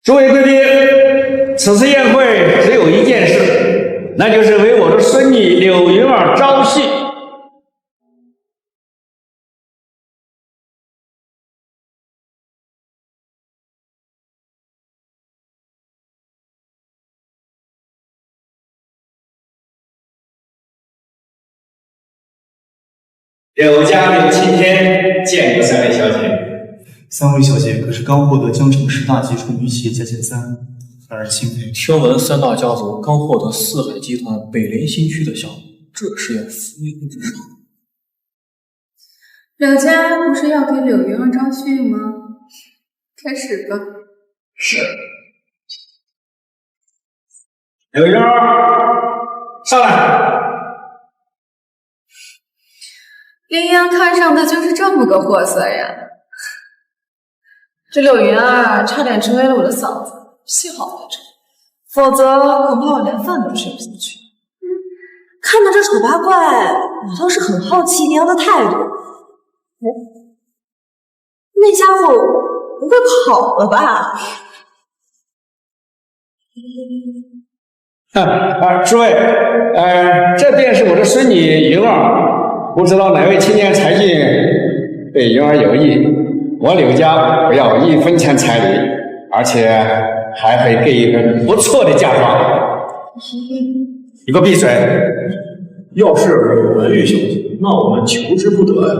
诸位贵宾，此次宴会只有一件事，那就是为我的孙女柳云儿招婿。柳家柳青天，见过三位小姐。三位小姐可是刚获得江城10大杰出女企业家前3，让人钦佩。听闻三大家族刚获得四海集团北联新区的项目，这是要扶摇直上。柳家不是要给柳云儿招婿吗？开始吧。是。柳云儿，上来。林阳看上的就是这么个货色呀！这柳云儿差点成为了我的嫂子，幸好没成，否则恐怕我连饭都吃不下去。看到这丑八怪，我倒是很好奇林阳的态度。那家伙不会跑了吧？诸位，这便是我的孙女云儿，不知道哪位青年才俊对云儿有意，我柳家不要1分钱彩礼，而且还会给一个不错的嫁妆。你给我闭嘴！要是有文玉小姐，那我们求之不得呀。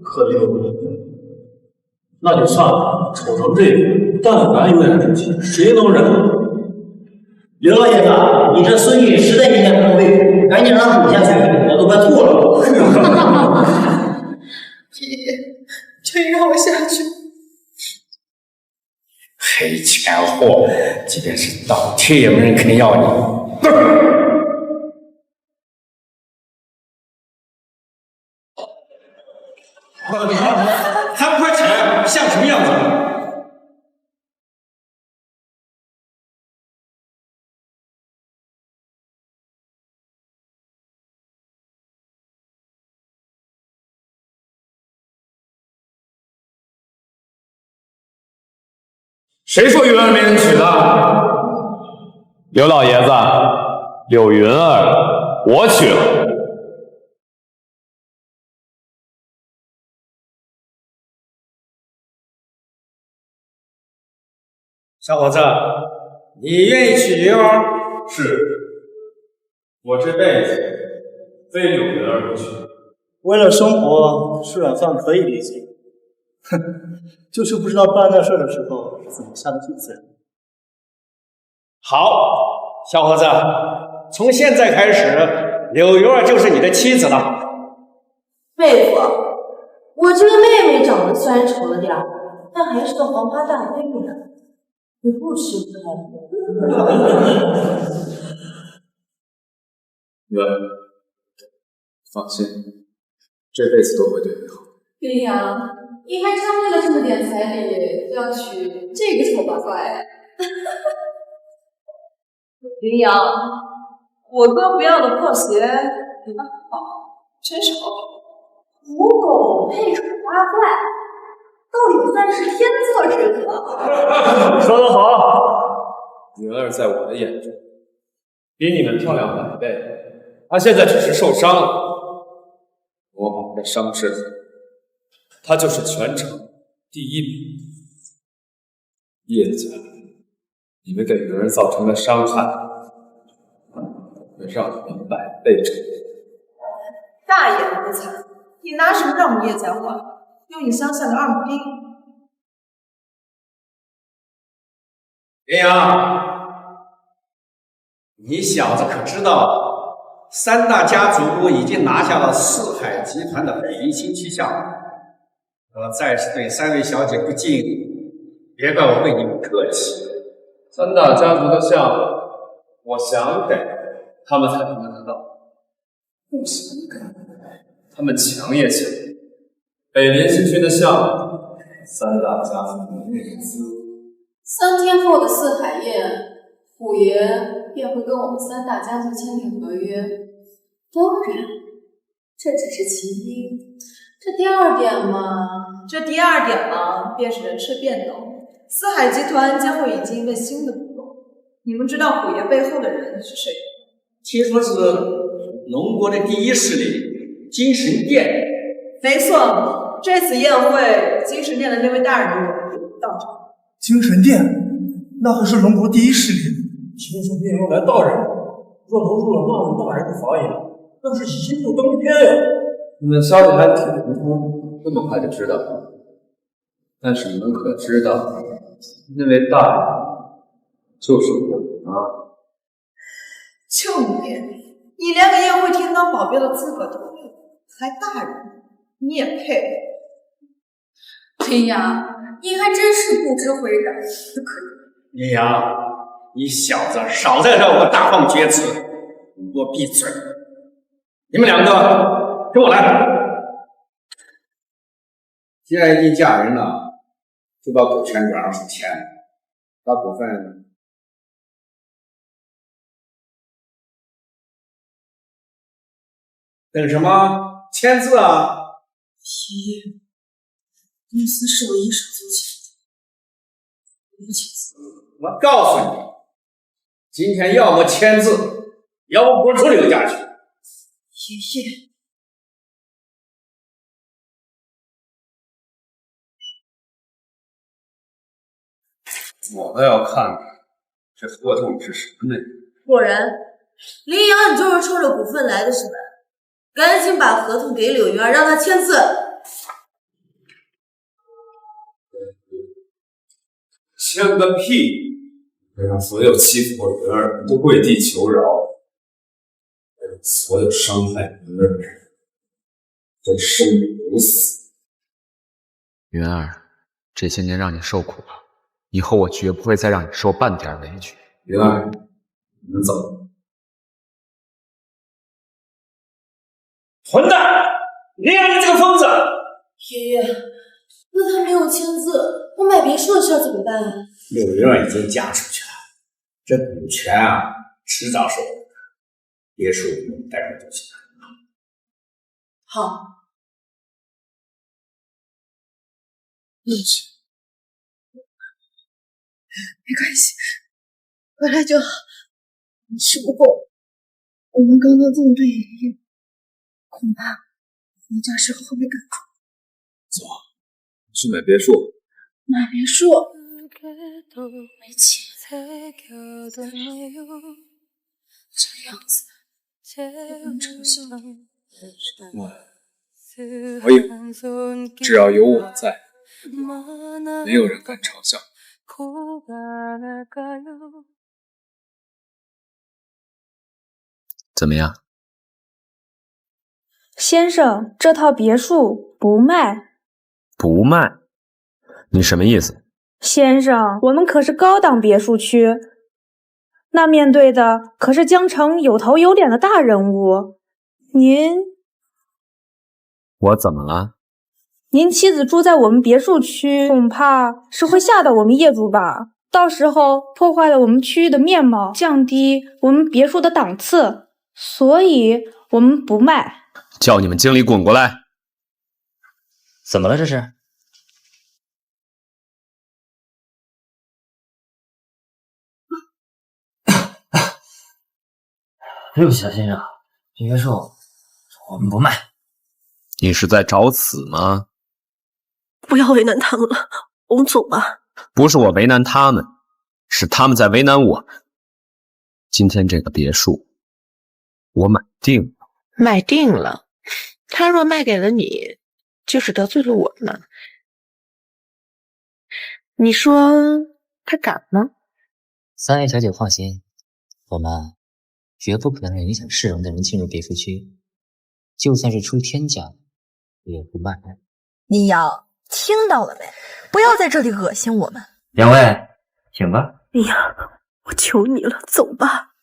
可柳，那就算了，丑成这样，但凡有点志气，谁能忍？刘老爷子，你这孙女实在一点不能喂苦，赶紧让她补下去，我都快吐了。请让我下去。黑钱货，即便是倒贴也没人肯要你。还不快起来，像什么样子？谁说云儿没人娶的？刘老爷子，柳云儿，我娶了。小伙子，你愿意娶云儿？是，我这辈子非柳云儿不娶。为了生活，吃软饭可以理解，哼，就是不知道办那事的时候怎么下得去自然。好，小伙子，从现在开始，柳云儿就是你的妻子了。妹夫，我这个妹妹长得虽然丑了点儿，但还是个黄花大闺女呢，你不吃不开。云儿，放心，这辈子都会对你好。林阳，你还真为了这么点彩礼就要娶这个丑八怪？林阳，我哥不要的破鞋给他好，真是好。母狗配丑八怪，倒也算是天作之合。说得好，云儿在我的眼中比你们漂亮100倍，她现在只是受伤了，我把她的伤治好，她就是全城第1名。叶家，你们给云儿造成了伤害，会让你们100倍偿还。大言不惭！你拿什么让我们叶家还？用你乡下的2亩地？林阳，你小子可知道，3大家族已经拿下了四海集团的北林新区项目。再是对3位小姐不敬，别怪我对你不客气。3大家族的项目，我想给，他们才能拿到；不想给，他们抢也抢。北联新区的项目，3大家族没内资。3天后的四海宴，虎爷便会跟我们3大家族签订合约。当然，这只是其一。这第2点嘛，这第二点嘛，便是人事变动。四海集团将会引进一位新的股东，你们知道虎爷背后的人是谁？听说是龙国的第一势力金神殿。没错，这次宴会，金神殿的那位大人物到场。精神殿，那可是龙国第一势力。金神殿要来大人，若投入了那位大人的法眼，那是喜不登天呀！你们消息还挺灵通，这么快就知道了。但是你们可知道，那位大人就是我啊！就你连个宴会厅当保镖的资格都没有，还大人，你也配？林阳，你还真是不知悔改的可怜。林阳，你小子少在这我大放厥词，给我闭嘴！你们两个跟我来。既然已经嫁人了，就把股权转让成钱，把股份等什么？签字啊！爷，公司是我一手租起的，不签字。我告诉你，今天要么签字，要么滚出刘家去。爷爷，我倒要看看这合同是什么内容。果然，林阳，你就是冲着股份来的是吧？赶紧把合同给柳云儿，让她签字。签个屁！让所有欺负我云儿的人都跪地求饶，让所有伤害云儿的人都生不如死。云儿，这些年让你受苦了，以后我绝不会再让你受半点委屈。云儿，你们走。混蛋！林阳，你这个疯子！爷爷，那他没有签字，我买别墅的事怎么办啊？柳云儿已经嫁出去了，这股权啊，迟早是我的。别墅我们待会儿就行。好。没关系，回来就好。只不过我们刚刚这么对爷爷，恐怕回家时候会被赶出。走，去买别墅。买别墅，没钱，这样子也能成笑。我有，只要有我在，没有人敢嘲笑。怎么样？先生，这套别墅不卖。不卖？你什么意思？先生，我们可是高档别墅区，那面对的可是江城有头有脸的大人物。我怎么了？您妻子住在我们别墅区，恐怕是会吓到我们业主吧？到时候破坏了我们区域的面貌，降低我们别墅的档次，所以我们不卖。叫你们经理滚过来！怎么了这是？对不起啊，先生，这别墅我们不卖。你是在找死吗？不要为难他们了，我们走吧。不是我为难他们，是他们在为难我们。今天这个别墅，我买定了。买定了，他若卖给了你，就是得罪了我们。你说他敢吗？三位小姐放心，我们绝不可能让影响市容的人进入别墅区，就算是出天价，也不卖。林阳，听到了没？不要在这里恶心我们。两位，请吧。林阳，我求你了，走吧。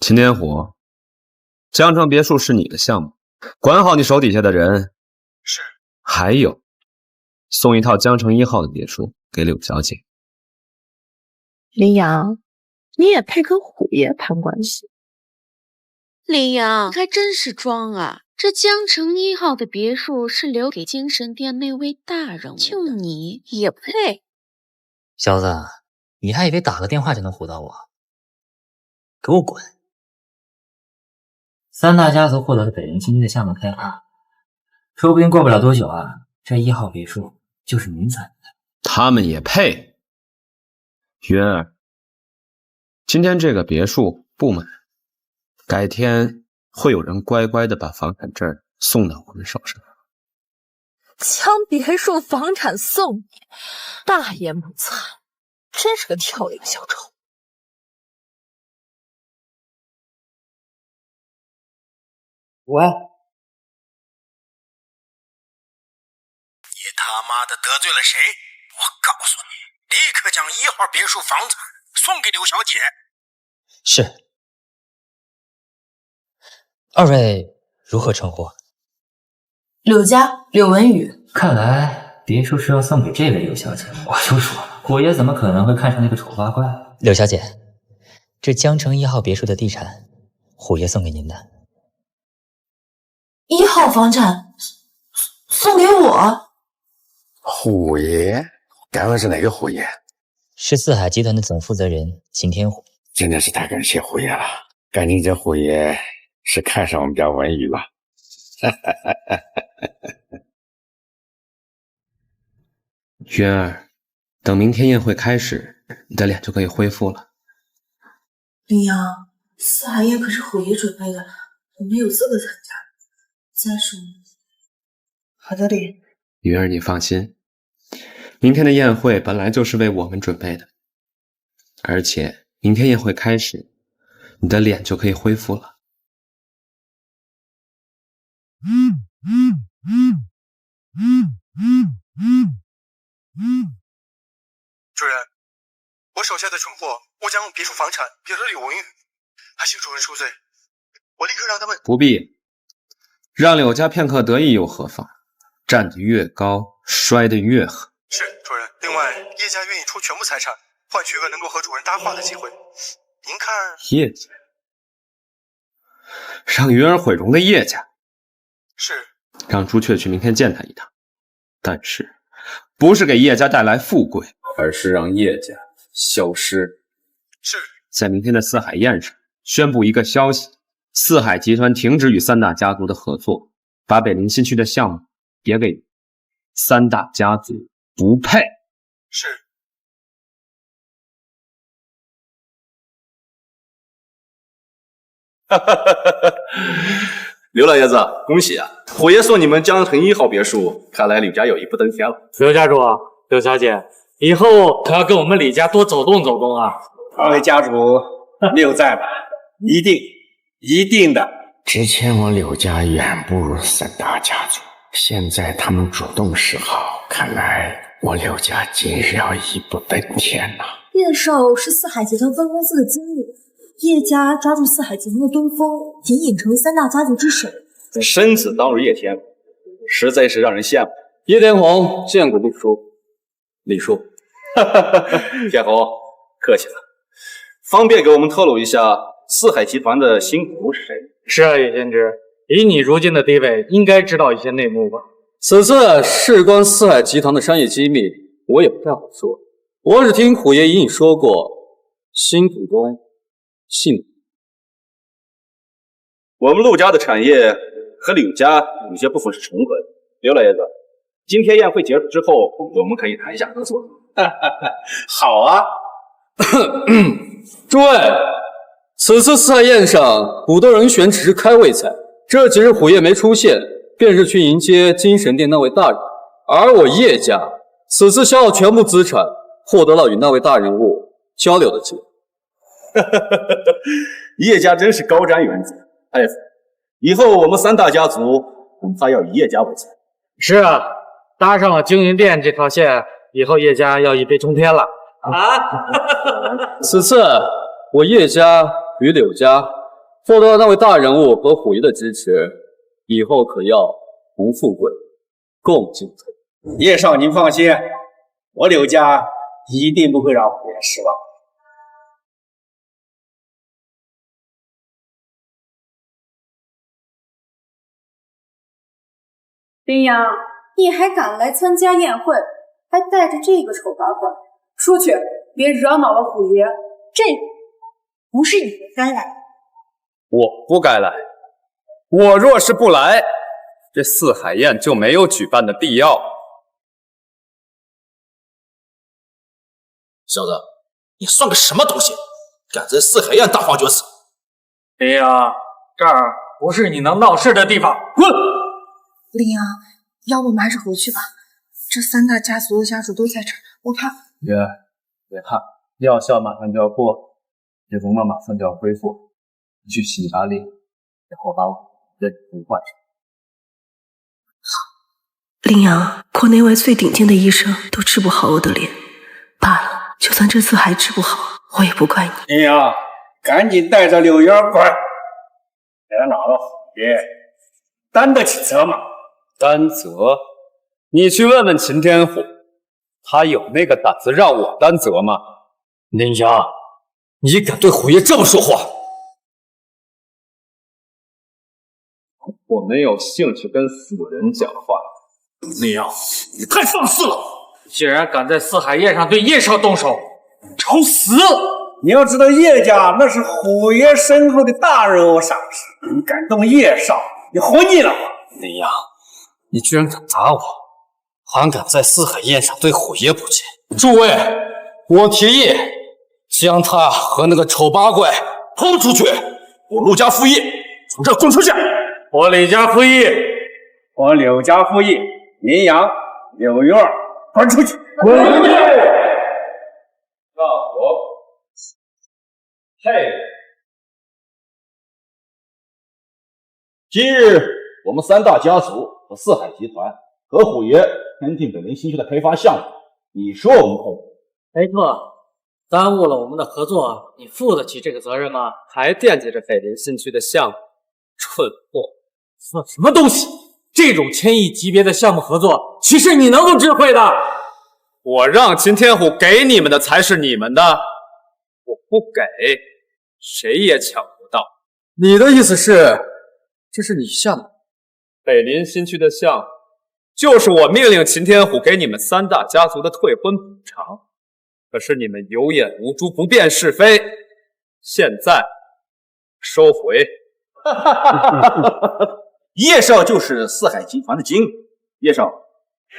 秦天虎，江城别墅是你的项目，管好你手底下的人。是。还有，送一套江城1号的别墅给柳小姐。林阳，你也配跟虎爷攀关系？林阳，还真是装啊！这江城1号的别墅是留给精神殿那位大人物的，就你也配？小子，你还以为打个电话就能唬到我？给我滚！三大家族获得了北陵新区的项目开发，说不定过不了多久啊，这1号别墅就是您采的。他们也配？云儿，今天这个别墅不买，改天会有人乖乖的把房产证送到我们手上。将别墅房产送你，大言不惭，真是个跳梁小丑。喂，你他妈的得罪了谁？我告诉你，立刻将1号别墅房产送给刘小姐。是。二位如何称呼？柳家，柳文宇。看来别墅是要送给这位柳小姐。我就说了，虎爷怎么可能会看上那个丑八怪？柳小姐，这江城1号别墅的地产，虎爷送给您的。1号房产送给我？虎爷？该问是哪个虎爷？是四海集团的总负责人秦天虎。真的是太感谢虎爷了，感情这虎爷是看上我们家文宇了。云儿，等明天宴会开始，你的脸就可以恢复了。林阳，四海宴可是虎爷准备的，我没有资格参加。再说，好的哩。云儿，你放心，明天的宴会本来就是为我们准备的，而且明天宴会开始，你的脸就可以恢复了。主人，我手下的蠢货误将别墅房产给了柳文宇，还请主人恕罪。我立刻让他们不必，让柳家片刻得意又何妨？站得越高，摔得越狠。是主人。另外，叶家愿意出全部财产，换取一个能够和主人搭话的机会。您看，叶家，让云儿毁容的叶家。是。让朱雀去明天见他一趟，但是不是给叶家带来富贵，而是让叶家消失。是。在明天的四海宴上宣布一个消息：四海集团停止与三大家族的合作，把北陵新区的项目也给三大家族，不配。是。刘老爷子，恭喜啊！虎爷送你们江城1号别墅，看来柳家有一步登天了。刘家主，刘小姐，以后可要跟我们李家多走动走动啊！二位家主六在吧？一定的。之前我柳家远不如三大家族，现在他们主动示好，看来我柳家今日要一步登天呐。叶少是四海集团分公司的经理，叶家抓住四海集团的东风，隐隐成为三大家族之首。生子当如叶天，实在是让人羡慕。叶天红见过李叔，李叔，天红，客气了。方便给我们透露一下四海集团的新股东是谁？是啊，叶先知，以你如今的地位，应该知道一些内幕吧？此次事关四海集团的商业机密，我也不太好说。我只听虎爷隐隐说过，新股东姓我们陆家的产业和柳家有些部分是重合的。刘老爷子，今天宴会结束之后，我们可以谈一下合作。好啊。诸位，此次四海宴上股东人选只是开胃菜，这几日虎爷没出现，便是去迎接精神殿那位大人。而我叶家此次消耗全部资产，获得了与那位大人物交流的机会。叶家真是高瞻远瞩，太服！以后我们三大家族恐怕要以叶家为财。是啊，搭上了经营店这条线，以后叶家要一飞冲天了啊！此次我叶家与柳家获得了那位大人物和虎爷的支持，以后可要同富贵，共进退。叶少您放心，我柳家一定不会让虎爷失望。林阳，你还敢来参加宴会，还带着这个丑八怪，出去，别惹恼了虎爷。这不是你该来。我不该来，我若是不来，这四海宴就没有举办的必要。小子，你算个什么东西，敢在四海宴大放厥词！林阳，这儿不是你能闹事的地方，滚！林阳，要不我们还是回去吧。这三大家族的家属都在这儿，我怕。月儿，别怕，药效马上就要过，叶公妈马上就要恢复，你去洗把脸，然后把我认真换上。林阳，国内外最顶尖的医生都治不好我的脸，罢了，就算这次还治不好，我也不怪你。林阳，赶紧带着柳园滚！别恼了，虎爷，担得起责吗？担责？你去问问秦天虎，他有那个胆子让我担责吗？林阳，你敢对虎爷这么说话？我没有兴趣跟死人讲话。林阳，你太放肆了！既然敢在四海宴上对叶少动手，找死！你要知道，叶家那是虎爷身后的大人物赏识，你敢动叶少，你活腻了吗？林阳，你居然敢打我，还敢在四海宴上对虎爷不敬！诸位，我提议将他和那个丑八怪抛出去。我陆家复议，从这滚出去！我李家复议，我柳家复议，林阳、柳月滚出去！滚出去！让我嘿！今日我们三大家族和四海集团和虎爷签订北陵新区的开发项目，你说我们痛？没错，耽误了我们的合作，你负得起这个责任吗？还惦记着北陵新区的项目，蠢货！算什么东西？这种千亿级别的项目合作，岂是你能够智慧的？我让秦天虎给你们的才是你们的，我不给，谁也抢不到。你的意思是，这是你下的？北林新区的项目，就是我命令秦天虎给你们三大家族的退婚补偿。可是你们有眼无珠，不辨是非，现在收回。叶少就是四海集团的经理。叶少，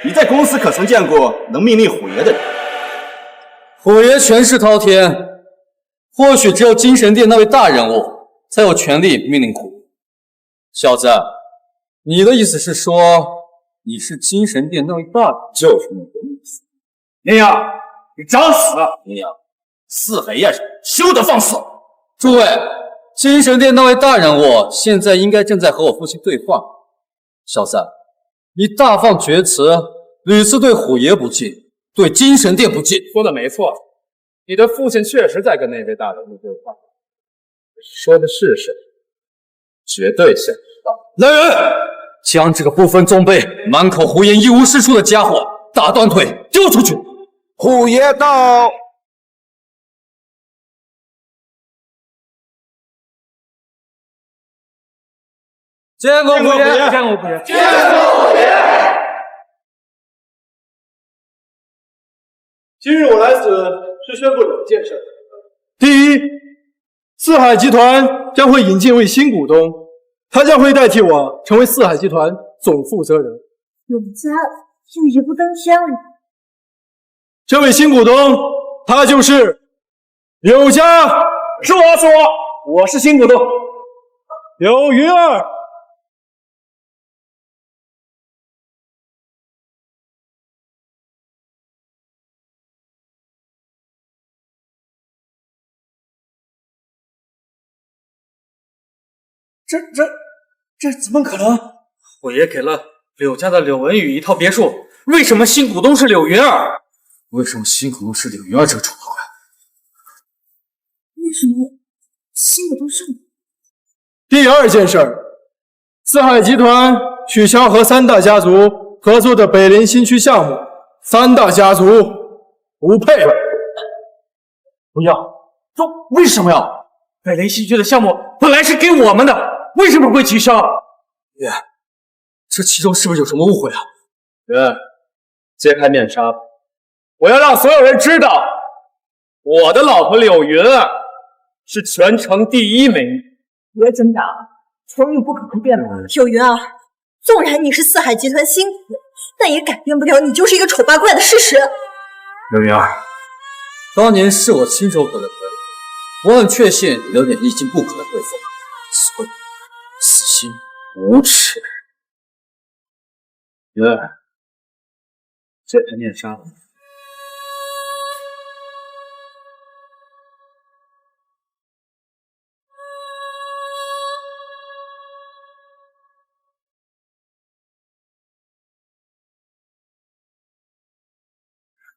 你在公司可曾见过能命令虎爷的人？虎爷权势滔天，或许只有精神殿那位大人物才有权利命令虎。小子，你的意思是说你是精神殿那位大人？就是那个意思。林阳，你找死！林阳，四海宴上休得放肆！诸位，精神殿那位大人物现在应该正在和我父亲对话。小子，你大放厥词，屡次对虎爷不敬，对精神殿不敬。说的没错，你的父亲确实在跟那位大人物对话。说的是谁？绝对想不到。来人，将这个不分宗辈、满口胡言、一无是处的家伙打断腿丢出去！虎爷到！见过虎爷，见过虎爷，见过虎爷。今日我来此是宣布2件事。第一，四海集团将会引进一位新股东，他将会代替我成为四海集团总负责人。柳家又一步登天了。这位新股东，他就是柳家。是我，我是新股东，柳云儿。这怎么可能？虎爷给了柳家的柳文宇一套别墅，为什么新股东是柳云儿？为什么新股东是柳云儿这个丑八怪？为什么新股东是我？第2件事，四海集团取消和三大家族合作的北林新区项目，三大家族不配合。不要！这为什么要？北林新区的项目本来是给我们的，为什么会取消？爷，这其中是不是有什么误会啊？云儿，揭开面纱吧，我要让所有人知道，我的老婆柳云儿是全城第一美女。别增长，成语不可能变的。柳云儿，纵然你是四海集团新股，但也改变不了你就是一个丑八怪的事实。柳云儿，当年是我亲手可的可以，我很确信你有点一进不可的对付，所以死心无耻。云儿，揭开面纱吧。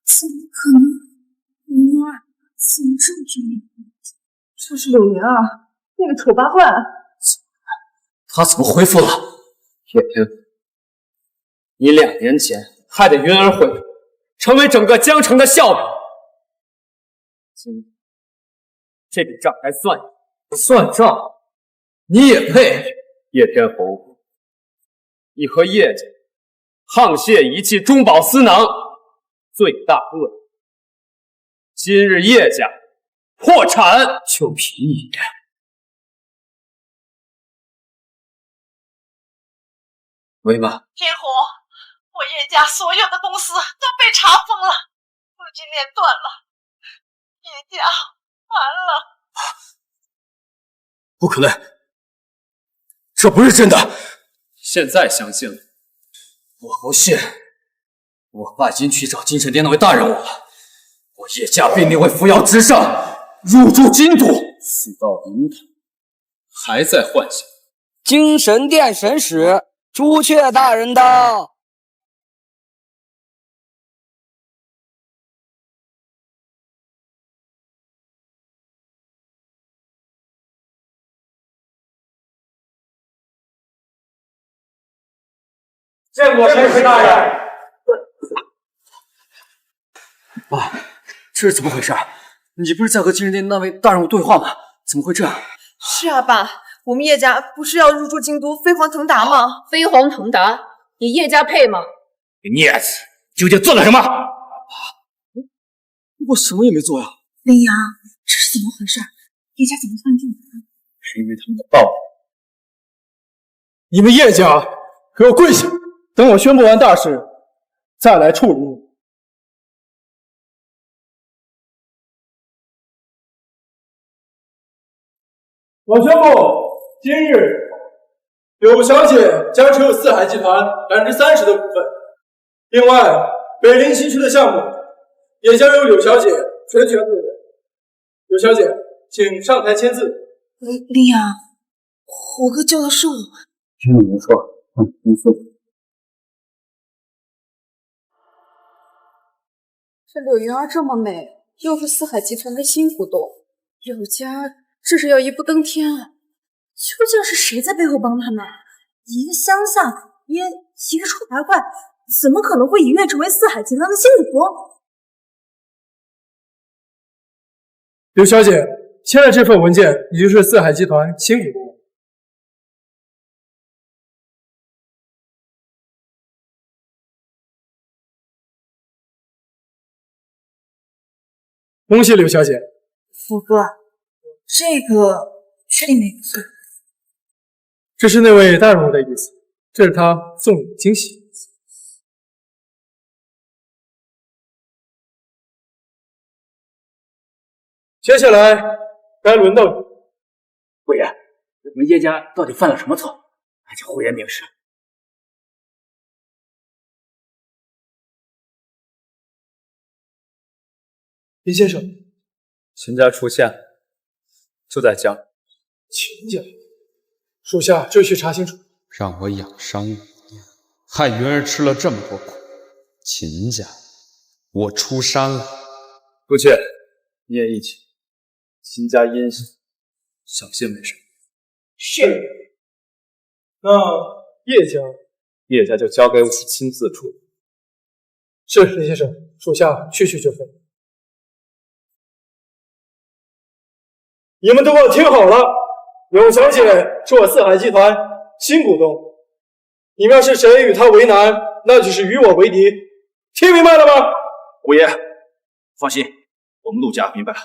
怎么可能？云儿，怎么这么这样？就是柳云儿，那个丑八怪。他怎么恢复了？叶天，你2年前害得云儿毁了，成为整个江城的笑柄。今天这笔账该算你。算账？你也配？叶天侯，你和叶家沆瀣一气，中饱私囊，罪大恶极。今日叶家破产，就凭你！喂妈，天侯，我叶家所有的公司都被查封了，资金链断了，叶家完了。不可能，这不是真的。现在相信了？我不信。我爸已经去找精神殿那位大人物了，我叶家必定会扶摇直上，入驻京都。死到灵堂，还在幻想。精神殿神使朱雀大人到。见过神使大人。爸，这是怎么回事？你不是在和精神殿那位大人物对话吗？怎么会这样？是啊，爸，我们叶家不是要入驻京都飞黄腾达吗？飞黄腾达，你叶家配吗？你孽子究竟做了什么？我什么也没做呀。林阳，这是怎么回事？叶家怎么突然这么难？是因为他们的暴力。你们叶家给我跪下！等我宣布完大事，再来处理你。我宣布，今日柳小姐将持有四海集团30%的股份，另外北陵新区的项目也将由柳小姐全权负责。柳小姐，请上台签字。林阳，虎哥救的是我。听你们说，你说。这柳云儿这么美，又是四海集团的新股东，柳家这是要一步登天啊！究竟是谁在背后帮他们？一个乡下一个丑八怪，怎么可能会一跃成为四海集团的新股东？柳小姐，签了这份文件，你就是四海集团新股东。恭喜柳小姐。福哥，这个确定没错。这是那位大人物的意思，这是他送你的惊喜。接下来该轮到你。魏延，我们叶家到底犯了什么错？还请胡言明示。林先生，秦家出现就在江。秦家，属下这去查清楚。让我养伤5年，害云儿吃了这么多苦。秦家，我出山了。朱雀，你也一起。秦家阴险，小心为上。是。那叶家，叶家就交给我亲自处理。是，林先生，属下去就分。你们都给我听好了，柳小姐是我四海集团新股东，你们要是谁与他为难，那就是与我为敌，听明白了吗？虎爷，放心，我们陆家明白了。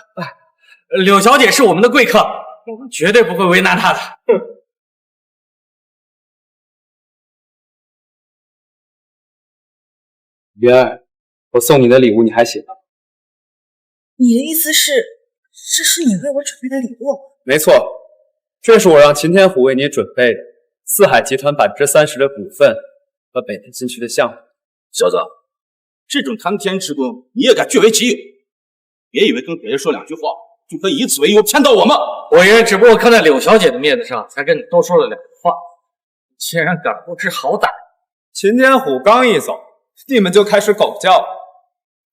柳小姐是我们的贵客，我们绝对不会为难她的。云儿，我送你的礼物你还喜欢？你的意思是，这是你为我准备的礼物？没错，这是我让秦天虎为你准备的四海集团30%的股份和北天新区的项目。小子，这种贪天之功你也敢据为己有？别以为跟别人说两句话就可以以此为由骗到我们。我爷只不过看在柳小姐的面子上，才跟你多说了2句话。你竟然敢不知好歹！秦天虎刚一走，你们就开始狗叫。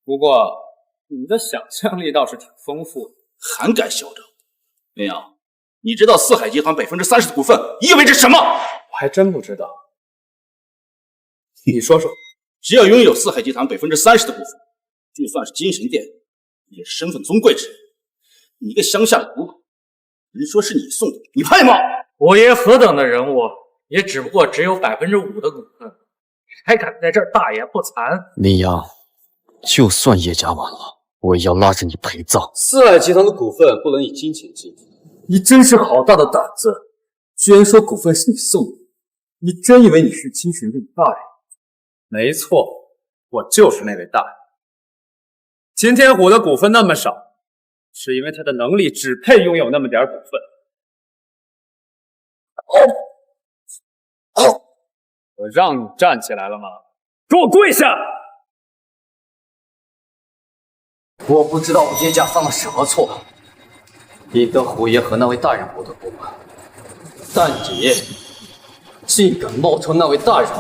不过你们的想象力倒是挺丰富的，还敢嚣张！林阳，你知道四海集团30%的股份意味着什么？我还真不知道。你说说。只要拥有四海集团30%的股份，就算是金神殿，也是身份尊贵之人。你一个乡下的古狗，人说是你送的，你配吗？我爷何等的人物，也只不过只有5%的股份，还敢在这儿大言不惭？林阳，就算叶家完了，我也要拉着你陪葬。四海集团的股份不能以金钱计价。你真是好大的胆子，居然说股份是你送的！你真以为你是金神殿大人？没错，我就是那位大人。秦天虎的股份那么少，是因为他的能力只配拥有那么点股份。我让你站起来了吗？给我跪下！我不知道我叶家犯了什么错，引得虎爷和那位大人我的不满，但你竟敢冒充那位大人，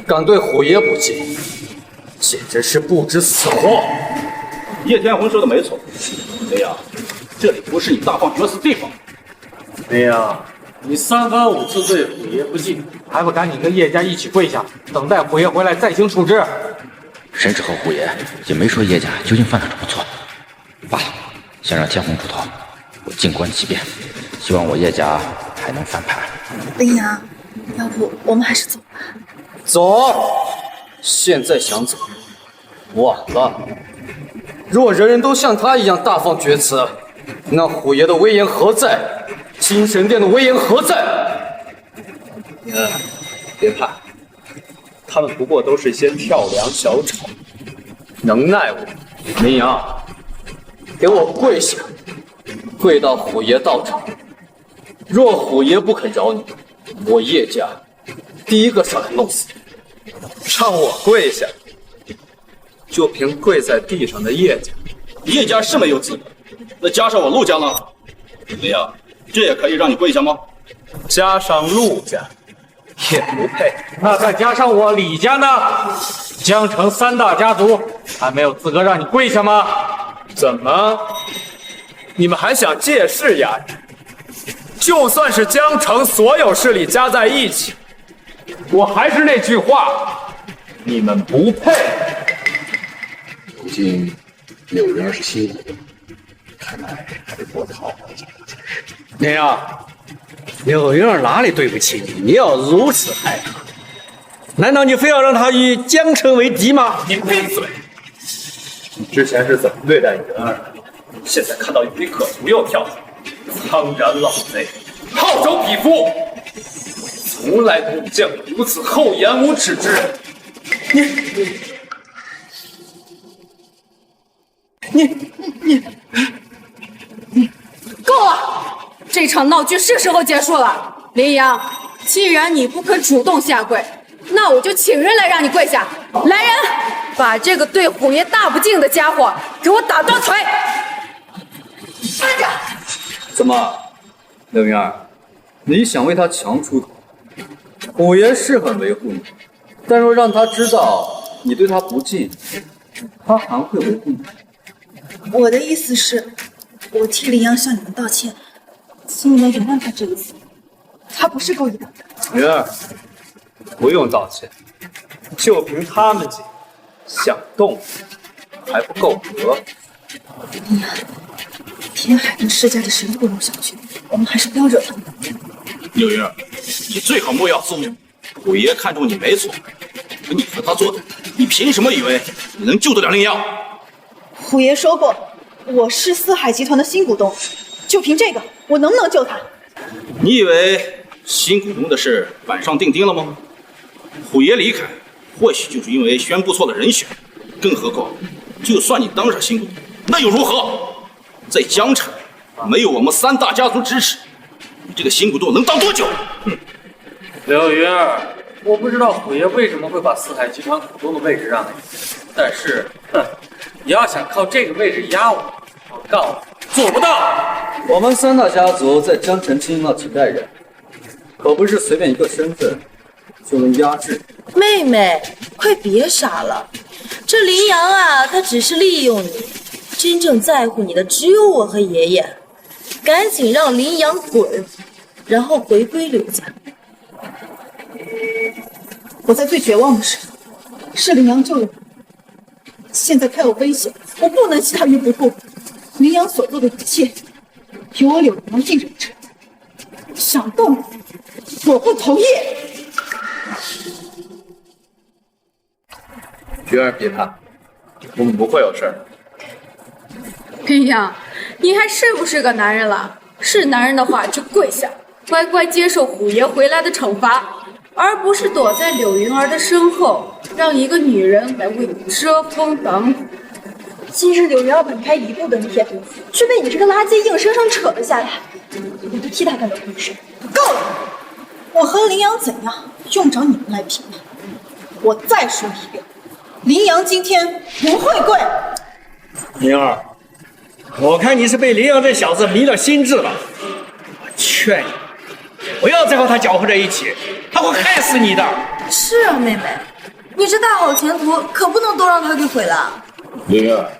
敢对虎爷不敬，简直是不知死活！叶天魂说的没错，林阳，这里不是你大放厥词的地方。林阳，你3番5次对虎爷不敬，还不赶紧跟叶家一起跪下，等待虎爷回来再行处置？神旨和虎爷也没说叶家究竟犯了什么错。罢了，先让天虹出头，我静观其变，希望我叶家还能翻盘。林阳，要不我们还是走吧。走！现在想走，晚了。若人人都像他一样大放厥词，那虎爷的威严何在？金神殿的威严何在？别怕，他们不过都是些跳梁小丑，能奈我？林阳，给我跪下，跪到虎爷到场。若虎爷不肯饶你，我叶家第一个上来弄死你。让我跪下？就凭跪在地上的叶家，叶家是没有资格，那加上我陆家呢？林阳，这也可以让你跪下吗？加上陆家也不配。那再加上我李家呢？江城3大家族还没有资格让你跪下吗？怎么？你们还想借势压人？就算是江城所有势力加在一起，我还是那句话，你们不配。如今柳云儿是新来的，看来还得多讨好一下才是。林阳，柳云儿哪里对不起你？你要如此爱她，难道你非要让她与江城为敌吗？你闭嘴！你之前是怎么对待云儿的？现在看到有利可图又跳出来，苍然老贼，好手匹夫！从来都没见过如此厚颜无耻之人。你够了！这场闹剧是时候结束了。林阳，既然你不肯主动下跪，那我就请人来让你跪下。来人，把这个对虎爷大不敬的家伙给我打断腿！站着！怎么，柳云儿，你想为他强出头？虎爷是很维护你，但若让他知道你对他不敬，他还会维护你。我的意思是，我替林阳向你们道歉，请你们原谅他这一次，他不是故意的。云儿，不用道歉，就凭他们几个想动还不够格。林阳，天海跟世家的实力不容小觑，我们还是不要惹他们。柳云儿，你最好莫要松动，虎爷看中你没错，可你和他做的，你凭什么以为你能救得了林阳？虎爷说过，我是四海集团的新股东，就凭这个，我能不能救他？你以为新股东的事板上钉钉了吗？虎爷离开，或许就是因为宣布错了人选。更何况，就算你当上新股东，那又如何？在江城，没有我们3大家族支持，你这个新股东能当多久？刘云儿，我不知道虎爷为什么会把四海集团股东的位置让给你，但是，你要想靠这个位置压我，我告诉你，做不到。我们3大家族在江城经营了几代人，可不是随便一个身份就能压制。妹妹，快别傻了，这林阳啊，他只是利用你，真正在乎你的只有我和爷爷。赶紧让林阳滚，然后回归柳家。我在最绝望的时候，是林阳救了我。现在他有危险，我不能弃他于不顾。林阳所做的一切，有我柳阳尽人之力。想动，我不同意。云儿，别怕，我们不会有事儿。林阳，你还是不是个男人了？是男人的话就跪下，乖乖接受虎爷回来的惩罚，而不是躲在柳云儿的身后，让一个女人来为你遮风挡雨。今日柳云儿本该一步登天，却被你这个垃圾硬生生扯了下来。我都替他感到亏欠。够了！我和林阳怎样，用不着你们来评判。我再说一遍，林阳今天不会跪。灵儿，我看你是被林阳这小子迷了心智了。我劝你不要再和他搅和在一起，他会害死你的。是啊，妹妹，你这大好前途可不能都让他给毁了。灵儿，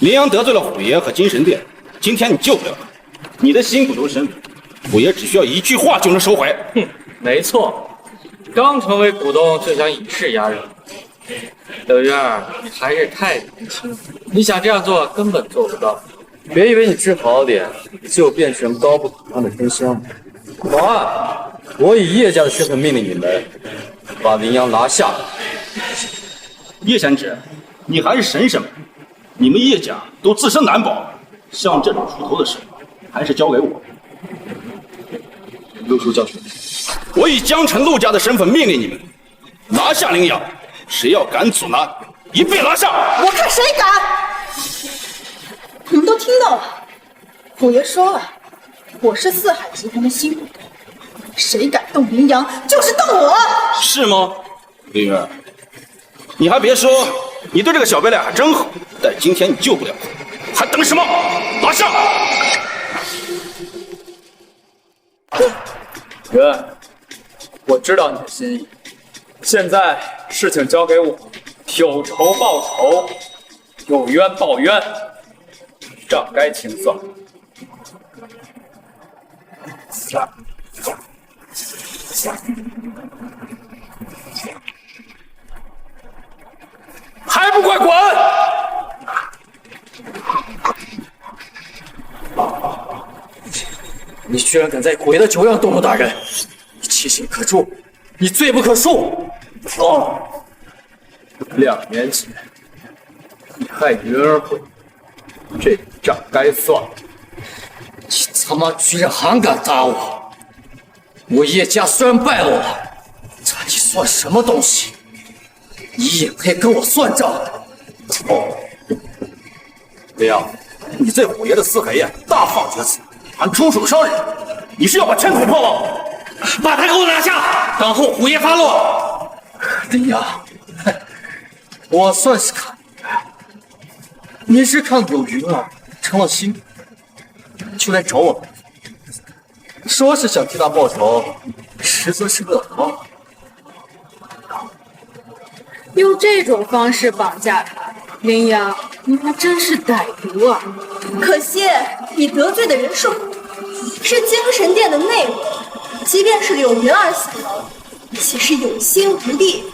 林阳得罪了虎爷和金神殿，今天你救不了他，你的新股东身份，虎爷只需要一句话就能收回。没错，刚成为股东就想以势压人。柳云儿，你还是太年轻了，你想这样做根本做不到。别以为你治好点就变成高不可攀的真香。保安，我以叶家的身份命令你们把林阳拿下。叶贤侄，你还是省省吧，你们叶家都自身难保，像这种出头的事，还是交给我。陆叔教训，我以江城陆家的身份命令你们拿下林阳。谁要敢阻拦，一并拿下！我看谁敢！你们都听到了，虎爷说了，我是四海集团的新股东，谁敢动林阳，就是动我。是吗，林儿？你还别说，你对这个小白脸还真好。但今天你救不了他，还等什么？拿下！云，我知道你的心意。现在事情交给我，有仇报仇，有冤报冤，账该清算。还不快滚！你居然敢在虎爷的酒宴动怒大人，你其心可诛，你罪不可恕！2年前，你害云儿回，这账该算。你他妈居然还敢打我！我叶家虽然败落了，但你算什么东西？你也配跟我算账？林阳，你在虎爷的四海宴大放厥词，还出手伤人，你是要把前途破吗？把他给我拿下，等候虎爷发落。林阳，我算是看明白了，你是看柳云儿成了新，就来找我，说是想替他报仇，实则是为了他。用这种方式绑架他，林阳，你还真是歹毒啊！可惜你得罪的人是我，是精神殿的内鬼。即便是柳云儿死了，也是有心无力。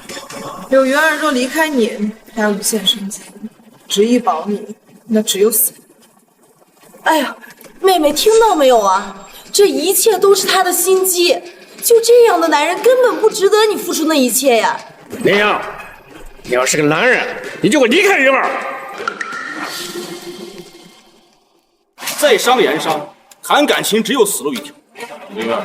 柳云儿若离开你，还无限生机，执意保你，那只有死。哎呀，妹妹听到没有啊？这一切都是他的心机。就这样的男人根本不值得你付出那一切呀！林阳，你要是个男人，你就给我离开云儿。在商言商，谈感情只有死路一条。云儿，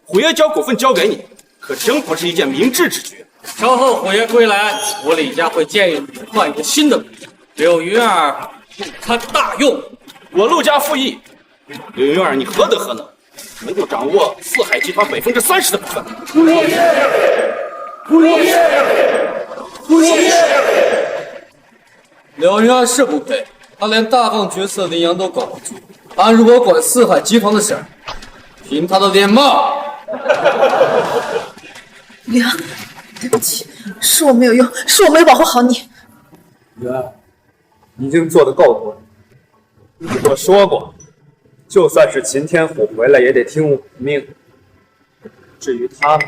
虎爷将股份交给你，可真不是一件明智之举。稍后虎爷归来，我李家会建议你换一个新的名字，柳云儿不堪大用。我陆家附议，柳云儿，你何德何能，能够掌握四海集团30%的股份？虎爷！柳云儿是不配，他连大放角色林阳都管不住，他如果管四海集团的事儿，凭他的脸吗？林阳，对不起，是我没有用，是我没有保护好你。云儿，已经做得够多了。我说过，就算是秦天虎回来，也得听我的命。至于他们，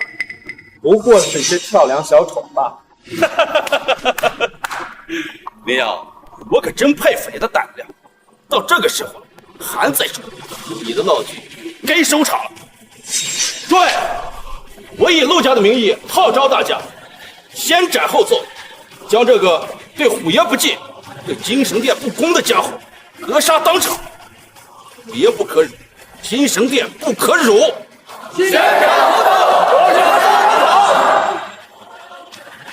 不过是一些跳梁小丑罢了。林阳，我可真佩服你的胆量，到这个时候还在说，你的闹剧该收场了。对，我以陆家的名义号召大家，先斩后奏，将这个对虎爷不敬、对精神殿不公的家伙格杀当场。虎爷不可辱，精神殿不可辱。先斩后奏，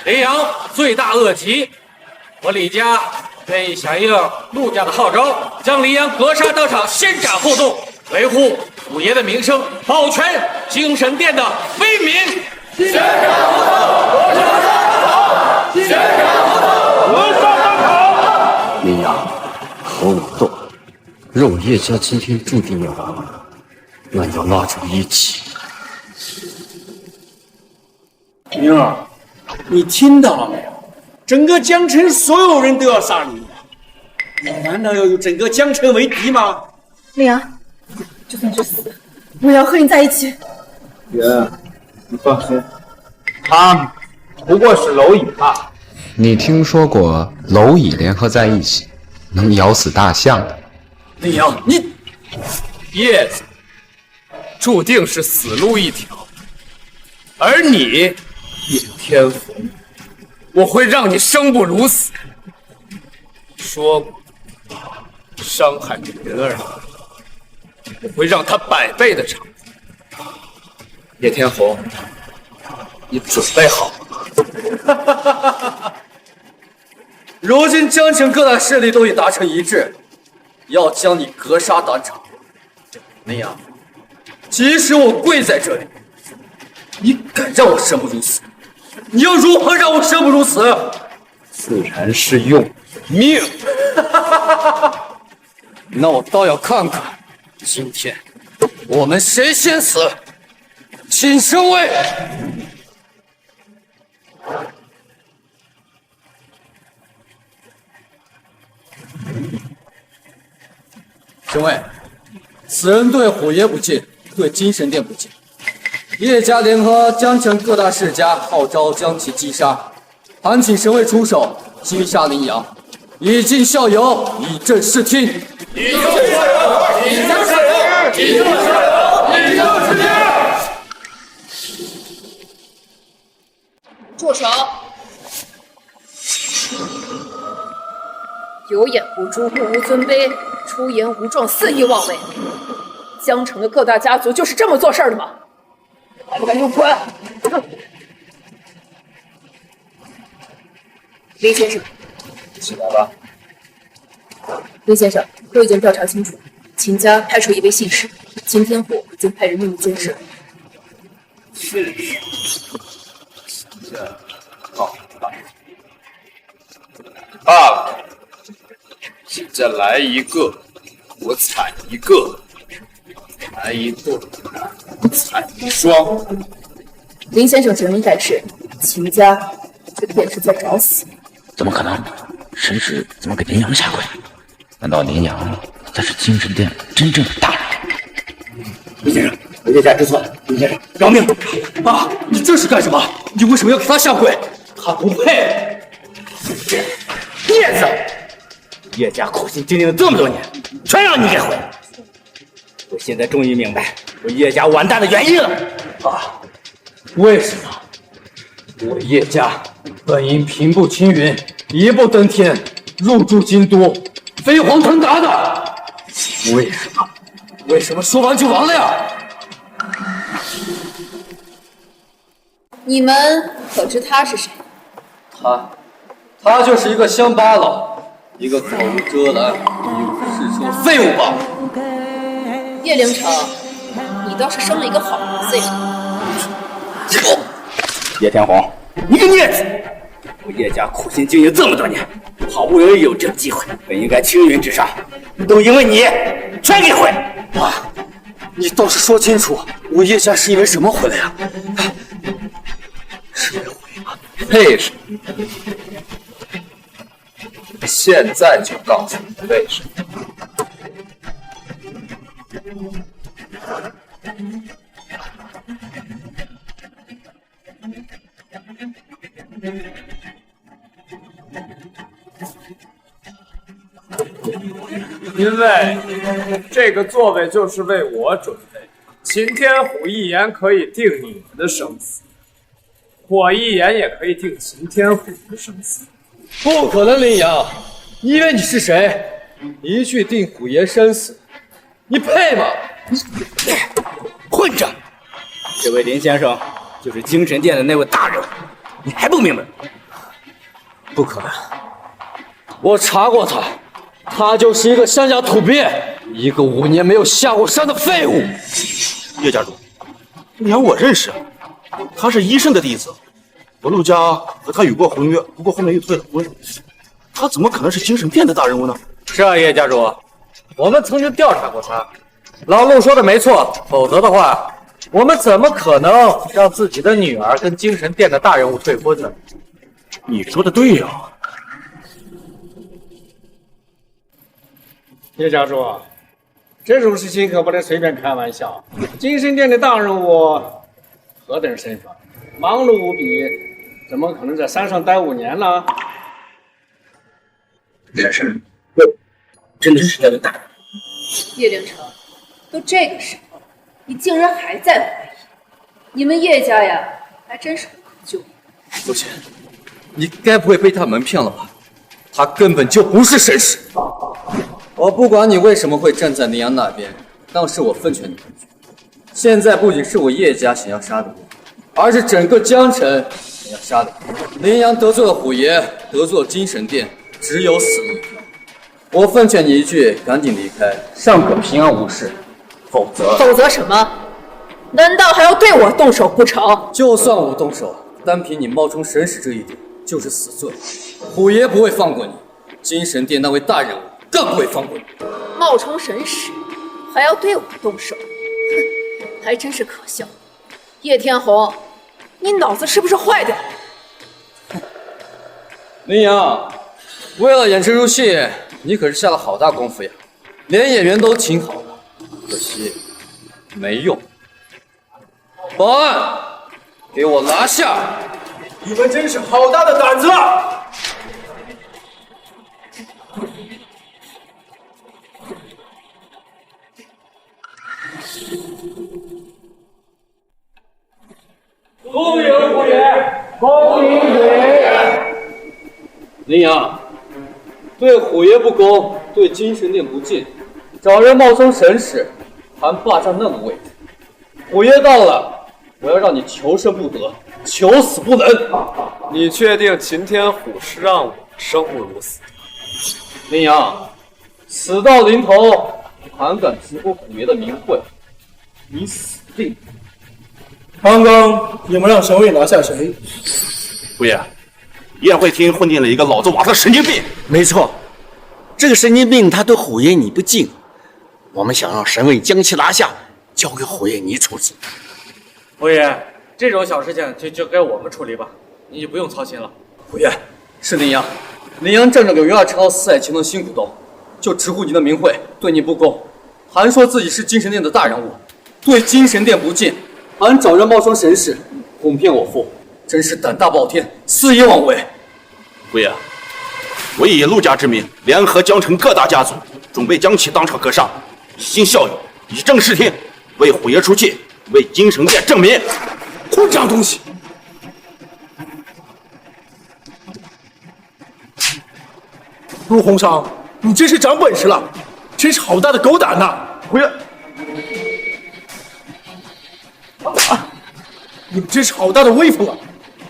林阳罪大恶极，我李家愿意响应陆家的号召，将林阳格杀当场，先斩后奏，维护虎爷的名声，保全精神殿的威名。先斩后奏，先斩后奏，格杀当场。林阳，和我斗，让我叶家今天注定要完了，那要拉着一起。明儿，你听到了没有？整个江城所有人都要杀你，你难道要与整个江城为敌吗？林阳，就算是死，我也要和你在一起。云儿，你放心，他们不过是蝼蚁罢了。你听说过蝼蚁联合在一起能咬死大象的？林阳，你叶子注定是死路一条，而你叶天福，我会让你生不如死。说过，伤害云儿，我会让他100倍的偿还。叶天红，你准备好了？如今江城各大势力都已达成一致，要将你格杀当场。林阳，即使我跪在这里，你敢让我生不如死？你要如何让我生不如死？自然是用命。那我倒要看看，今天我们谁先死，请升位。诸位，此人对虎爷不敬，对精神殿不敬。叶家联合江城各大世家，号召将其击杀。还请神位出手，击杀林阳，以儆效尤，以正视听。以正效尤，以正效尤，以正效尤，以正视听。住手！有眼不珠，目无尊卑，出言无状，肆意妄为。江城的各大家族就是这么做事的吗？还不赶紧滚！林先生，起来吧。林先生，都已经调查清楚，秦家派出一位信使，秦天虎已经派人秘密监视。信使，秦家好罢了，现在来一个，我踩一个；来一对，我踩一双。林先生指名带事，秦家这便是在找死。怎么可能？神使怎么给林阳下跪？难道林阳才是精神殿真正的大人？林先生，我叶家知错了，林先生饶命！爸，你这是干什么？你为什么要给他下跪？他不配！叶子，叶家苦心经营了这么多年，全让你给毁了。我现在终于明白我叶家完蛋的原因了。啊，为什么？我叶家本应平步青云，一步登天，入驻京都，飞黄腾达的。为什么？为什么说完就完了呀？你们可知他是谁？他就是一个乡巴佬，一个口无遮拦、一无是处的废物罢了。叶凌城，你倒是生了一个好儿子呀！叶天红，你个孽子！我叶家苦心经营这么多年，好不容易有这个机会，本应该青云直上，都因为你全给毁了。爸，你倒是说清楚，我叶家是因为什么毁了呀？是为毁吗？配什么？现在就告诉你为什么。因为这个座位就是为我准备，秦天虎一言可以定你们的生死，我一言也可以定秦天虎的生死。不可能，林阳，你以为你是谁？一句定虎爷生死，你配吗？混账！这位林先生就是精神殿的那位大人物，你还不明白？不可能，我查过他，他就是一个乡下土鳖，一个5年没有下过山的废物。叶家主，林阳我认识，他是医圣的弟子，我陆家和他有过婚约，不过后面又退了婚。他怎么可能是精神殿的大人物呢？是啊，叶家主，我们曾经调查过他。老陆说的没错，否则的话，我们怎么可能让自己的女儿跟精神殿的大人物退婚呢？你说的对呀。叶家主，这种事情可不能随便开玩笑。精神殿的大人物何等身份，忙碌无比，怎么可能在山上待5年呢？这事真的是那个大人。叶凌城，都这个时候，你竟然还在怀疑？你们叶家呀，还真是不可救药。父亲，你该不会被他蒙骗了吧？他根本就不是神使。我不管你为什么会站在林阳那边，但是我奉劝你一句：现在不仅是我叶家想要杀了你，而是整个江城想要杀了你。林阳得罪了虎爷，得罪了精神殿，只有死路一条。我奉劝你一句，赶紧离开，尚可平安无事，否则什么？难道还要对我动手不成？就算我动手，单凭你冒充神使这一点就是死罪，虎爷不会放过你，精神殿那位大人物更不会放过你。冒充神使，还要对我动手，哼，还真是可笑。叶天红，你脑子是不是坏掉了？林阳，为了演这出戏，你可是下了好大功夫呀，连演员都请好了，可惜没用。保安，给我拿下！你们真是好大的胆子啊！恭迎虎爷，恭迎虎爷！林阳，对虎爷不恭，对精神殿不敬，找人冒充神使，还霸占那个位置。虎爷到了，我要让你求生不得，求死不能。你确定秦天虎是让我生不如死？林阳，死到临头还敢直呼虎爷的名讳，你死定！刚刚你们让神卫拿下谁？虎爷，宴会厅混进了一个脑子瓦特神经病。没错，这个神经病他对虎爷你不敬，我们想让神卫将其拿下，交给虎爷你处置。虎爷，这种小事情就交给我们处理吧，你就不用操心了。虎爷，是林阳，林阳仗着柳月城四海奇能新古洞，就直呼你的名讳，对你不公，还说自己是精神殿的大人物，对精神殿不敬，还找人冒充神使，哄骗我父，真是胆大包天，肆意妄为。虎爷，我以陆家之名，联合江城各大家族，准备将其当场格杀，以儆效尤，以正视听，为虎爷出气，为京城殿正名。混账东西！陆洪常，你真是长本事了，真是好大的狗胆呐！不要！你们真是好大的威风啊！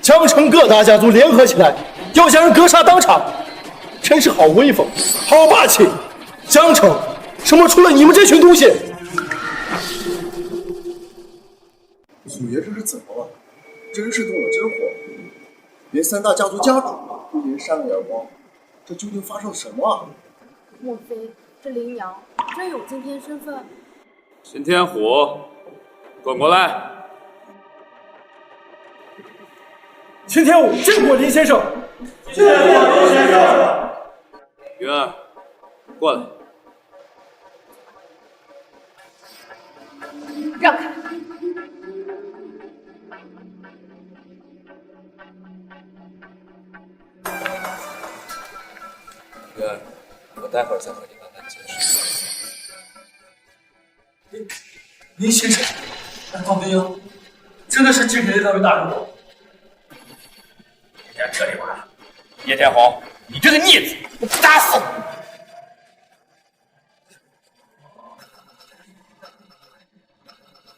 江城各大家族联合起来，要将人格杀当场，真是好威风，好霸气！江城什么出了你们这群东西？虎爷这是怎么了？真是动了真火，连三大家族家主都连扇了耳光，这究竟发生了什么啊？莫非这羚羊真有今天身份？秦天虎，滚过来！秦天武见过林先生。见过林先生。云儿，过来。让开！云儿，我待会儿再和你慢慢解释。林先生，难道林阳真的是京城的那位大人物？人家彻底完了！叶天红，你这个孽子，我打死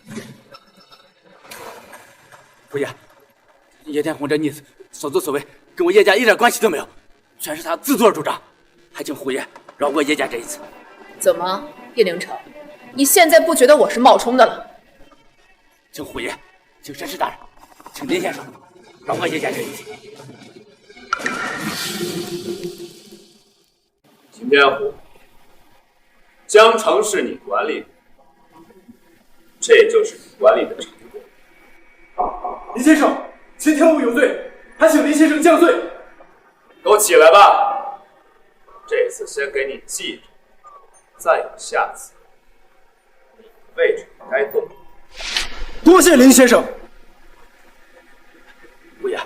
你！虎爷，叶天红这逆子所作所为跟我叶家一点关系都没有，全是他自作主张，还请虎爷饶过叶家这一次。怎么，叶凌城，你现在不觉得我是冒充的了？请虎爷，请绅士大人，请林先生饶过叶家这一次。秦天虎，江城是你管理的，这就是你管理的成果。林先生，秦天武有罪，还请林先生降罪。都起来吧，这次先给你记着，再有下次，位置该动。多谢林先生。虎爷，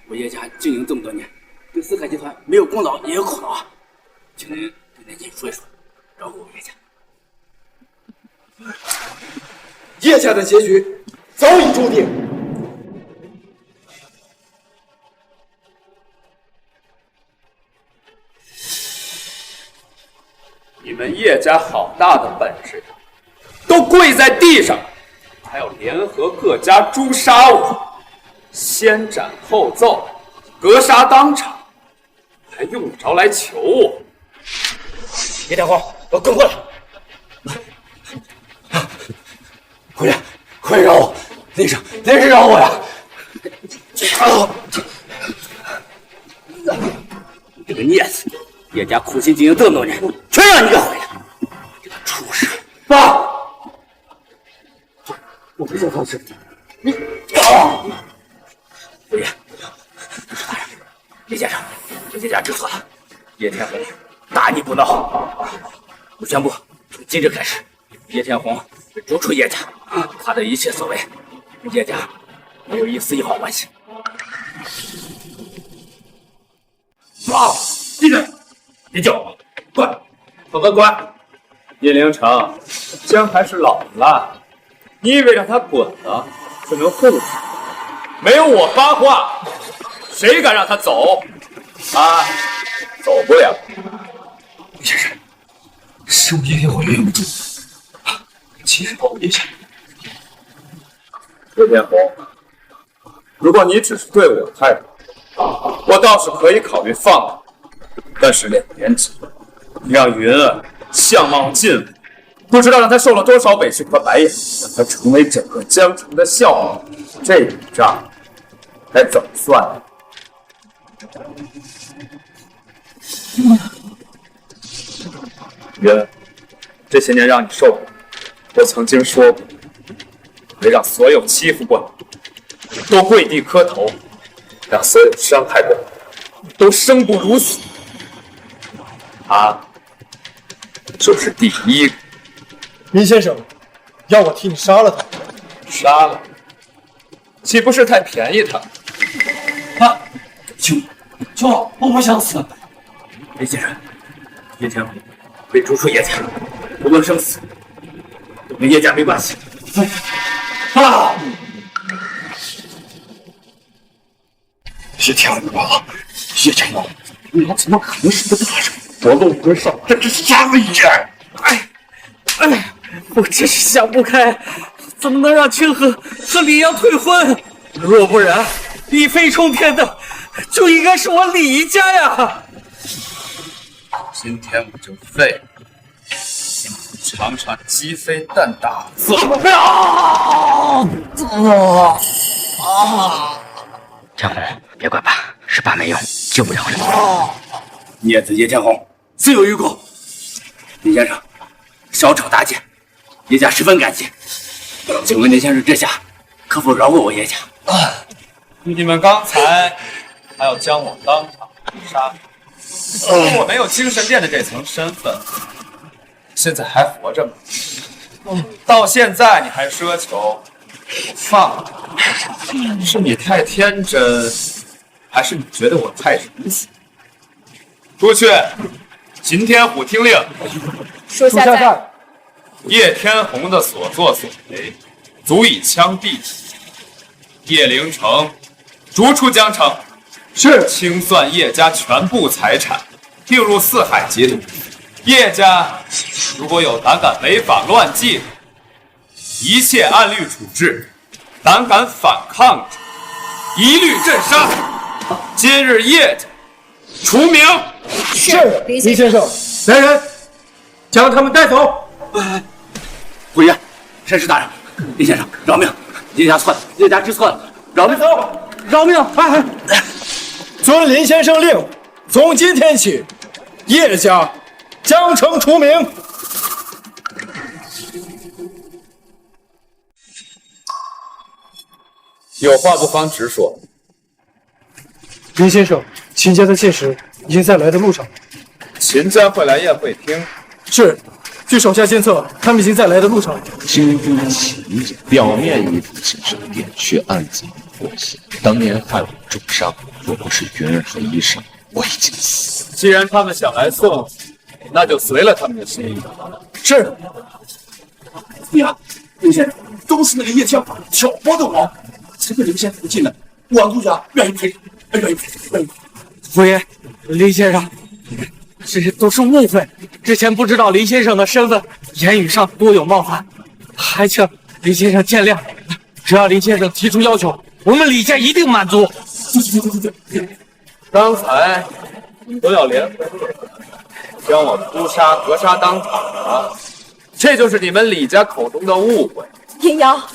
我叶家经营这么多年，对四海集团没有功劳也有苦劳啊，请您对年轻人说一说，饶过我叶家。叶家的结局早已注定。你们叶家好大的本事呀！都跪在地上，还要联合各家诛杀我，先斩后奏，格杀当场，还用得着来求我？叶天红，我滚过来！虎爷，快饶我！林生饶我呀！这个孽子，叶家苦心经营这么多年，全让你给毁了！这个畜生！爸，我不想放弃你。虎爷，叶先生，叶家知错了，叶天红大逆不道。我宣布，从今日开始，叶天红逐出叶家，他的一切所为跟叶家没有一丝一毫关系。爸，闭嘴！别叫我，滚！滚！叶凌城，姜还是老的辣，你以为让他滚了就能混了？没有我发话，谁敢让他走？啊，走不了。先生，是我叶天红忍不住，请人保护叶家。叶天红，如果你只是对我态度，我倒是可以考虑放你，但是2年之内，你让云儿相貌尽毁，不知道让她受了多少委屈和白眼，让她成为整个江城的笑话，这笔账该怎么算呢？云儿，这些年让你受苦，我曾经说过，会让所有欺负过你都跪地磕头，让所有伤害过你都生不如死。他就是第一个。林先生，要我替你杀了他？杀了，岂不是太便宜他？啊！求我，我不想死。林先生，叶天红被逐出叶家，无论生死，都跟叶家没关系。叶天王，叶天王，你怎么可能是个大人？我陆河上真是瞎了眼！我真是想不开，怎么能让清河和李阳退婚？若不然，一飞冲天的就应该是我李家呀！今天我就废了，尝尝鸡飞蛋打的滋味。天红，别怪爸，是爸没用，救不了你。叶子叶天红，自有余辜。林先生，少吵大剑，叶家十分感激。请问林先生这下可否饶过我叶家？你们刚才还要将我当场杀，我没有精神殿的这层身份，现在还活着吗？到现在你还奢求我放了你，是你太天真，还是你觉得我太仁慈？出去！秦天虎听令，属下在。叶天红的所作所为，足以枪毙。叶凌城逐出江城，是清算叶家全部财产，并入四海集团。叶家如果有胆敢违法乱纪，一切按律处置；胆敢反抗者，一律镇杀。今日叶家除名。是，林先生，来人，将他们带走。虎爷，申氏大人，林先生，饶命！叶家错了，叶家知错了，饶命！饶命！遵林先生令，从今天起，叶家江城除名。有话不妨直说。林先生，秦家的妾室已经在来的路上。秦家会来宴会厅？是，据手下监测，他们已经在来的路上。京都秦家表面依附精神殿，却暗自破险。当年害我重伤，若不是云儿和医生，我已经死了。既然他们想来送，那就随了他们的心意。是。呀，林先生，都是那个叶天法挑拨的我，才被林先生进来。王督家愿意赔偿，愿意赔偿。虎爷，林先生，这都是误会。之前不知道林先生的身份，言语上多有冒犯，还请林先生见谅。只要林先生提出要求，我们李家一定满足。刚才你都要联合将我诛杀格杀当场了，这就是你们李家口中的误会。林阳，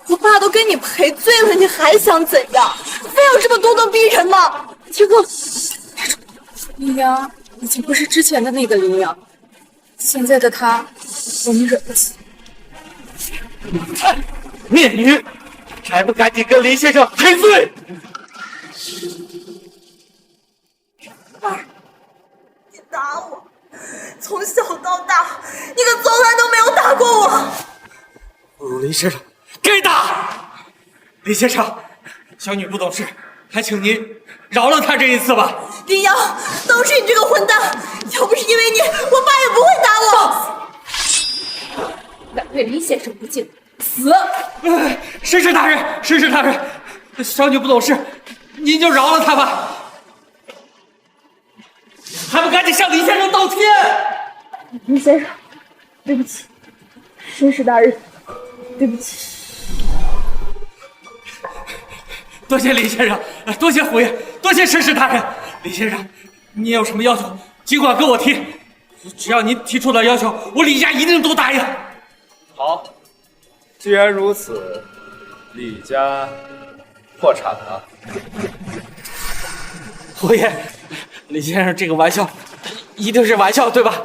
我爸都跟你赔罪了，你还想怎样？非要这么咄咄逼人吗？这个林阳已经不是之前的那个林阳，现在的他，我们惹不起。孽女，还不赶紧跟林先生赔罪！爸，你打我，从小到大，你可从来都没有打过我。不如林先生该打。林先生，小女不懂事，还请您饶了她这一次吧。林阳，都是你这个混蛋！要不是因为你，我爸也不会打我。敢对林先生不敬，死！申氏大人，申氏大人，小女不懂事，您就饶了她吧。还不赶紧向林先生道歉！林先生，对不起，申氏大人，对不起。多谢林先生，多谢虎爷，多谢申氏大人。林先生，您有什么要求，尽管跟我提，只要您提出的要求，我李家一定都答应。好，既然如此，李家破产了。虎爷，林先生这个玩笑一定是玩笑对吧？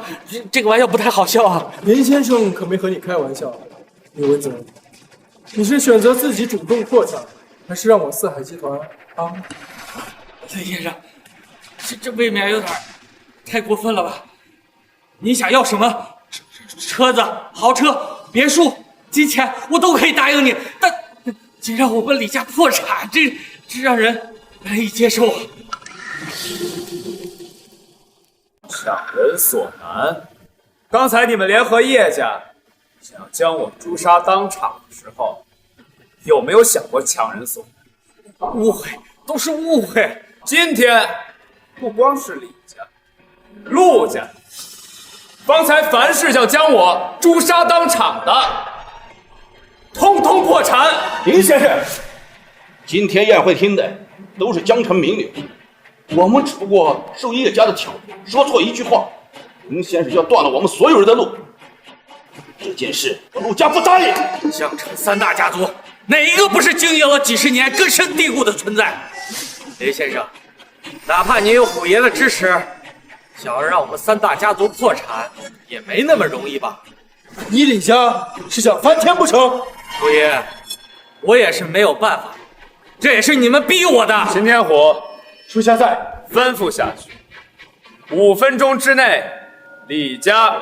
这个玩笑不太好笑啊。林先生可没和你开玩笑。李文泽，你是选择自己主动破产，还是让我四海集团帮？林先生，这未免有点太过分了吧？你想要什么？车子、豪车、别墅、金钱，我都可以答应你。但既让我们李家破产，这让人难以接受啊！强人所难。刚才你们联合叶家，想将我诛杀当场的时候，有没有想过强人所难？误会，都是误会。今天不光是李家、陆家，方才凡是想将我诛杀当场的，通通破产。林先生，今天宴会厅的都是江城名流，我们只不过受叶家的挑拨，说错一句话，林先生就要断了我们所有人的路。这件事我陆家不答应。江城3大家族哪一个不是经营了几十年、根深蒂固的存在？林先生，哪怕您有虎爷的支持，想要让我们3大家族破产，也没那么容易吧？你李家是想翻天不成？虎爷，我也是没有办法，这也是你们逼我的。秦天虎，属下在，吩咐下去，5分钟之内，李家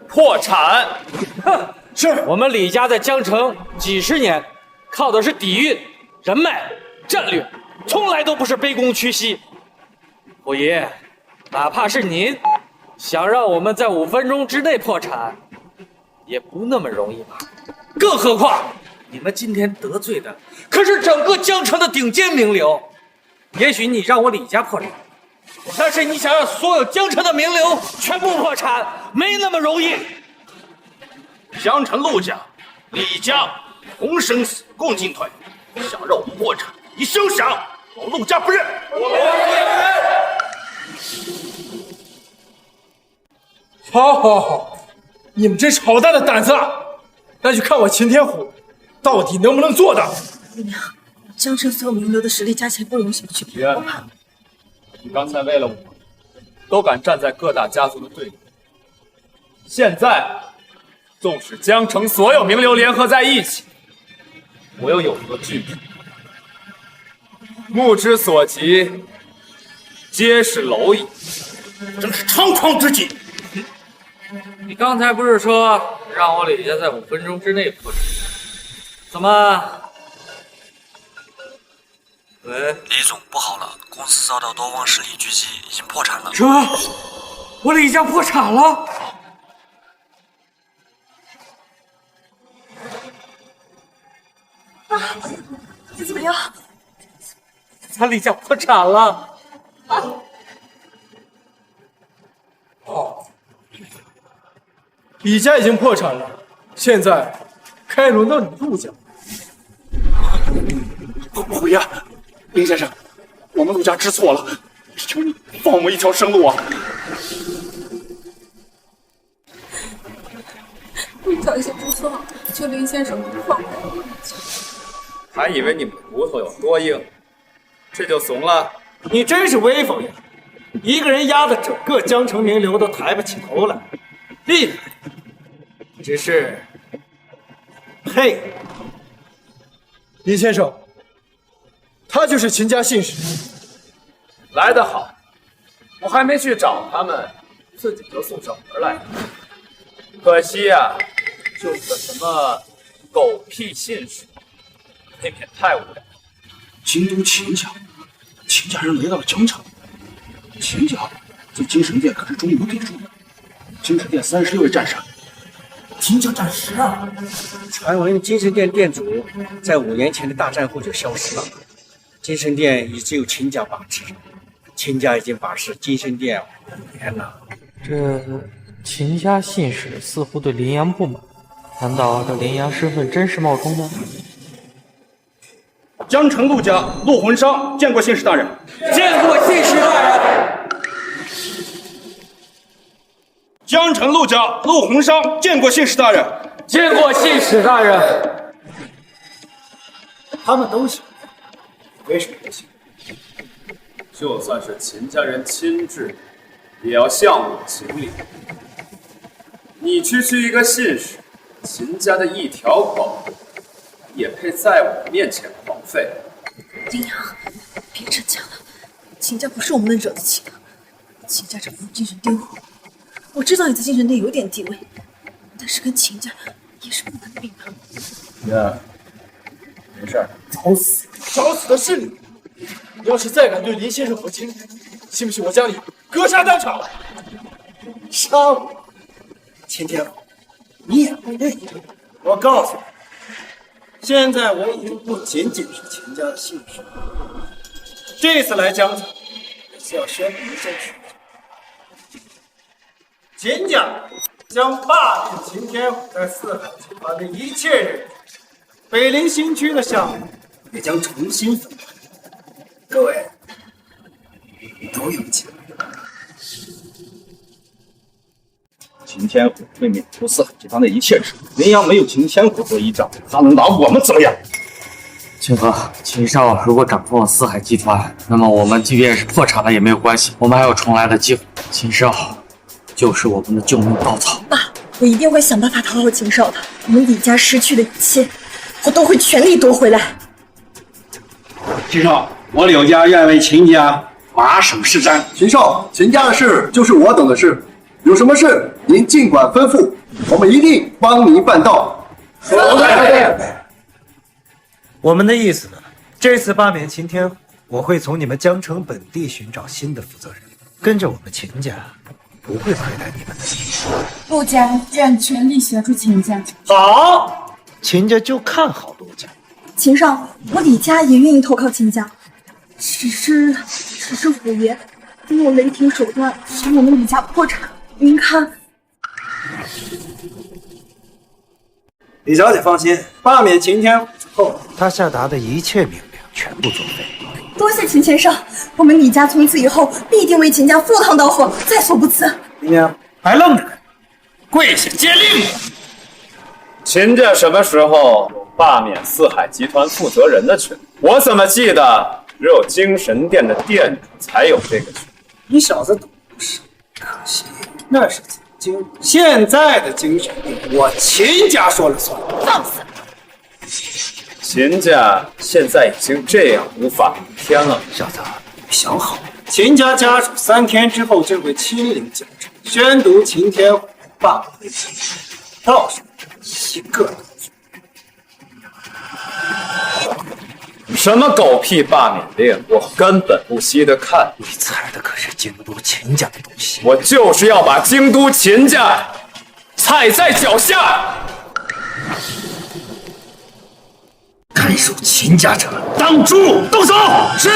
破产。哼，是我们李家在江城几十年，靠的是底蕴、人脉、战略，从来都不是卑躬屈膝。虎爷，哪怕是您想让我们在5分钟之内破产，也不那么容易吧？更何况你们今天得罪的可是整个江城的顶尖名流。也许你让我李家破产，但是你想让所有江城的名流全部破产，没那么容易。江城陆家、李家、洪生死共进退，想让我们破产，你休想！我陆家不认。好，你们真是好大的胆子啊！那就看我秦天虎到底能不能做到。姑娘，江城所有名流的实力加起来不容小觑。爷，你刚才为了我，都敢站在各大家族的对立。现在，纵使江城所有名流联合在一起，我又有何惧之？目之所及，皆是蝼蚁，真是猖狂之极！你刚才不是说让我李家在5分钟之内破产？怎么？喂，李总，不好了，公司遭到多方势力狙击，已经破产了。什么？我李家破产了？啊，你怎么样？咱李家破产了。好，李家已经破产了，现在该轮到你陆家。虎爷，林先生，我们陆家知错了，求你放我们一条生路啊！陆小姐知错了，求林先生放过我。还以为你们骨头有多硬，这就怂了？你真是威风呀！一个人压得整个江城名流都抬不起头来，厉害！只是，嘿，林先生，他就是秦家信使。来得好，我还没去找他们，自己就送上门来了。可惜呀，就是个什么狗屁信使，未免太无聊。京都秦家，秦家人来到了江城。秦家在精神殿可是中流砥柱的，精神殿36位战神，秦家占12。传闻精神殿殿主在5年前的大战后就消失了，精神殿已只有秦家把持，秦家已经把持精神殿5年了。这秦家信使似乎对林阳不满，难道这林阳身份真是冒充的？江城陆家陆魂商见过信使大人。见过信使大人。江城陆家陆魂商见过信使大人。见过信使大人。他们都行，为什么不行？就算是秦家人亲至，也要向我行礼。你区区一个信使，秦家的一条口，也配在我面前狂吠？林阳，别逞强了，秦家不是我们能惹得起的。秦家这副精神颠覆，我知道你在精神殿有点地位，但是跟秦家也是不能并的。爷，没事儿。找死的是你！你要是再敢对林先生和亲，信不信我将你格杀当场？杀我！秦天虎，你也配？我告诉你，现在我已经不仅仅是秦家的姓氏，这次来江城也是要宣布一件事情：秦家将罢免秦天虎在四海集团的一切任务，北陵新区的项目也将重新分配。各位都有请。秦天虎会免除四海集团的一切职务，林阳没有秦天虎做依仗，他能拿我们怎么样？秦河，秦少如果掌控了四海集团，那么我们即便是破产了也没有关系，我们还有重来的机会。秦少就是我们的救命稻草。爸，我一定会想办法讨好秦少的。我们李家失去的一切，我都会全力夺回来。秦少，我柳家愿为秦家马首是瞻。秦少，秦家的事就是我懂的事，有什么事您尽管吩咐，我们一定帮您办到。我们的意思呢？这次罢免秦天虎，我会从你们江城本地寻找新的负责人，跟着我们秦家，不会亏待你们的。陆家愿全力协助秦家。好，秦家就看好陆家。秦少，我李家也愿意投靠秦家，只是虎爷用雷霆手段使我们李家破产，您看。李小姐放心，罢免秦天虎之后，他下达的一切命令全部作废。多谢秦先生，我们李家从此以后必定为秦家赴汤蹈火，在所不辞。林娘，还愣着干？跪下接令！秦家什么时候有罢免四海集团负责人的权利？我怎么记得只有精神殿的店主才有这个权利？你小子懂不少，可惜那是曾经，现在的精神殿我秦家说了算。放肆！秦家现在已经这样无法无天了，小子，想好了，秦家家主3天之后就会亲临江城，宣读秦天虎罢免令，到时一个都什么狗屁罢免令，我根本不稀得看。你踩的可是京都秦家的东西，我就是要把京都秦家踩在脚下。看守秦家者，当诛！动手！是，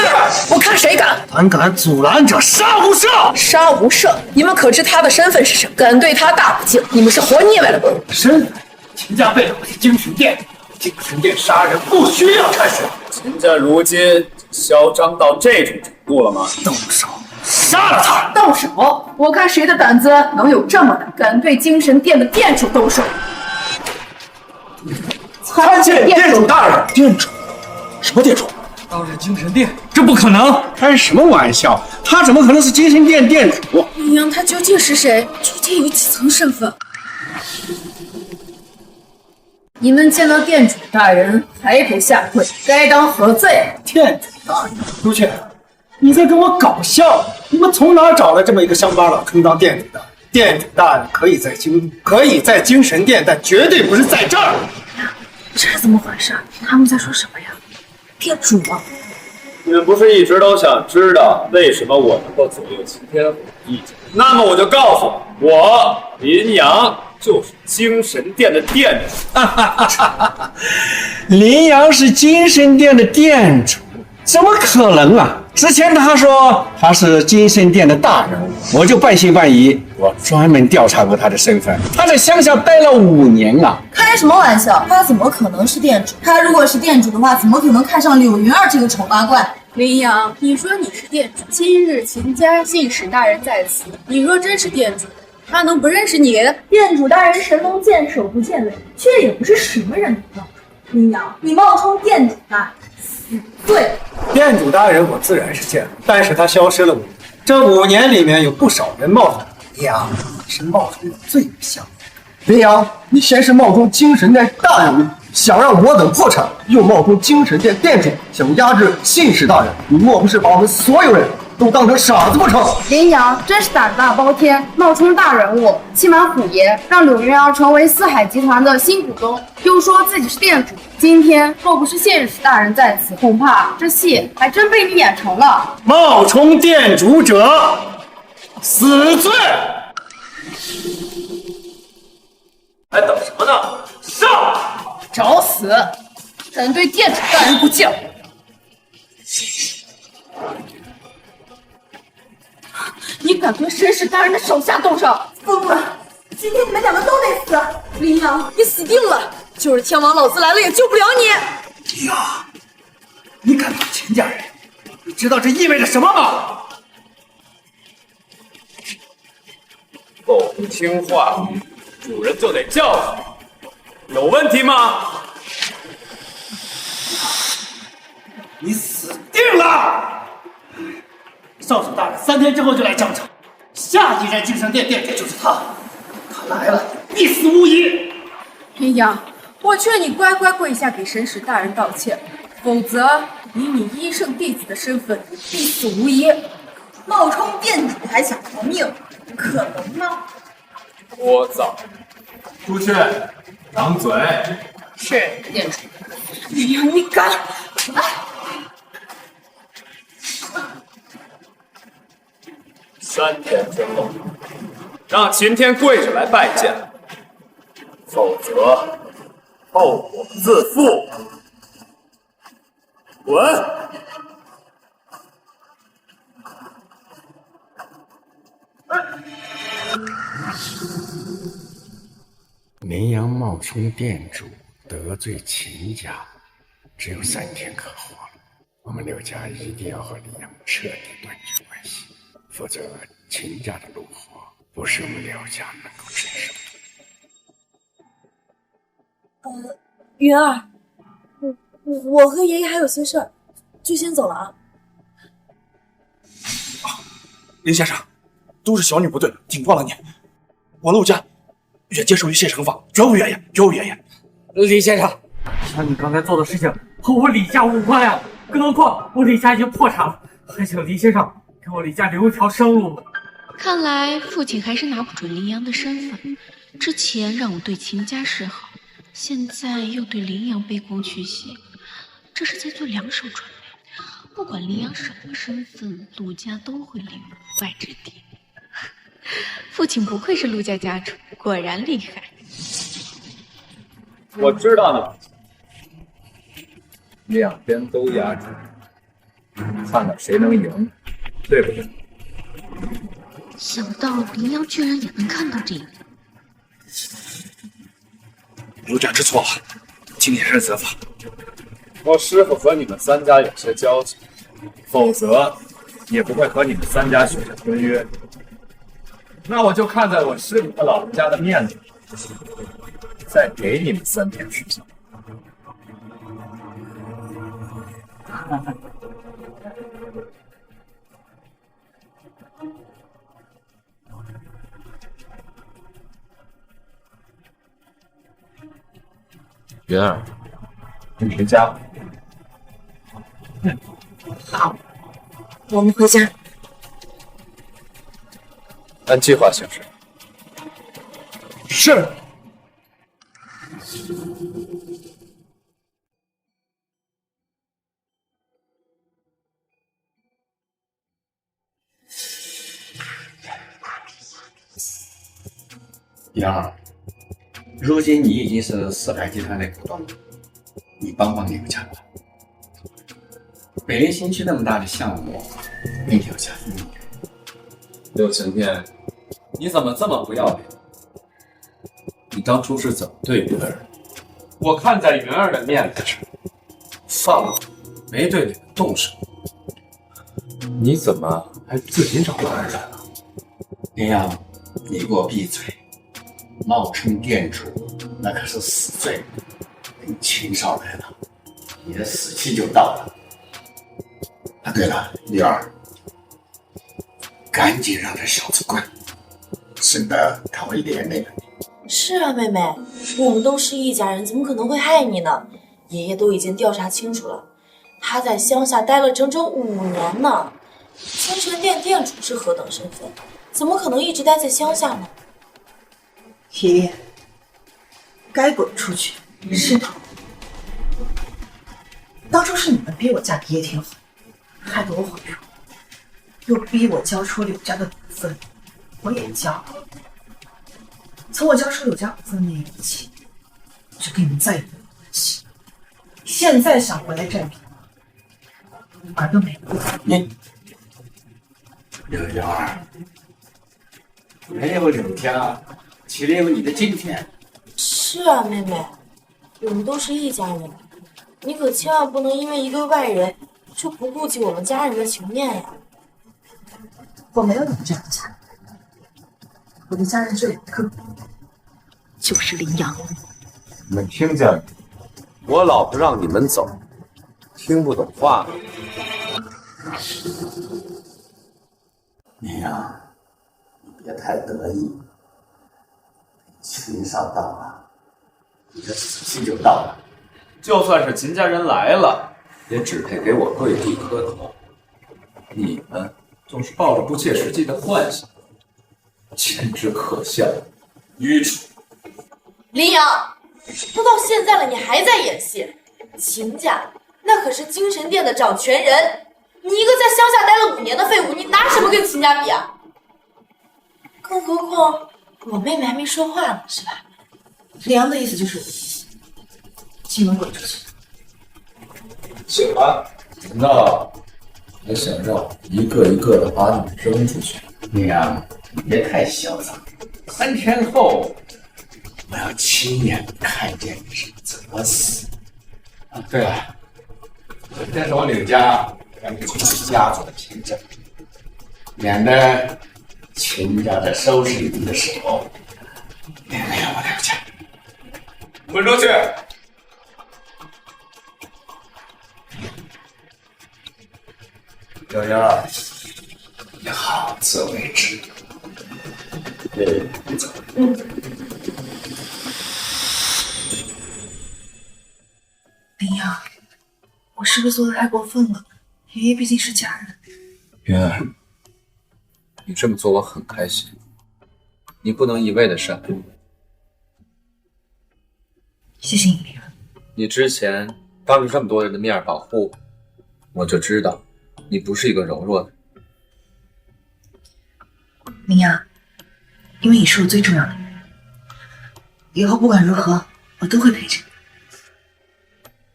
我看谁敢！胆敢阻拦者，杀无赦！杀无赦！你们可知他的身份是什么？敢对他大不敬，你们是活腻歪了吗？身份？秦家背后是精神殿，精神殿杀人不需要看守。秦家如今嚣张到这种程度了吗？动手！杀了他！动手！我看谁的胆子能有这么大，敢对精神殿的店主动手！参见店主大人。店主？什么店主？当然精神殿，这不可能！开什么玩笑？他怎么可能是精神殿店主？林阳他究竟是谁？究竟有几层身份？你们见到店主大人还不下跪，该当何罪？店主大人，朱雀，你在跟我搞笑？你们从哪找来这么一个乡巴佬充当店主的？店主大人可以在精神殿，但绝对不是在这儿。这是怎么回事？他们在说什么呀？店主啊！你们不是一直都想知道为什么我能够左右秦天虎的意见？那么我就告诉你，我林阳就是精神殿的店主。林阳是精神殿的店主，怎么可能啊？之前他说他是精神殿的大人物，我就半信半疑。我专门调查过他的身份，他在乡下待了5年啊！开什么玩笑？他怎么可能是店主？他如果是店主的话，怎么可能看上柳云儿这个丑八怪？林阳，你说你是店主，今日秦家信使大人在此，你若真是店主，他能不认识你？店主大人神龙见首不见尾，却也不是什么人都冒充。林阳，你冒充店主大人，死罪！店主大人我自然是见了，但是他消失了5年，这5年里面有不少人冒充。林阳，你是冒充的最不像。林阳，你先是冒充精神殿大人物，想让我等破产，又冒充精神殿店主，想压制信使大人，你莫不是把我们所有人都当成傻子不成？林阳真是胆大包天，冒充大人物，欺瞒虎爷，让柳云儿成为四海集团的新股东，又说自己是店主。今天若不是信使大人在此，恐怕这戏还真被你演成了。冒充店主者，死罪！还等什么呢？上！找死！敢对店主大人不敬！你敢对绅士大人的手下动手？疯了！今天你们两个都得死！林阳，你死定了！就是天王老子来了也救不了你！林阳，你敢打秦家人？你知道这意味着什么吗？狗不听话，主人就得教训，有问题吗？你死定了！少主大人3天之后就来江城，下一任精神殿殿主就是他。他来了，必死无疑。林阳，我劝你乖乖跪下给神使大人道歉，否则以你医圣弟子的身份，必死无疑。冒充店主还想逃命，可能吗？聒噪！出去，掌嘴！是店主。林阳，你敢！3天之后，让秦天跪着来拜见，否则后果自负。滚！林阳冒充店主得罪秦家，只有3天可活了。我们刘家一定要和林阳彻底断绝关系，否则秦家的怒火不是我们刘家能够承受的。云儿，我和爷爷还有些事儿，就先走了啊。林先生，都是小女不对，顶撞了你。我陆家也接受于谢惩罚，绝无怨言，绝无怨言。李先生，像你刚才做的事情和我李家无关呀，更何况我李家已经破产了，还请李先生给我李家留一条生路。看来父亲还是拿不准林阳的身份，之前让我对秦家示好，现在又对林阳卑躬屈膝，这是在做2手准备。不管林阳什么身份，陆家都会立于不败之地。父亲不愧是陆家家主，果然厉害。我知道你2边都压制，看看谁能赢，对不对？想不到林阳居然也能看到这一幕。陆家知错了，请你认责吧。我师父和你们3家有些交情，否则也不会和你们3家许下婚约。那我就看在我师父和老人家的面子上，再给你们3天时间。云儿，你回家。好，我们回家。按计划行事。是。阳儿，如今你已经是四海集团的股东，你帮帮刘家吧。北陵新区那么大的项目，你留下分明。刘晴天，你怎么这么不要脸？你当初是怎么对云儿？我看在云儿的面子上，放了，没对你们动手。你怎么还自己找男人了？林阳，你给我闭嘴！冒充店主，那可是死罪。等秦少来了，你的死期就到了。啊，对了，女儿，赶紧让这小子滚，省得他会连累了你。是啊，妹妹，我们都是一家人，怎么可能会害你呢？爷爷都已经调查清楚了，他在乡下待了整整5年呢。清泉店店主是何等身份，怎么可能一直待在乡下呢？爷爷，该滚出去是他。当初是你们逼我嫁给叶天华，害得我怀孕，又逼我交出柳家的股份，我也交了。从我交出柳家股份那一刻起，我就跟你们再也没有关系。现在想回来占便宜，门都没有。你柳儿，没有柳家，岂能有你的今天？是啊，妹妹，我们都是一家人，你可千万不能因为一个外人就不顾及我们家人的情面呀。我没有你们这样的家人，我的家人只有一个，就是林阳。你们听见没？我老婆让你们走，听不懂话。你呀，你别太得意。秦少到了，你的死期就到了。就算是秦家人来了，也只配给我跪地磕头。你们总是抱着不切实际的幻想，简直可笑，愚蠢。林阳，都到现在了，你还在演戏？秦家那可是精神殿的掌权人，你一个在乡下待了5年的废物，你拿什么跟秦家比啊？更何况我妹妹还没说话呢，是吧？林阳的意思就是，请你们滚出去。行吧，难道还想让我一个一个的把你们扔出去？你呀，你别太嚣张。3天后，我要亲眼看见你是怎么死。啊，对了，这是我柳家让你出家族的凭证，免得秦家在收拾你的时候连累我柳家。滚出去！柳儿，你好自为之。你走。林阳，我是不是做的太过分了？爷爷毕竟是家人。云儿，你这么做我很开心，你不能一味的善良。谢谢你，林阳。你之前当着这么多人的面保护我，就知道你不是一个柔弱的人。林阳，因为你是我最重要的人，以后不管如何，我都会陪着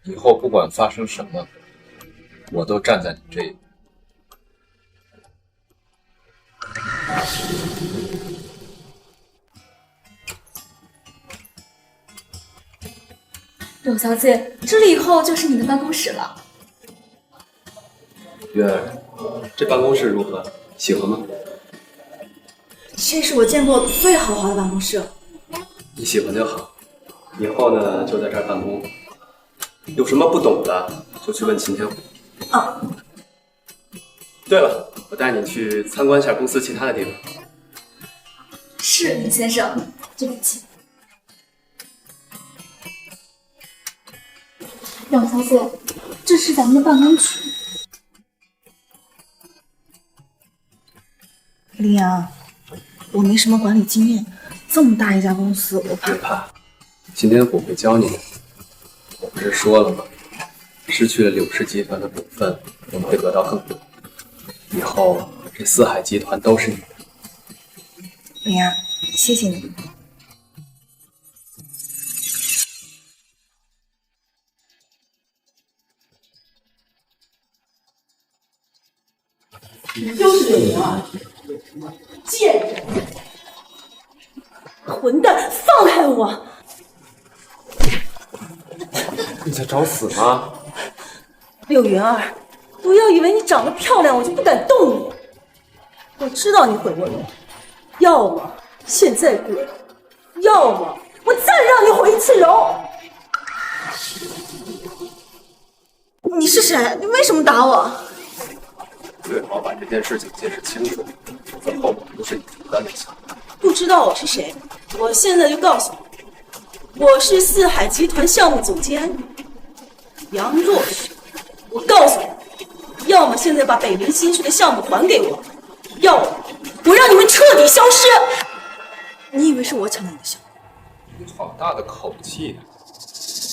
你。以后不管发生什么，我都站在你这一边。柳小姐，这里以后就是你的办公室了。月儿，这办公室如何？喜欢吗？这是我见过最豪华的办公室。你喜欢就好。以后呢，就在这儿办公。有什么不懂的，就去问秦天虎。啊。对了，我带你去参观一下公司其他的地方。是，林先生，对不起。柳小姐，这是咱们的办公区。林阳，我没什么管理经验，这么大一家公司，我怕。别怕，秦天虎会教你的。我不是说了吗？失去了柳氏集团的股份，我们会得到更多。以后这四海集团都是你的。林阳，谢谢你。又是柳莹儿，贱人，混蛋，放开我！你在找死吗？柳云儿，不要以为你长得漂亮，我就不敢动你。我知道你悔过容，要么现在滚，要么我再让你毁一次容。你是谁？你为什么打我？最好把这件事情解释清楚，否则后果不是你承担得起。不知道我是谁？我现在就告诉你，我是四海集团项目总监杨若水。我告诉你，要么现在把北林新区的项目还给我，要么我让你们彻底消失。你以为是我抢了你的项目？你好大的口气！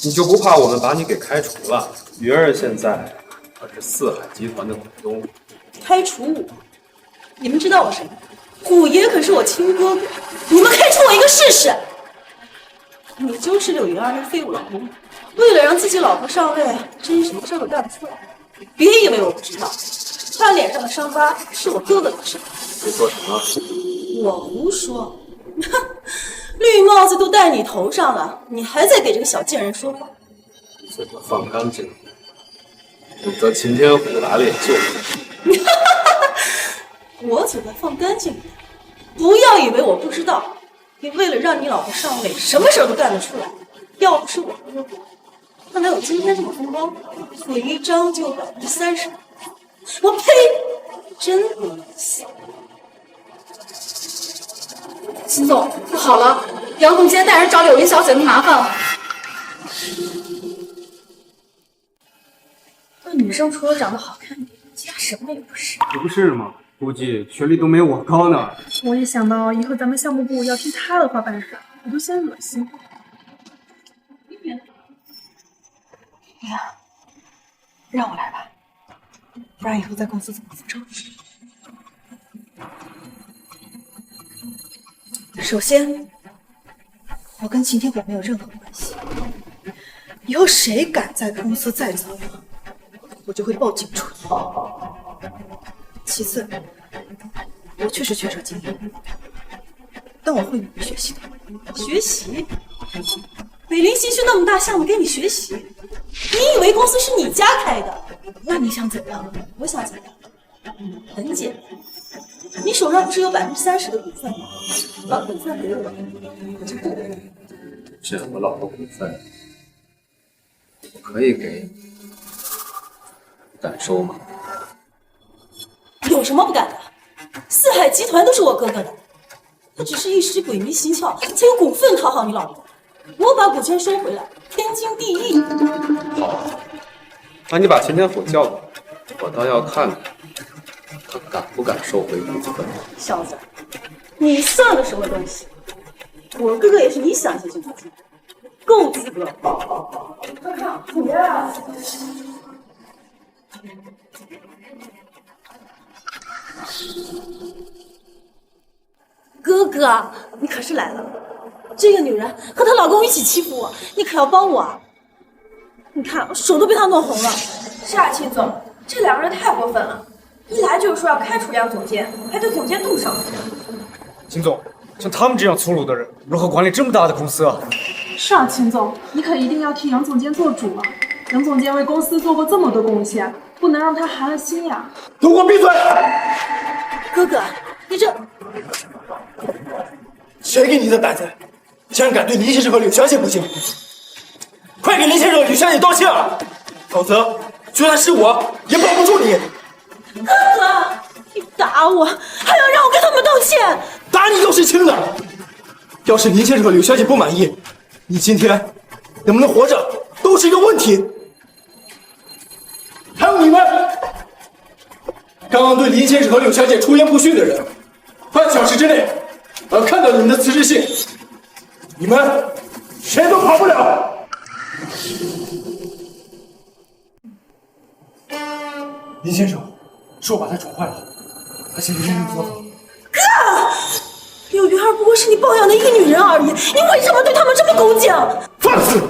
你就不怕我们把你给开除了？鱼儿现在可是四海集团的股东。开除我？你们知道我谁吗？虎爷可是我亲哥哥，你们开除我一个试试。你就是柳云儿那废物老公，为了让自己老婆上位，真什么事都干不出来。别以为我不知道，他脸上的伤疤是我哥哥的伤。你说什么？我胡说。绿帽子都戴你头上了，你还在给这个小贱人说话？嘴巴放干净，否则秦天虎来了也救不了。我嘴巴放干净一点，不要以为我不知道。你为了让你老婆上位，什么事儿都干得出来。要不是我哥哥，他哪有今天这么风光？腿一张就30%，我呸！真不能死。秦总，不好了，杨总今天带人找柳云小姐的麻烦了。那女生除了长得好看，其他什么也不是。可不是吗？估计学历都没我高呢。我一想到以后咱们项目部要听他的话办事，我都嫌恶心。哎呀，让我来吧，不然以后在公司怎么复仇？首先，我跟秦天虎没有任何关系。以后谁敢在公司再造我，我就会报警处理。其次，我确实缺少经验，但我会努力学习的。学习？北林新区那么大项目给你学习？你以为公司是你家开的？那你想怎样？我想怎样？很简单，你手上不是有30%的股份吗？把股份给我。这我老婆股份，我可以给你，敢收吗？有什么不敢的？四海集团都是我哥哥的，他只是一时鬼迷心窍，才有股份讨好你老婆。我把股权收回来，天经地义。好，那你把秦天虎叫过来，我倒要看看他敢不敢收回股份。小子，你算个什么东西？我哥哥也是你想进就能进，够资格。怎么样？哥哥，你可是来了。这个女人和她老公一起欺负我，你可要帮我啊！你看，手都被她弄红了。是啊，秦总，这两个人太过分了，一来就是说要开除杨总监，还对总监动手。秦总，像他们这样粗鲁的人，如何管理这么大的公司啊？是啊，秦总，你可一定要替杨总监做主啊！杨总监为公司做过这么多贡献，不能让他寒了心呀！都给我闭嘴！哥哥，你这……谁给你的胆子，竟然敢对林先生和柳小姐不敬？快给林先生和柳小姐道歉啊！否则，就算是我也保不住你。哥哥，你打我，还要让我跟他们道歉？打你都是轻的。要是林先生和柳小姐不满意，你今天能不能活着都是一个问题。还有你们，刚刚对林先生和柳小姐出言不逊的人，半小时之内我要看到你们的辞职信，你们谁都跑不了。林先生，是我把他宠坏了，他现在认真做法。哥，柳云儿不过是你包养的一个女人而已，你为什么对他们这么恭敬？放肆！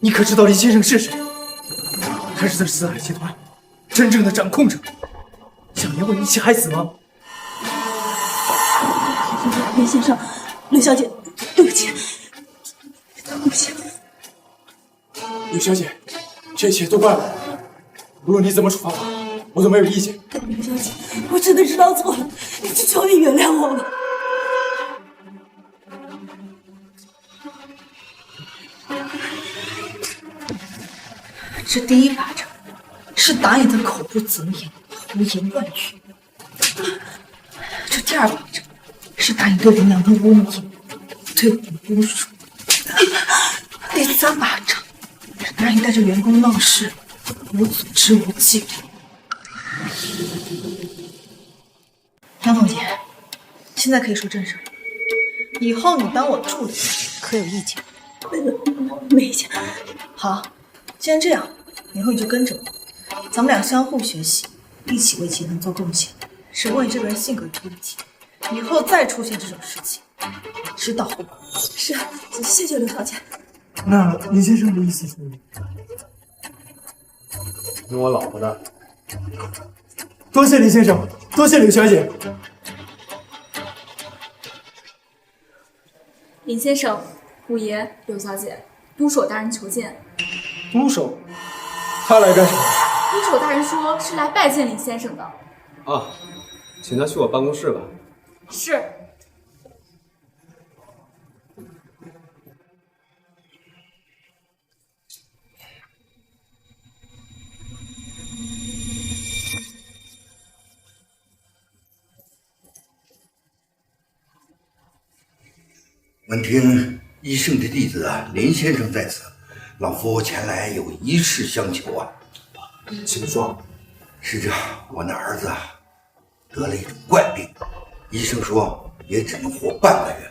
你可知道林先生是谁？他是这四海集团真正的掌控者，想连我一起害死吗？林先生，柳小姐，对不起，对不起。柳小姐，这一切都怪我。无论你怎么处罚我，我都没有意见。柳小姐，我真的知道错了，求你原谅我吧。这第一巴掌是打你的口不择言、胡言乱语，这第二巴掌是打你对林阳的污名、对我的侮辱，第三巴掌是打你带着员工闹事、无组织无纪律。杨总监，现在可以说正事了。以后你当我助理，可有意见？没意见。好，既然这样，以后你就跟着我，咱们俩相互学习，一起为集团做贡献。只不过你这个人性格有问题，以后再出现这种事情，知道后果。是，谢谢刘小姐。那林先生的意思是？跟我老婆的。多谢林先生，多谢柳小姐。林先生、五爷、柳小姐，督手大人求见。督手，他来干什么？督手大人说是来拜见林先生的。啊，请他去我办公室吧。是。闻听医圣的弟子林先生在此，老夫前来有一事相求啊。请说。是这，我那儿子得了一种怪病，医生说也只能活半个月，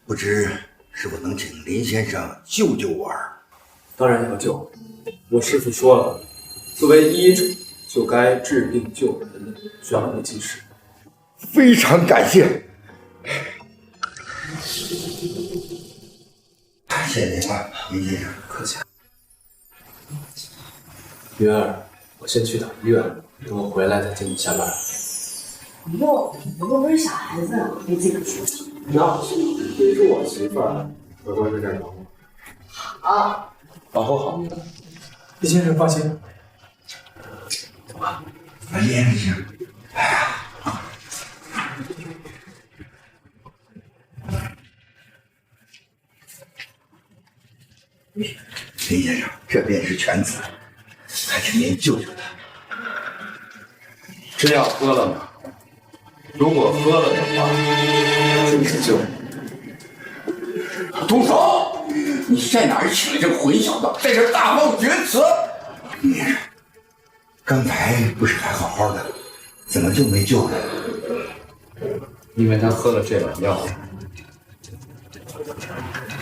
不知是否能请林先生救救我儿？当然要救。我师父说了，作为医者就该治病救人，让不及时。非常感谢。谢谢您啊，林先生。客气。云儿，我先去趟医院，等我回来再接你下班。哟，你不会是小孩子，没这个出息。那这是我媳妇儿，乖乖在这儿等我。好，保护好。林先生放心。走吧，林先生。林先生，这便是犬子，还请您救救他。真要喝了吗？如果喝了的话，就是救。动手！你在哪儿请了这个混小子，在这大放厥词？你刚才不是还好好的，怎么就没救呢？因为他喝了这碗药。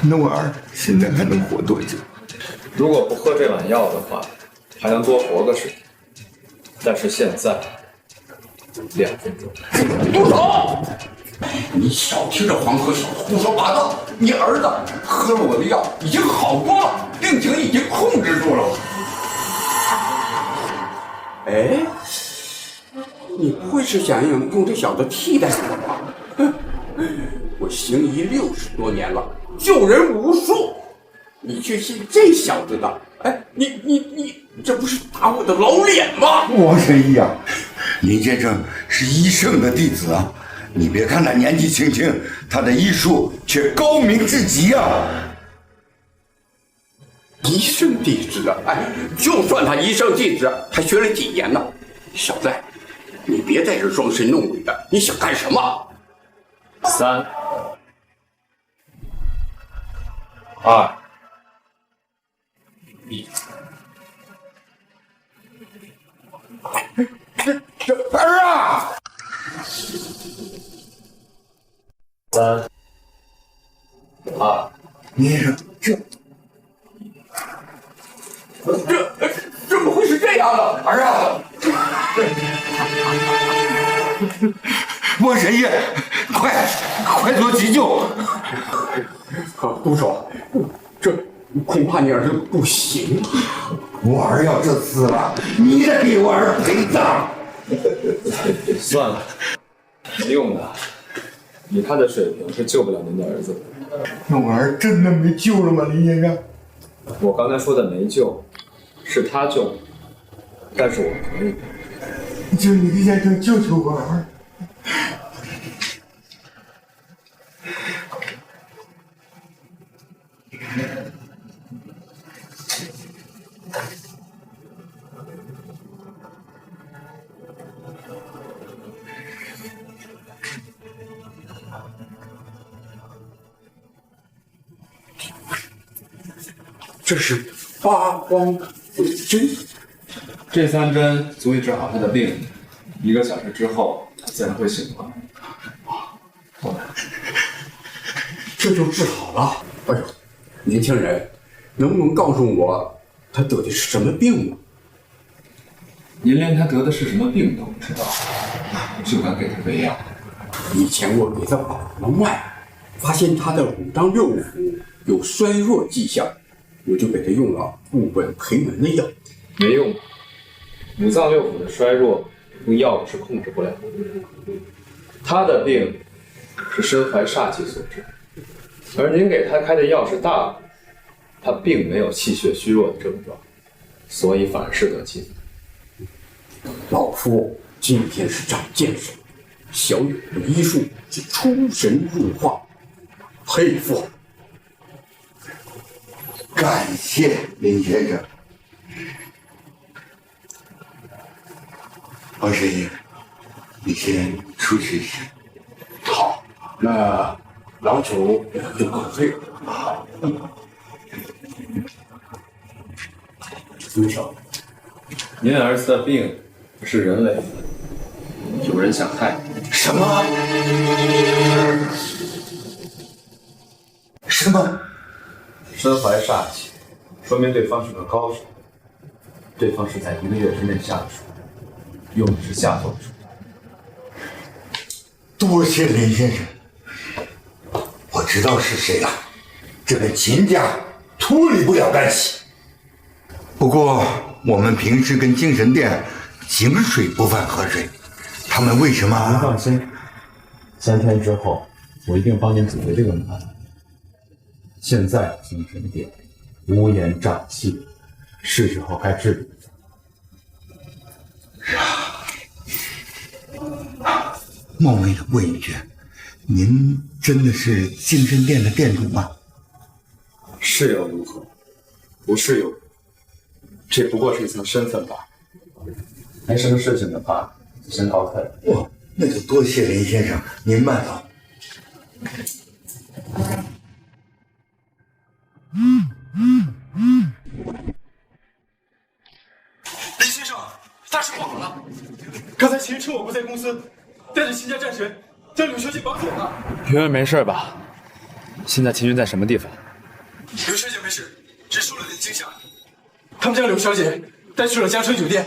那我儿现在还能活多久？如果不喝这碗药的话，还能多活个10天。但是现在2分钟。动手！你少听这黄河小子胡说八道！你儿子喝了我的药，已经好多了，病情已经控制住了。哎，你不会是想用这小子替代我吧？我行医60多年了，救人无数，你却信这小子的？哎，你这不是打我的老脸吗？我神医啊，林先生是医圣的弟子啊，你别看他年纪轻轻，他的医术却高明至极啊。医圣弟子啊，哎，就算他医圣弟子，还学了几年呢？小子，你别在这装神弄鬼的，你想干什么？3、2、1。这儿啊！3、2，林先生，怎么会是这样的？儿啊！莫神医，快做急救！督手，这恐怕你儿子不行。我儿要是死了，你得给我儿陪葬。算了，没用的。以他的水平是救不了您的儿子的。那我儿真的没救了吗，林先生？我刚才说的没救，是他救了，但是我可以。求林先生救救我儿！这是八荒针，这3针足以治好他的病，1个小时之后他自然会醒过来。我来，这就治好了。哎呦，年轻人，能不能告诉我他得的是什么病吗？您连他得的是什么病都不知道，就敢给他喂药？以前我给他把了脉，发现他的五脏六腑有衰弱迹象，我就给他用了固本培元的药。没用，五脏六腑的衰弱用药物是控制不了的。他的病是身怀煞气所致，而您给他开的药是大补，他并没有气血虚弱的症状，所以反而适得其反。老夫今天是长见识，小友的医术是出神入化，佩服。感谢林先生。王神医，你先出去一下。好，那郎主就告退了。陆少，您儿子的病是人为的，有人想害你。什么？什么？身怀煞气，说明对方是个高手。对方是在1个月之内下的手，用的是下作的手段。多谢林先生，我知道是谁了。这跟秦家脱离不了干系。不过我们平时跟精神殿井水不犯河水，他们为什么？您放心，3天之后我一定帮您解决这个麻烦。现在精神殿乌烟瘴气，是时候该治理了。冒昧的问一句，您真的是精神殿的殿主吗？是又如何？不是又如何？这不过是一层身份罢了。没什么事情的话，先告退了。哦，那就多谢林先生，您慢走。林先生，大事不好了！刚才秦趁我不在公司，带着秦家战神将柳小姐绑走了。云儿没事吧？现在秦云在什么地方？柳小姐没事，只受了点惊吓。他们将柳小姐带去了江城酒店，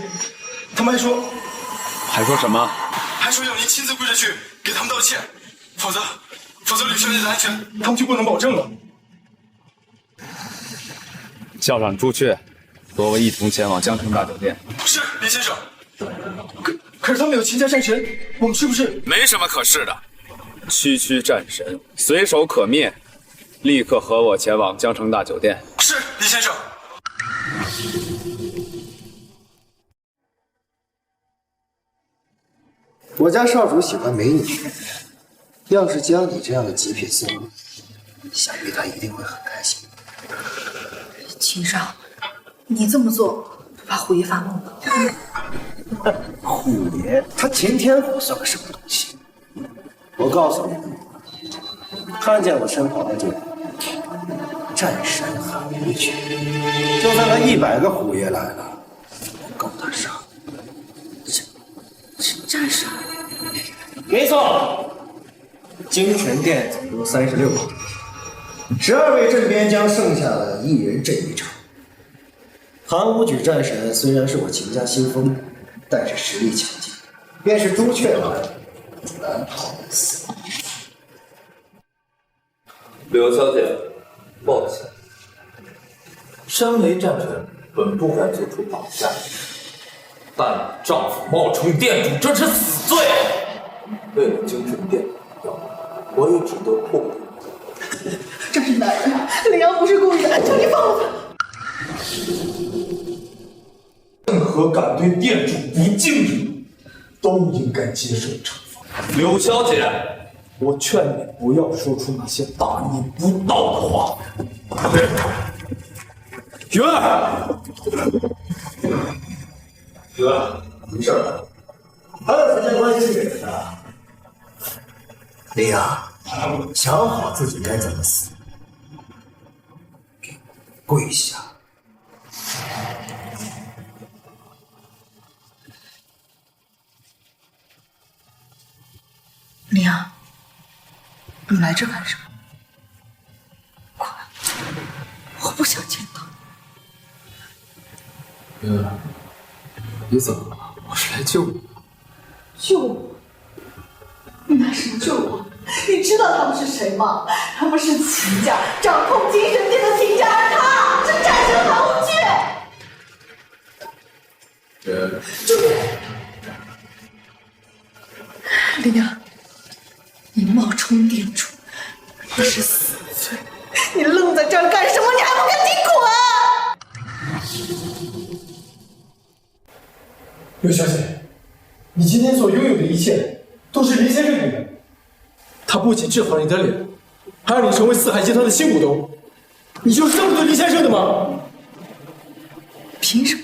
他们还说什么？还说要您亲自跪着去给他们道歉，否则柳小姐的安全他们就不能保证了。叫上朱雀，和我一同前往江城大酒店。是，林先生。可是他们有秦家战神，我们是不是？没什么可是的，区区战神随手可灭，立刻和我前往江城大酒店。是，林先生。我家少主喜欢美女，要是将你这样的极品送我，想必他一定会很开心。秦少，你这么做不怕虎爷发怒吗？虎爷，他擎天虎算个什么东西？我告诉你，看见我身旁的这个战神喊一句，就算他100个虎爷来了，也够他上。是战神？没错，精神殿总共36位，12位镇边将剩下的1人镇一场。韩武举战神虽然是我秦家新封，但是实力强劲，便是朱雀来，难逃一死。柳小姐，抱歉，身为战神，本不该做出绑架，但丈夫冒充店主，这是死罪。为了精神殿的我也只得破例。战神大人，林阳不是故意的，求你放了他。任何敢对店主不敬的人，都应该接受惩罚。柳小姐，我劝你不要说出那些大逆不道的话。云儿，云儿，没事吧？还有时间关心这个的？林阳，想好自己该怎么死，给我跪下。林阳，你来这干什么？快，我不想见到你。云儿，你怎么了？我是来救你的。救我？你拿什么救我？你知道他们是谁吗？他们是秦家，掌控精神殿的秦家，而他是战神韩无惧。主人，林娘，你冒充店主，24岁，你愣在这儿干什么？你还不赶紧滚！刘小姐，你今天所拥有的一切都是林先生给的。他不仅治好了你的脸，还让你成为四海集团的新股东。你就是这么对林先生的吗？凭什么？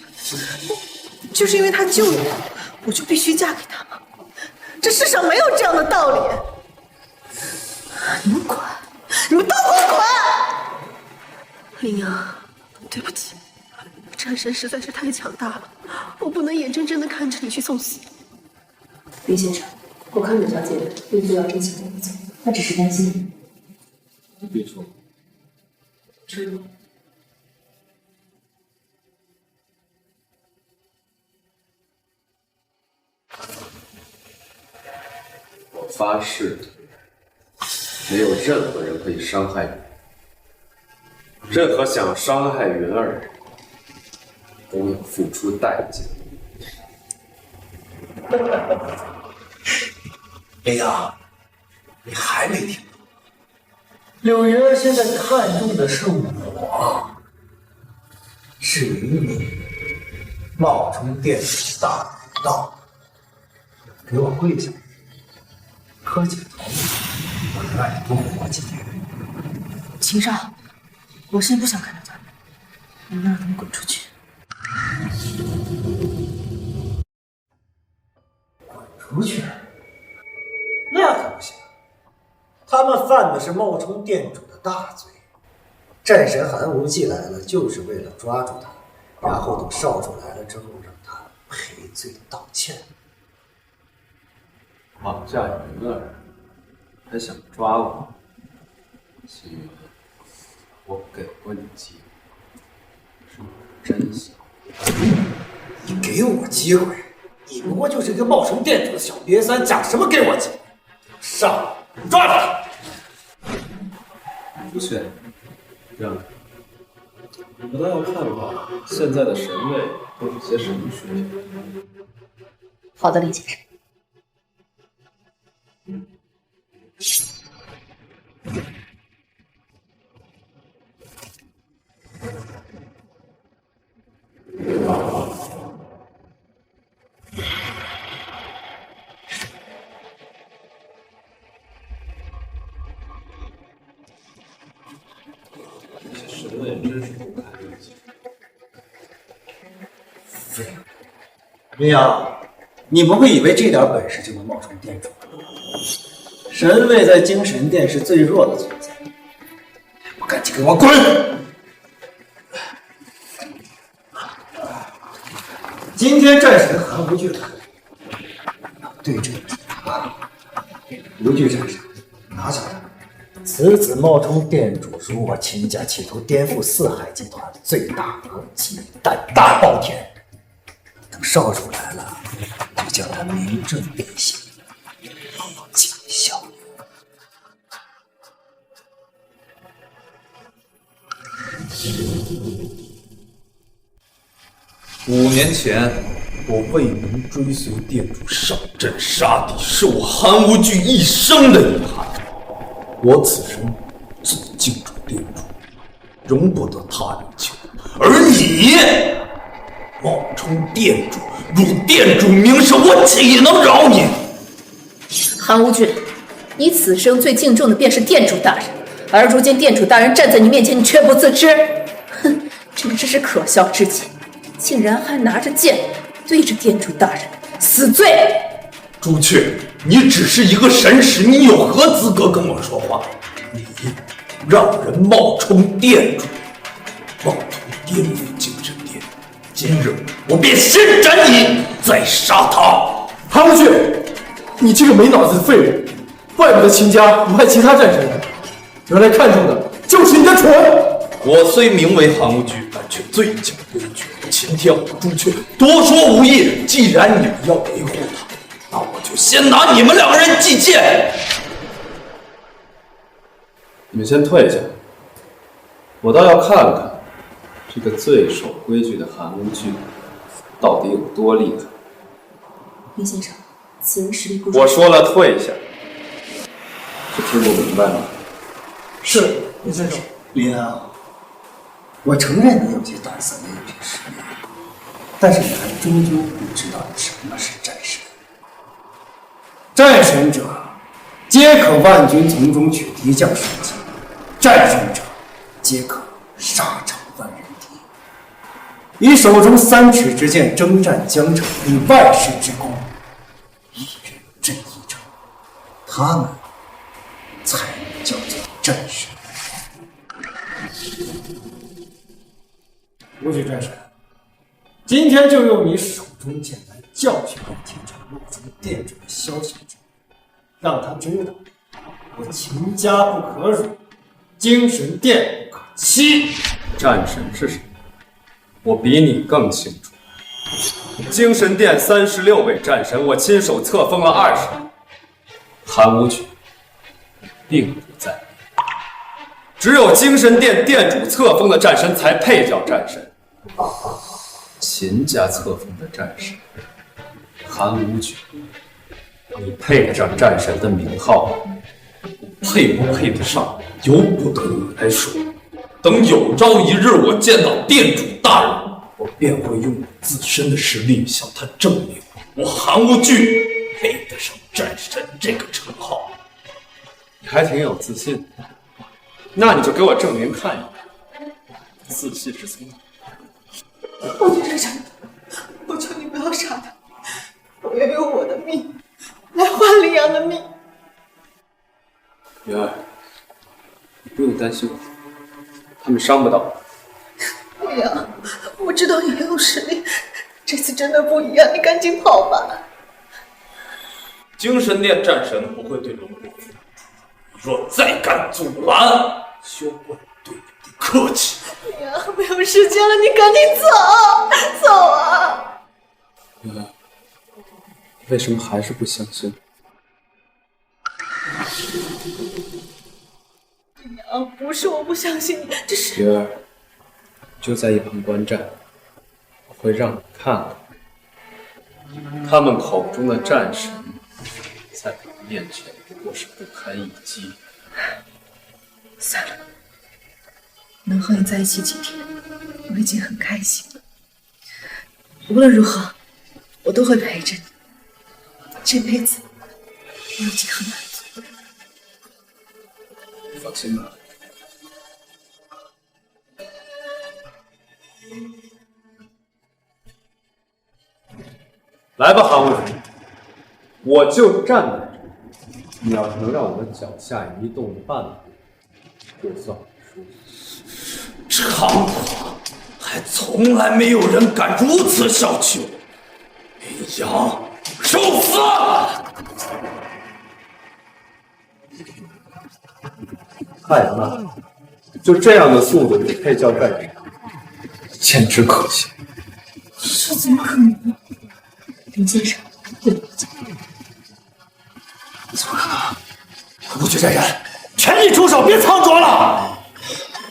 就是因为他救了我，我就必须嫁给他吗？这世上没有这样的道理。你们滚！你们都给我滚！林阳，对不起，战神实在是太强大了，我不能眼睁睁的看着你去送死。林先生，我看柳小姐并非要真想带你走，她只是担心你。你别说，知道。我发誓，没有任何人可以伤害你。任何想伤害云儿的人，都要付出代价。林阳，你还没听懂？柳云儿现在看中的是我，至于你，冒充店主大盗，给我跪下！磕几个头，我能让你多活几天。秦少，我先不想看到他们，你们让他们滚出去。滚出去？那可不行，他们犯的是冒充店主的大罪。战神韩无忌来了，就是为了抓住他，然后等少主来了之后，让他赔罪道歉。绑架云儿，还想抓我？秦云，我给过你机会，是我真想。你给我机会？你不过就是一个冒充店主的小瘪三，讲什么给我机会？上，抓住他！不去，这样，我倒要看看现在的神位都是些什么水平。好的，林先生。神位真是不堪一击。废物！林阳，你不会以为这点本事就能冒充店主？神位在精神殿是最弱的存在，还不赶紧给我滚！今天战神韩无惧来了，对阵他。无惧战神，拿下他！此子冒充店主，辱我秦家，企图颠覆四海集团，罪大恶极，胆大包天。等少主来了，就将他明正变刑，以儆效尤。5年前，我未能追随店主上阵杀敌，是我韩无惧一生的遗憾。我此生最敬重店主，容不得他人侵犯。而你冒充店主，辱店主名声，我岂能饶你？韩无惧，你此生最敬重的便是店主大人，而如今店主大人站在你面前，你却不自知，哼，真是可笑至极，竟然还拿着剑对着店主大人，死罪！朱雀，你只是一个神使，你有何资格跟我说话？你让人冒充店主，妄图颠覆精神殿，今日我便先斩你，再杀他！韩无惧，你这个没脑子的废物，怪不得秦家不派其他战神来，原来看中的就是你的蠢！我虽名为韩无惧，但却最讲规矩。秦天虎、朱雀多说无益，既然你们要维护他，那我就先拿你们2个人祭剑。你们先退下，我倒要看看这个最守规矩的韩文俊到底有多厉害。林先生，此人实力不弱。我说了退下，是听不明白吗？是，林先生。林安，我承认你有些胆色，没有这实力，但是你还终究不知道什么是战神。战神者，皆可万军从中取敌将首级；战神者，皆可杀场万人敌。以手中3尺之剑征战疆场，以万世之功，一人镇一城，他们才叫做战神。无惧战神，今天就用你手中剑来教训那天朝陆中店主的萧小主，让他知道我秦家不可辱，精神殿不可欺。战神是什么？我比你更清楚。精神殿36位战神，我亲手册封了20人。韩无举并不在，只有精神殿殿主册封的战神才配叫战神。秦家册封的战神，韩无举，你配得上战神的名号吗？配不配得上，由不得你来说。等有朝一日我见到店主大人，我便会用我自身的实力向他证明，我韩无惧配得上战神这个称号。你还挺有自信的，那你就给我证明看一看，自信是从哪？我觉着真的，我求你不要杀他，我要用我的命来换林阳的命。云儿，你不用担心我，他们伤不到我。林阳，我知道你很有实力，这次真的不一样，你赶紧跑吧。精神殿战神不会对龙国服，你若再敢阻拦，休怪对你不客气。林阳，没有时间了，你赶紧走，走啊！云儿，为什么还是不相信？林阳，不是我不相信你，这是……云儿，就在一旁观战，我会让你看看，他们口中的战神，在我面前不过是不堪一击。算了，能和你在一起几天，我已经很开心了。无论如何，我都会陪着你。这辈子，我已经很满足了。放心吧。来吧，韩无举，我就站在这儿。你要是能让我的脚下移动半步，就算我输。长狂，还从来没有人敢如此小觑。林阳，受死！太慢了，就这样的速度也配叫战神？简直可笑！这怎么可能呢？林先生，对不起。怎么可能？无惧战神，全力出手，别藏拙了！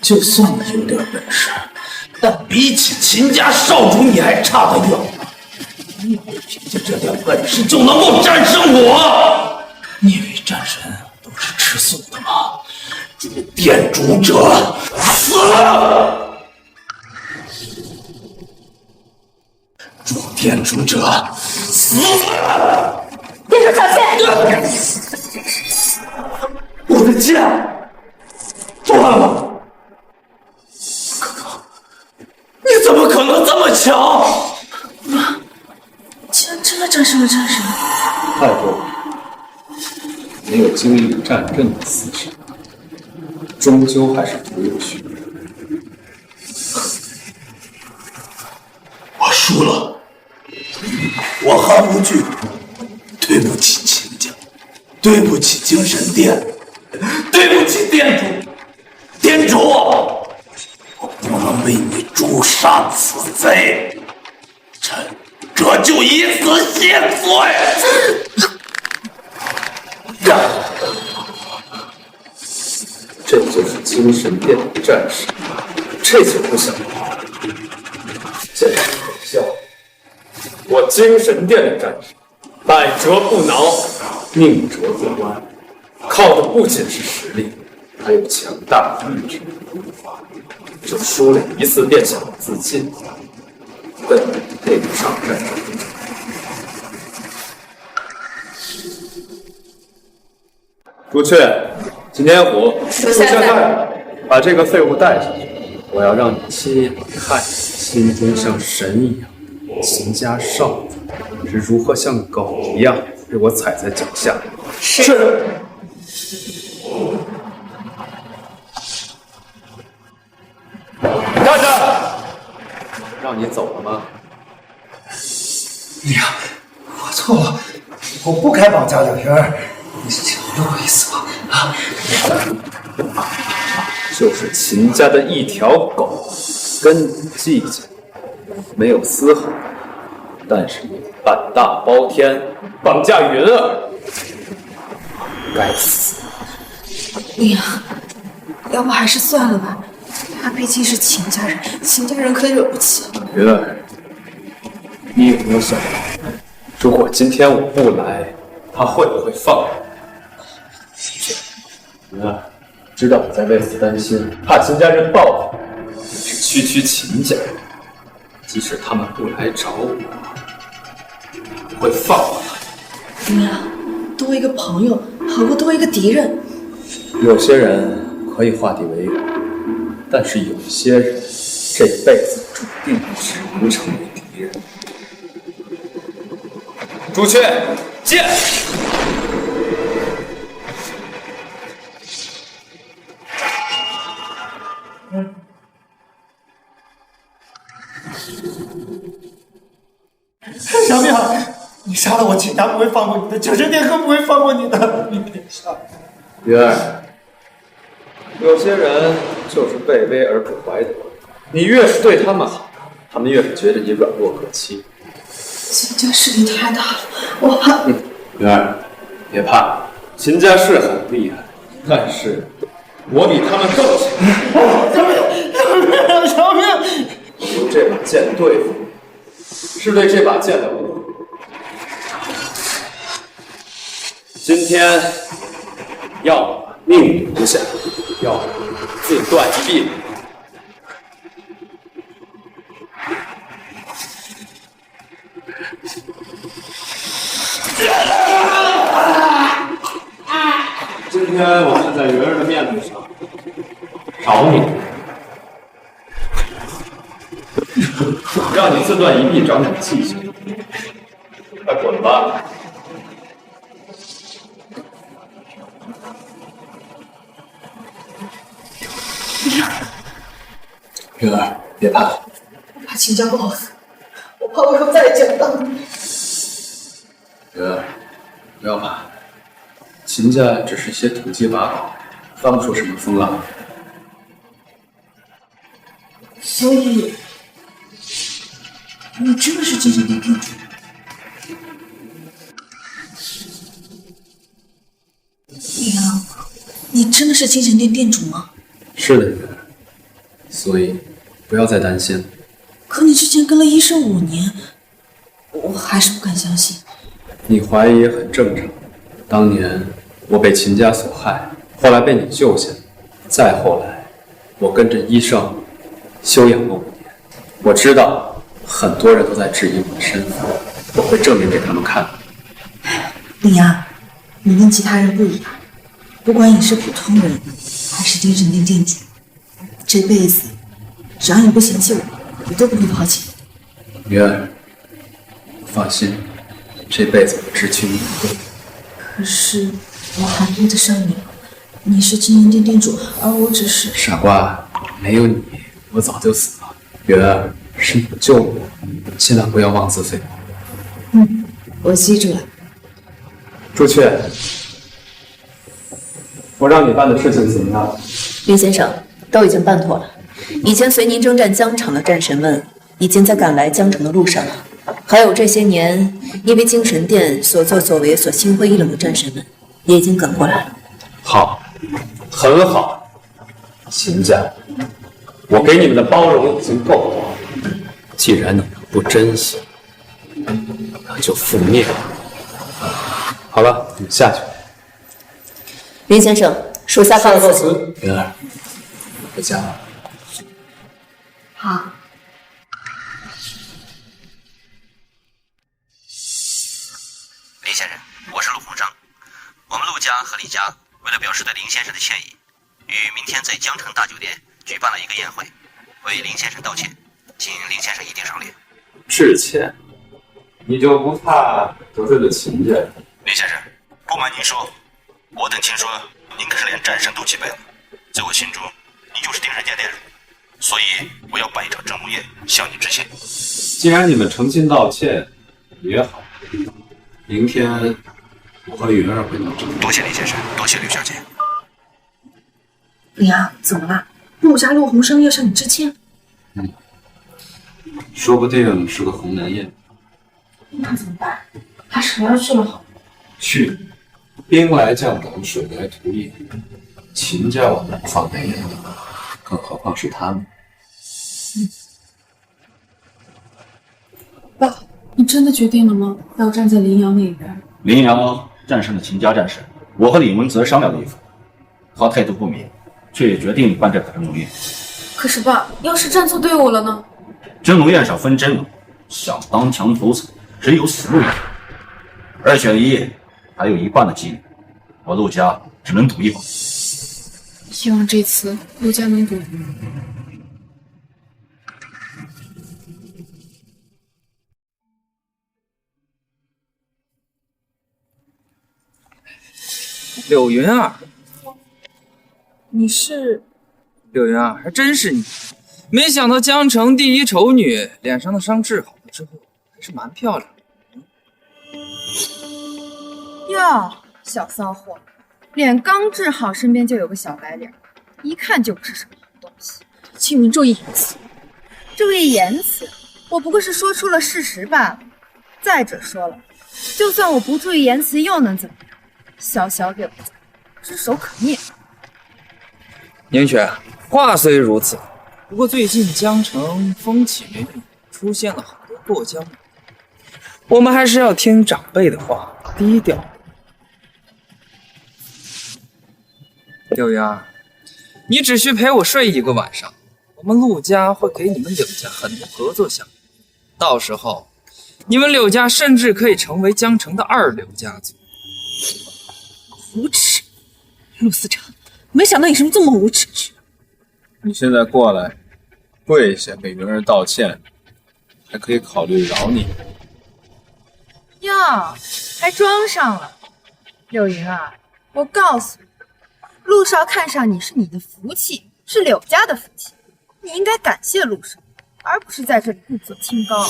就算你有点本事，但比起秦家少主，你还差得远。你以为凭借这点本事就能够战胜我？你以为战神都是吃素的吗？主殿主者死！主殿主者死！殿主小心！我的剑断了！你怎么可能这么强？竟然真的战胜了战神！太多了，没有经历战阵的厮杀，终究还是徒有虚名。我输了，我韩无惧，对不起秦家，对不起精神殿，对不起殿主，殿主，我不能为你诛杀此贼，臣这就以此谢罪。这就是精神殿的战士，这就不像话，简直可笑！我精神殿的战士，百折不挠，宁折不弯，靠的不仅是实力，还有强大的意志。就输了一次便想自尽，根本配不上战争。朱雀，金天虎，属下在。把这个废物带下去，我要让你亲眼看心中像神一样的秦家少主是如何像狗一样被我踩在脚下。是。站着！让你走了吗？李阳，我错了，我不该绑架两人儿，你是饶了我一次吧？啊！就是秦家的一条狗，跟你计较，没有丝毫。但是你胆大包天，绑架云儿，该死！李阳，要不还是算了吧。他毕竟是秦家人，秦家人可惹不起。云儿，你有没有想过，如果今天我不来，他会不会放我？云儿，知道你在为此担心，怕秦家人报复，是区区秦家人，即使他们不来找我，不会放我的。云儿，多一个朋友好过多一个敌人。有些人可以化敌为友，但是有些人这辈子注定只能成为敌人。朱雀，见！小淼，你杀了我，秦家不会放过你的，九神殿更不会放过你的，你别杀我！云儿，有些人就是被威而不怀德，你越是对他们好，他们越是觉得你软弱可欺。秦家势力太大了，我怕。云儿，别怕，秦家是很厉害，但是我比他们更强。小淼，用这把剑对付你，是对这把剑的侮辱。今天要么命留下，要么自断一臂。今天我是在云儿的面子上找你，让你自断一臂，长点记性。快滚吧！云儿，别怕，我怕秦家报复，我怕我以后再也见不到你。云儿，不要怕，秦家只是些土鸡瓦狗，翻不出什么风浪。所以，你真的是精神殿殿主？李阳，你真的是精神殿殿主吗？是的，云儿。所以，不要再担心了。可你之前跟了医生5年，我还是不敢相信。你怀疑也很正常。当年我被秦家所害，后来被你救下，再后来，我跟着医生休养了5年。我知道很多人都在质疑我的身份，我会证明给他们看。李阳，你跟其他人不一样，不管你是普通人还是精神殿殿主，这辈子只要你不嫌弃我，我都不会抛弃你。云儿，放心，这辈子我只娶你一个。可是我还配得上你吗？你是精神殿殿主，而我只是……傻瓜，没有你，我早就死了。云儿，是你救我，千万不要妄自菲薄。我记住了。朱雀，我让你办的事情怎么样？林先生，都已经办妥了。以前随您征战疆场的战神们，已经在赶来疆城的路上了。还有这些年因为精神殿所作所为所心灰意冷的战神们，也已经赶过来了。好，很好。秦家，我给你们的包容已经够了，既然你们不珍惜，那就覆灭吧。好了，你们下去。林先生，属下告辞。云儿，回家了。好。林先生，我是陆鸿章。我们陆家和李家为了表示对林先生的歉意，于明天在江城大酒店举办了一个宴会，为林先生道歉，请林先生一定赏脸。致歉？你就不怕得罪了秦家？林先生，不瞒您说，我等听说您可是连战神都具备了，在我心中，你就是定人界店主，所以我要办一场蒸笼宴向你致歉。既然你们诚心道歉，也好。明天我和云儿会到这里。多谢林先生，多谢刘小姐。李阳，怎么了？陆家陆鸿生要向你致歉？说不定是个鸿门宴。那怎么办？他谁要去了好？去，兵来将挡，水来土掩。秦家我们不放在眼里，更何况是他们。爸，你真的决定了吗？要站在林阳那一边？林阳战胜了秦家战士，我和李文泽商量了一番，他态度不明，却也决定办这个蒸笼宴。可是爸，要是站错队伍了呢？蒸笼宴上分真龙，想当墙头草，只有死路一条。2选1，还有一半的几率，我陆家只能赌一把。希望这次陆家能赌赢。柳云儿，你是？柳云儿，还真是你！没想到江城第一丑女脸上的伤治好了之后，还是蛮漂亮的。哟，小骚货，脸刚治好，身边就有个小白脸，一看就不是什么好东西。请您注意言辞。注意言辞，我不过是说出了事实罢了。再者说了，就算我不注意言辞，又能怎么样？小小柳子，只手可灭。宁雪，话虽如此，不过最近江城风起云涌，出现了很多过江，我们还是要听长辈的话，低调。柳云儿，你只需陪我睡一个晚上，我们陆家会给你们柳家很多合作项目，到时候你们柳家甚至可以成为江城的2流家族。无耻，陆思成，没想到你是这么无耻。你现在过来，跪下给云儿道歉，还可以考虑饶你。哟，还装上了。柳云儿，我告诉你，陆少看上你是你的福气，是柳家的福气，你应该感谢陆少，而不是在这里故作清高。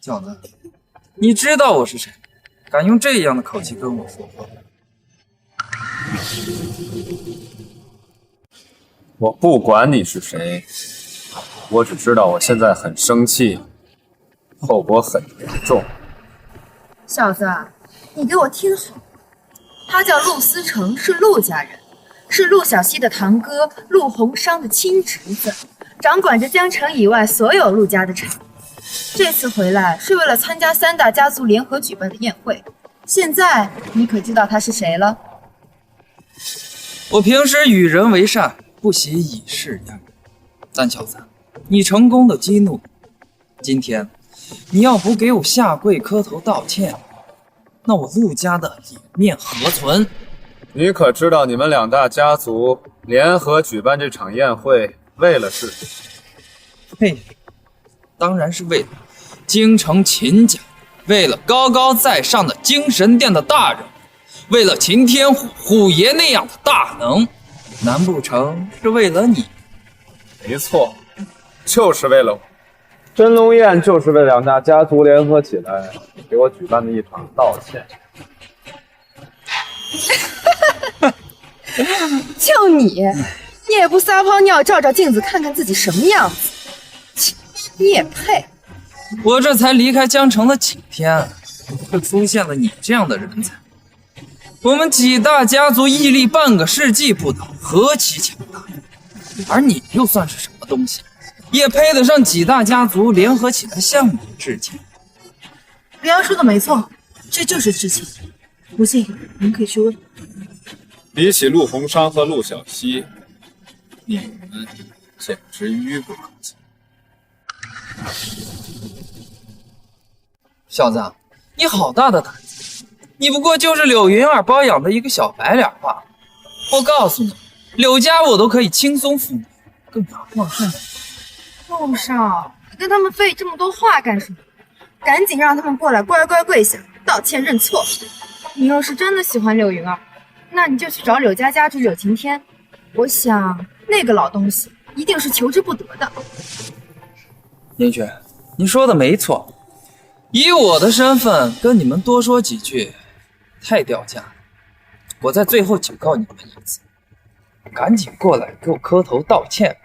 小子，你知道我是谁？敢用这样的口气跟我说话？我不管你是谁，我只知道我现在很生气，后果很严重。小子，你给我听好，他叫陆思成，是陆家人，是陆小西的堂哥陆鸿商的亲侄子，掌管着江城以外所有陆家的产业。这次回来是为了参加3大家族联合举办的宴会，现在你可知道他是谁了？我平时与人为善，不喜以势压人，但小子，你成功的激怒我，今天你要不给我下跪磕头道歉，那我陆家的脸面何存？你可知道你们2大家族联合举办这场宴会，为了是什么？嘿，当然是为了京城秦家，为了高高在上的精神殿的大人，为了秦天虎虎爷那样的大能，难不成是为了你？没错，就是为了我。真龙宴就是为2大家族联合起来给我举办的一场道歉。就你也不撒泡尿照照镜子看看自己什么样子，你也配？我这才离开江城的几天，就出现了你这样的人才。我们几大家族屹立半个世纪不倒，何其强大！而你又算是什么东西，也配得上几大家族联合起来向你致敬？林阳说的没错，这就是致敬。不信，您可以去问。比起陆鸿昌和陆小西，你们简直愚不可及。小子，你好大的胆子！你不过就是柳云儿包养的一个小白脸罢了。我告诉你，柳家我都可以轻松覆灭，更何况是你。陆少，跟他们费这么多话干什么？赶紧让他们过来，乖乖跪下道歉认错。你要是真的喜欢柳云儿，那你就去找柳家家主柳晴天。我想那个老东西一定是求之不得的。宁雪，你说的没错。以我的身份跟你们多说几句，太掉价了。我在最后警告你们一次，赶紧过来给我磕头道歉，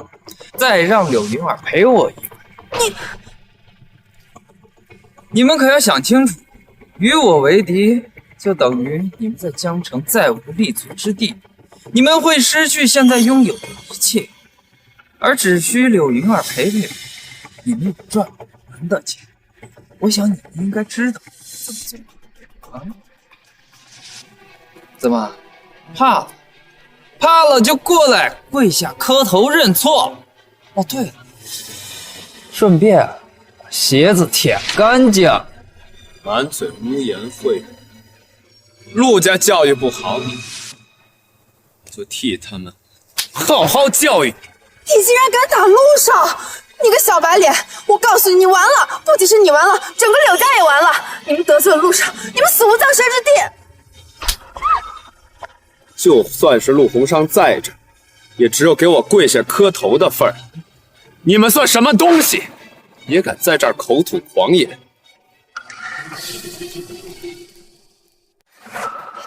再让柳云儿陪我一回。你们可要想清楚，与我为敌，就等于你们在江城再无立足之地，你们会失去现在拥有的一切，而只需柳云儿陪陪我，你们也赚不完的钱。我想你们应该知道怎么做啊？怎么怕了？怕了就过来跪下磕头认错。哦，对了，顺便把鞋子舔干净。满嘴污言秽语，陆家教育不好你，就替他们好好教育你。你竟然敢打陆少！你个小白脸！我告诉你，你完了！不仅是你完了，整个柳家也完了！你们得罪了陆少，你们死无葬身之地！就算是陆鸿昌在这，也只有给我跪下磕头的份儿。你们算什么东西？也敢在这儿口吐狂言！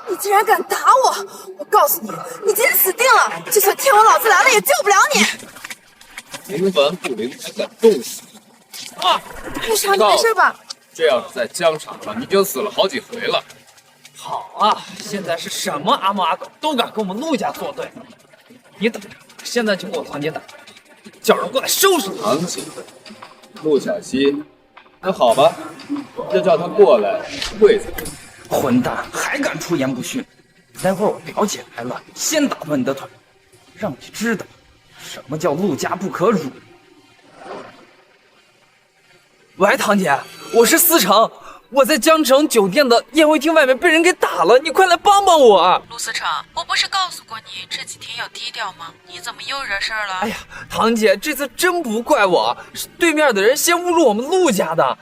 你竟然敢打我！我告诉你，你今天死定了！就算天王老子来了，也救不了你！冥顽不灵，还敢动手！啊！陆少，你没事吧？这要是在疆场上，你就死了好几回了。好啊，现在是什么阿猫阿狗都敢跟我们陆家作对。你等着，现在就给我堂姐打，叫人过来收拾他。堂姐，陆小西，那好吧，就叫他过来跪下。混蛋，还敢出言不逊！待会儿我表姐来了，先打断你的腿，让你知道什么叫陆家不可辱。喂，堂姐，我是思成，我在江城酒店的宴会厅外面被人给打了，你快来帮帮我！陆思成，我不是告诉过你这几天要低调吗？你怎么又惹事儿了？哎呀，堂姐，这次真不怪我，是对面的人先侮辱我们陆家的。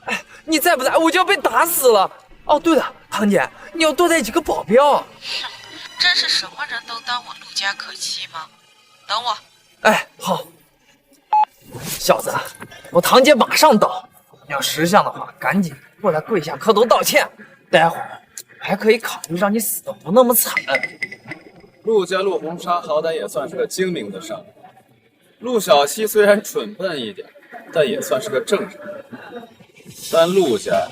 哎，你再不来，我就要被打死了。哦，对了，堂姐，你要多带几个保镖。真是什么人都当我陆家可欺吗？等我。哎，好。小子，我堂姐马上到。你要识相的话，赶紧过来跪下磕头道歉。待会儿还可以考虑让你死得不那么惨。陆家陆鸿昌好歹也算是个精明的商人，陆小西虽然蠢笨一点，但也算是个正人。但陆家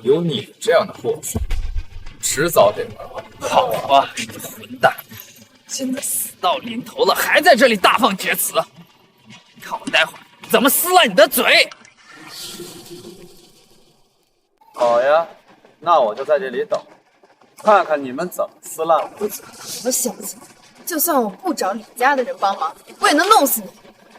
有你这样的货色，迟早得完。好吧，你个混蛋，现在死到临头了，还在这里大放厥词。看我待会儿怎么撕烂你的嘴！好呀，那我就在这里等，看看你们怎么撕烂我的嘴。什么小子，就算我不找李家的人帮忙，我也能弄死你。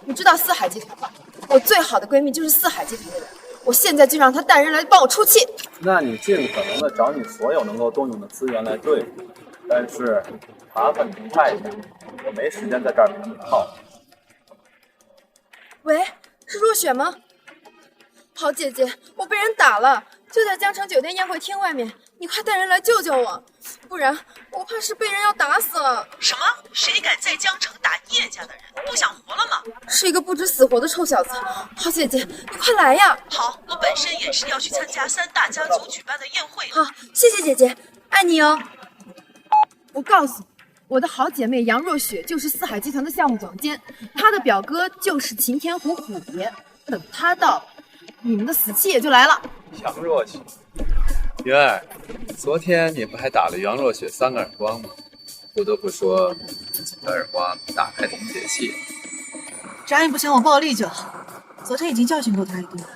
你知道四海集团吧？我最好的闺蜜就是四海集团的人，我现在就让她带人来帮我出气。那你尽可能的找你所有能够动用的资源来对付，但是麻烦你快一点，我没时间在这儿陪你耗。喂，是若雪吗？好姐姐，我被人打了，就在江城酒店宴会厅外面，你快带人来救救我，不然我怕是被人要打死了。什么？谁敢在江城打叶家的人？不想活了吗？是一个不知死活的臭小子。好姐姐，你快来呀！好，我本身也是要去参加3大家族举办的宴会。好，谢谢姐姐，爱你哦。我告诉你，我的好姐妹杨若雪就是四海集团的项目总监，她的表哥就是擎天虎虎爷。等他到了，你们的死期也就来了。杨若雪，云儿，昨天你不还打了杨若雪3个耳光吗？不得不说，几个耳光打得还挺解气。张毅不嫌我暴力就好，昨天已经教训过他一顿了，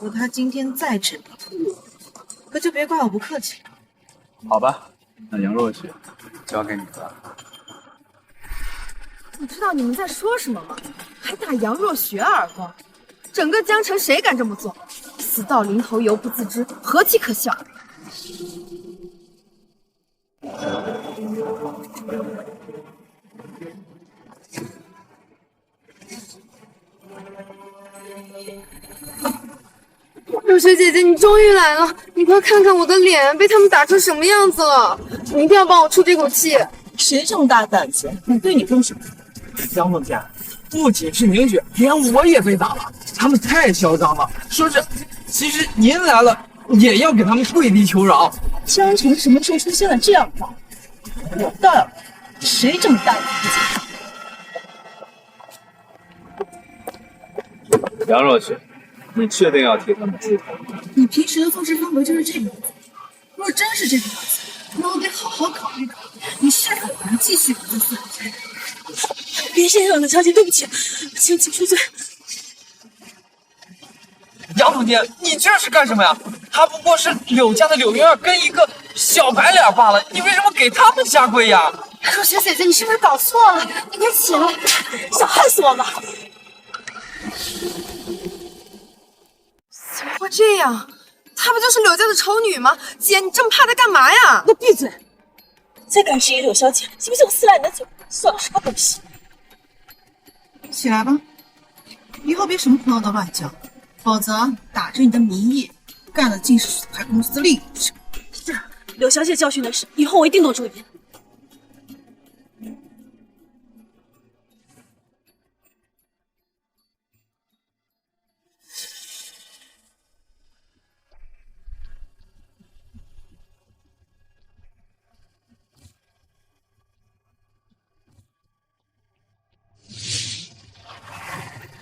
如果他今天再逞能，可就别怪我不客气。好吧，那杨若雪交给你了。你知道你们在说什么吗？还打杨若雪耳光？整个江城谁敢这么做？死到临头犹不自知，何其可笑！若雪姐姐，你终于来了！你快看看我的脸被他们打成什么样子了！你一定要帮我出这口气！谁这么大胆子，敢对你动手？江总监，不仅是宁雪，连我也被打了。他们太嚣张了，说是其实您来了也要给他们跪地求饶。江城什么时候出现了这样的话？我倒要谁这么大胆子？杨若雪，你确定要替他们出头？你平时的做事风格就是这个样子。如果真是这个样子，那我得好好考虑考虑，你是否能继续留在四海间。林先生，小姐，对不起，请恕罪。杨总监，你这是干什么呀？他不过是柳家的柳云儿跟一个小白脸罢了，你为什么给他们下跪呀？若雪姐姐，你是不是搞错了？你快起来，想害死我吗？怎么会这样？她不就是柳家的丑女吗？姐，你这么怕她干嘛呀？你闭嘴！再敢质疑柳小姐，信不信我撕烂你的嘴？算了，啥东西！起来吧，以后别什么朋友都乱交，否则打着你的名义干了尽是损害公司利益的事。是，柳小姐教训的是，以后我一定多注意。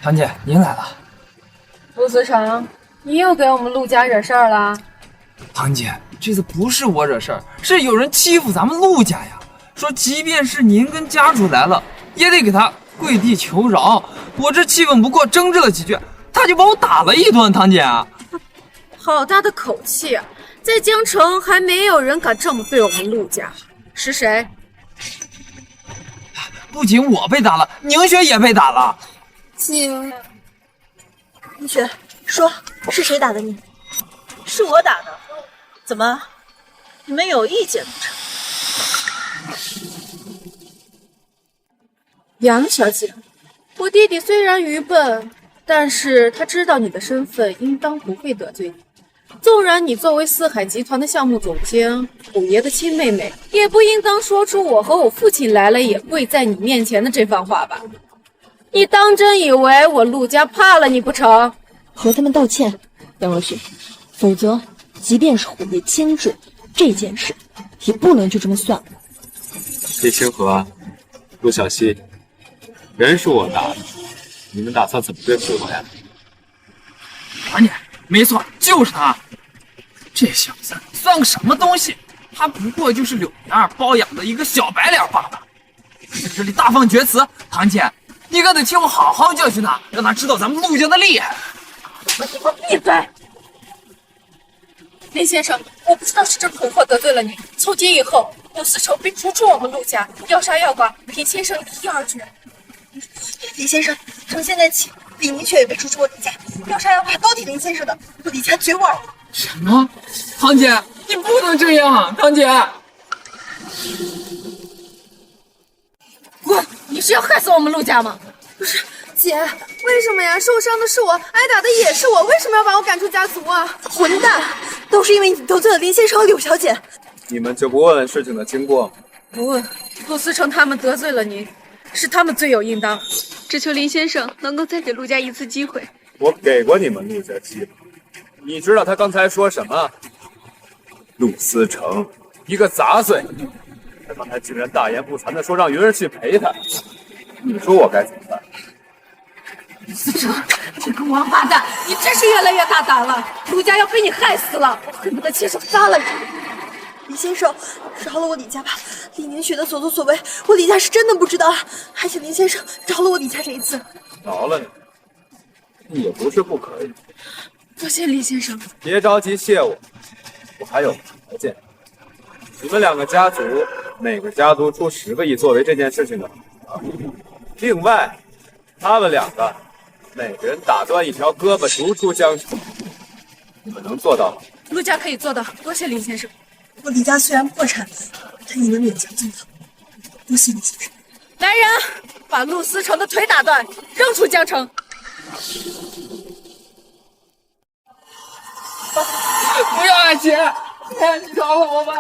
堂姐，您来了。陆思成，你又给我们陆家惹事儿了？堂姐，这次不是我惹事儿，是有人欺负咱们陆家呀。说即便是您跟家主来了，也得给他跪地求饶。我这气愤不过，争执了几句，他就把我打了一顿。堂姐，好大的口气啊！在江城还没有人敢这么对我们陆家。是谁？不仅我被打了，宁雪也被打了。姐，宁雪，说是谁打的你？是我打的。怎么？你们有意见不成？杨小姐，我弟弟虽然愚笨，但是他知道你的身份，应当不会得罪你。纵然你作为四海集团的项目总监，虎爷的亲妹妹，也不应当说出我和我父亲来了也跪在你面前的这番话吧？你当真以为我陆家怕了你不成？和他们道歉，杨若雪，否则即便是虎爷监制这件事，也不能就这么算了。李清河、陆小西，人是我打的，你们打算怎么对付我呀？堂姐，没错，就是他。这小子算个什么东西？他不过就是柳云儿包养的一个小白脸罢了。在这里大放厥词，堂姐，你可得替我好好教训他，让他知道咱们陆家的厉害。你给我闭嘴！林先生，我不知道是这恐吓得罪了你。从今以后，陆思成被逐出我们陆家，要杀要剐，林先生一而决。林先生，从现在起，李明却也被逐出我李家，要杀要剐都听林先生的，我李家绝无二无。什么？堂姐，你不能这样，堂姐！滚！你是要害死我们陆家吗？不是，姐，为什么呀？受伤的是我，挨打的也是我，为什么要把我赶出家族啊？混蛋！都是因为你得罪了林先生和柳小姐。你们就不问问事情的经过吗？不问，陆思成他们得罪了您，是他们罪有应当。只求林先生能够再给陆家一次机会。我给过你们陆家机会，你知道他刚才说什么？陆思成，一个杂碎，他刚才竟然大言不惭地说让云儿去陪他，你说我该怎么办？思成，这个王八蛋，你真是越来越大胆了！陆家要被你害死了，我恨不得亲手杀了你！李先生，饶了我李家吧！李明雪的所作所为，我李家是真的不知道，还请林先生饶了我李家这一次。饶了你，也不是不可以。多谢李先生。别着急谢我，我还有条件。你们2个家族，每个家族出10个亿作为这件事情的啊。另外，他们2个每个人打断1条胳膊，逐出江城，你们能做到吗？陆家可以做到，多谢林先生。我李家虽然破产，但也能勉强做到。多谢李先生。来人，把陆思成的腿打断，扔出江城！不要啊，姐，你饶了我吧！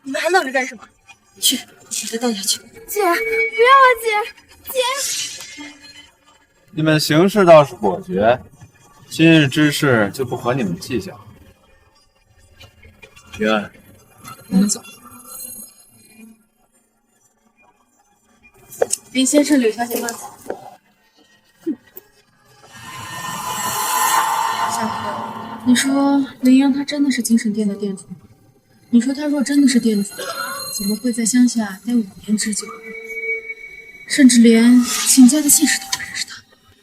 你们还愣着干什么？去，把他带下去。姐，不要啊，姐，姐。你们行事倒是果决，今日之事就不和你们计较。云儿，我们走。林先生、柳小姐慢走。夏荷，你说林阳他真的是精神店的店主吗？你说他若真的是店主，怎么会在乡下待5年之久？甚至连秦家的姓氏都不认识他。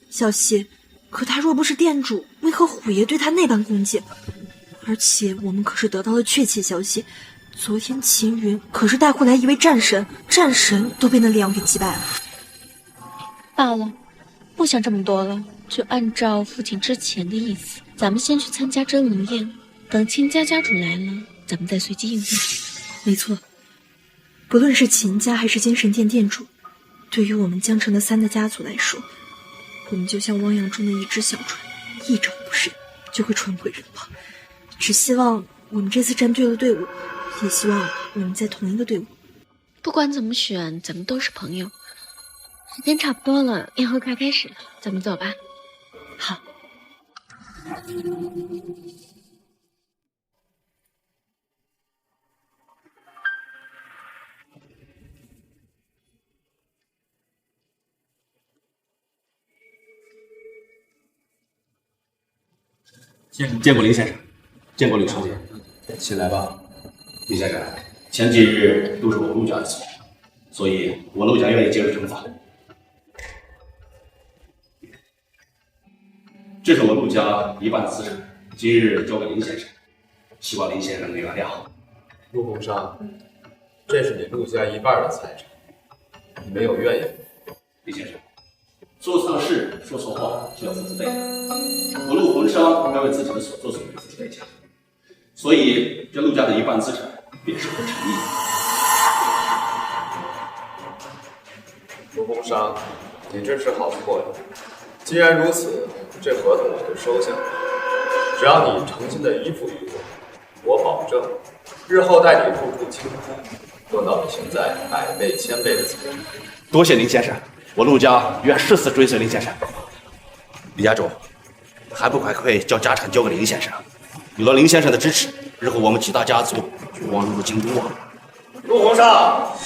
小希，可他若不是店主，为何虎爷对他那般恭敬？而且我们可是得到了确切消息，昨天秦云可是带回来一位战神，战神都被那李阳给击败了。罢了，不想这么多了，就按照父亲之前的意思，咱们先去参加真龙宴，等秦家家主来了，咱们再随机应变。没错，不论是秦家还是精神殿店主，对于我们江城的3大家族来说，我们就像汪洋中的一只小船，一招不慎就会船毁人亡。只希望我们这次站对了队伍，也希望我们在同一个队伍。不管怎么选，咱们都是朋友。时间差不多了，宴会快开始了，咱们走吧。好。见过林先生，见过柳小姐，起来吧。林先生，前几日都是我陆家的错，所以我陆家愿意接受惩罚。这是我陆家一半的资产，今日交给林先生，希望林先生能原谅。陆洪商，这是你陆家一半的财产，你没有怨言。林先生，做错事说错话就要付出代价。我陆洪商该为自己的所作所为付出代价，所以这陆家的一半资产便是我的诚意。陆洪商，你这是好错呀！既然如此，这合同我就收下。只要你诚心的依附于我，我保证，日后带你入住清风，得到比现在100倍、1000倍的财产。多谢林先生，我陆家愿誓死追随林先生。李家主，还不快将家产交给林先生？有了林先生的支持，日后我们几大家族就望入京都啊！陆洪商，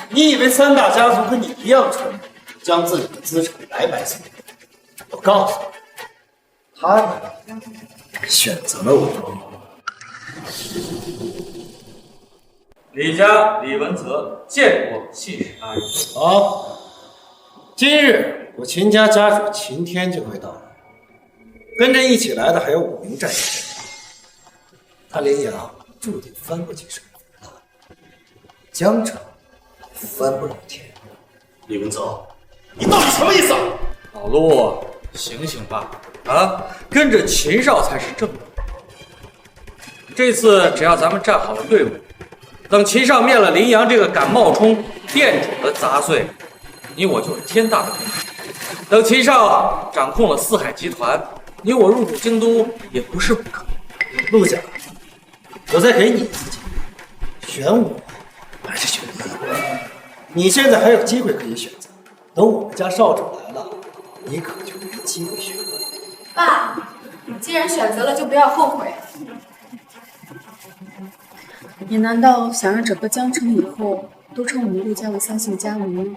你以为3大家族跟你一样蠢，将自己的资产白白送给你？我告诉你，他们选择了我。李家李文泽见过信使大人。好，今日我秦家家主秦天就会到来，跟着一起来的还有5名战士。他林阳注定翻不起身来，江城翻不了天。李文泽，你到底什么意思？老陆，醒醒吧！啊，跟着秦少才是正道。这次只要咱们站好了队伍，等秦少灭了林阳这个敢冒充店主的杂碎，你我就是天大的功臣。等秦少掌控了四海集团，你我入主京都也不是不可。陆家，我再给你一次机会，选我还是选你？你现在还有机会可以选择，等我们家少主来了，你可就没机会选了。爸，既然选择了，就不要后悔。你难道想让整个江城以后都称我们陆家为3姓家奴吗？